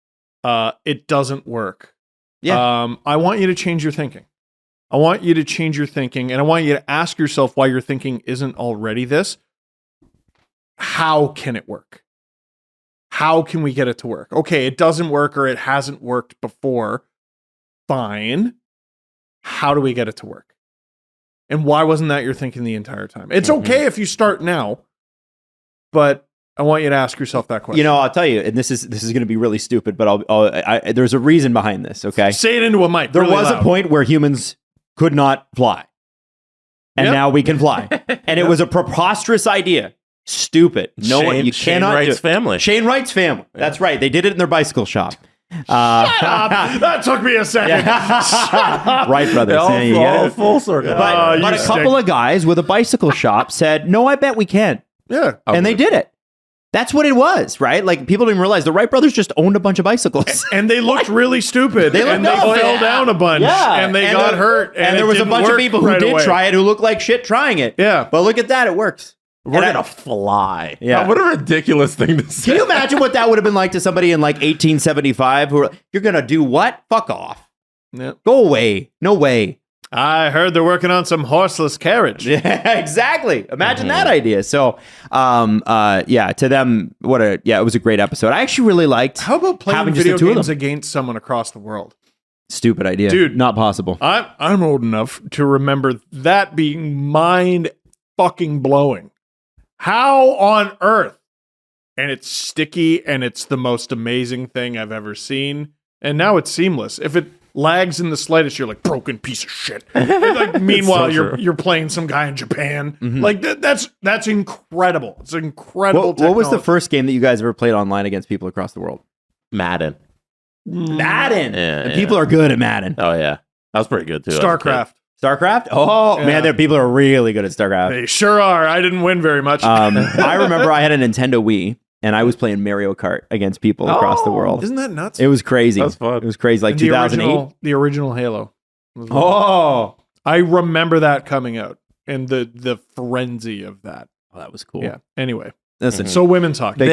S3: it doesn't work.
S1: Yeah.
S3: I want you to change your thinking. I want you to change your thinking, and I want you to ask yourself why your thinking isn't already this. How can it work? How can we get it to work? Okay, it doesn't work or it hasn't worked before. Fine. How do we get it to work? And why wasn't that your thinking the entire time? It's okay if you start now, but I want you to ask yourself that question.
S1: I'll tell you, and this is going to be really stupid, but there's a reason behind this. Okay,
S3: say it into a mic.
S1: There
S3: really
S1: was
S3: loud.
S1: a point where humans could not fly, and now we can fly, and it was a preposterous idea. Stupid. No one. You
S2: Shane
S1: cannot.
S2: Wright's family.
S1: Shane Wright's family. That's right. They did it in their bicycle shop.
S3: Shut up. That took me a second.
S1: Wright brothers. Yeah, you get it.
S2: Full circle.
S1: But a couple of guys with a bicycle shop said, "No, I bet we can."
S3: Yeah,
S1: and they did it. That's what it was, right? Like, people didn't realize the Wright brothers just owned a bunch of bicycles.
S3: And they looked really stupid. They fell down a bunch.
S1: Yeah.
S3: And they got hurt.
S1: And there was a bunch of people who did try it who looked like shit trying it.
S3: Yeah.
S1: But look at that. It works.
S2: We're going to fly.
S1: Yeah.
S2: What a ridiculous thing to say.
S1: Can you imagine what that would have been like to somebody in like 1875 who were, you're going to do what? Fuck off.
S3: Yep.
S1: Go away. No way.
S3: I heard they're working on some horseless carriage.
S1: Yeah, exactly. Imagine that idea. So, to them, it was a great episode. I actually really liked.
S3: How about playing
S1: having just the
S3: video
S1: two of
S3: games
S1: them.
S3: against someone across the world?
S1: Stupid idea,
S3: Dude.
S1: Not possible.
S3: I'm old enough to remember that being mind fucking blowing. How on earth? And it's sticky, and it's the most amazing thing I've ever seen. And now it's seamless. If it lags in the slightest, you're like, broken piece of shit. Like, meanwhile, you're playing some guy in Japan. Like, that's incredible. It's incredible.
S1: What was the first game that you guys ever played online against people across the world?
S2: Madden.
S1: Madden.
S2: Yeah,
S1: And people are good at Madden.
S2: Oh, yeah. That was pretty good, too.
S3: StarCraft?
S1: Oh,
S3: Yeah.
S1: man, people are really good at StarCraft.
S3: They sure are. I didn't win very much.
S1: I remember I had a Nintendo Wii, and I was playing Mario Kart against people across the world.
S3: Isn't that nuts?
S1: It was crazy.
S2: That was fun.
S1: It was crazy, like
S3: And
S1: 2008.
S3: the original Halo.
S1: Oh,
S3: I remember that coming out and the frenzy of that.
S1: that was cool.
S3: Yeah. Anyway,
S1: Listen,
S3: so women's hockey.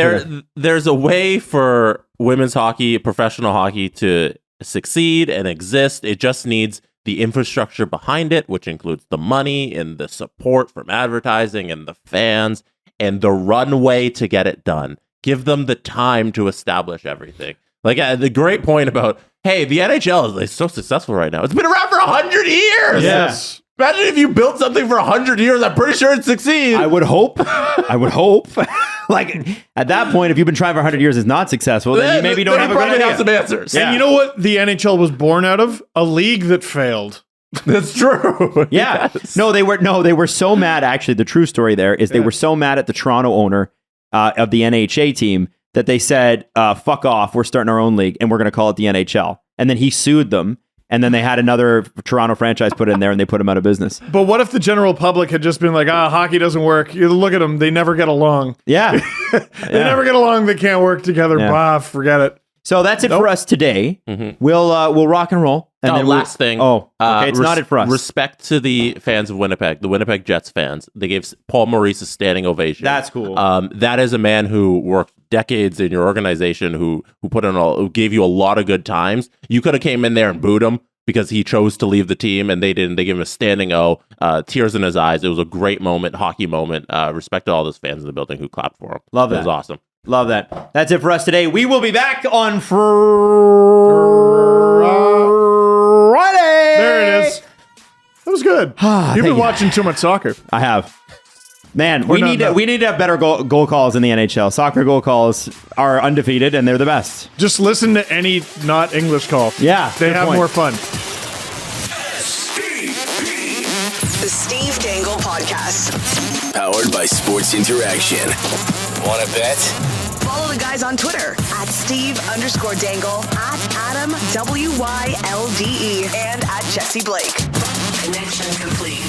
S2: There's a way for women's hockey, professional hockey, to succeed and exist. It just needs the infrastructure behind it, which includes the money and the support from advertising and the fans and the runway to get it done. Give them the time to establish everything. Like, the great point about, hey, the NHL is so successful right now. It's been around for 100 years.
S3: Yes.
S2: Imagine if you built something for 100 years. I'm pretty sure it'd succeed.
S1: I would hope. Like, at that point, if you've been trying for 100 years, it's not successful, then you maybe don't have a good
S2: probably
S1: idea.
S2: have some answers.
S3: And you know what the NHL was born out of? A league that failed.
S2: That's true.
S1: Yeah.
S2: Yes.
S1: No, they were so mad. Actually, the true story there is they were so mad at the Toronto owner of the NHA team that they said, fuck off, we're starting our own league and we're going to call it the NHL. And then he sued them. And then they had another Toronto franchise put in there and they put him out of business.
S3: But what if the general public had just been like, hockey doesn't work. You look at them, they never get along.
S1: Yeah.
S3: They never get along. They can't work together.
S1: Yeah.
S3: Bah, forget it.
S1: So that's it for us today. We'll rock and roll And then
S2: last thing.
S1: Oh, okay. It's not it for us.
S2: Respect to the fans of Winnipeg, the Winnipeg Jets fans. They gave Paul Maurice a standing ovation.
S1: That's cool.
S2: That is a man who worked decades in your organization, who who gave you a lot of good times. You could have came in there and booed him because he chose to leave the team, and they didn't. They gave him a standing O, tears in his eyes. It was a great moment, hockey moment. Respect to all those fans in the building who clapped for him.
S1: Love that.
S2: It was awesome.
S1: Love that. That's it for us today. We will be back on Friday.
S3: There it is. That was good. You've been watching too much soccer.
S1: I have. Man, we need to have better goal calls in the NHL. Soccer goal calls are undefeated, and they're the best.
S3: Just listen to any not English call.
S1: Yeah,
S3: they have more fun.
S5: The Steve Dangle Podcast.
S4: Powered by Sports Interaction. Want to bet?
S5: Follow the guys on Twitter at Steve_Dangle, at Adam WYLDE, and at Jesse Blake. Connection complete.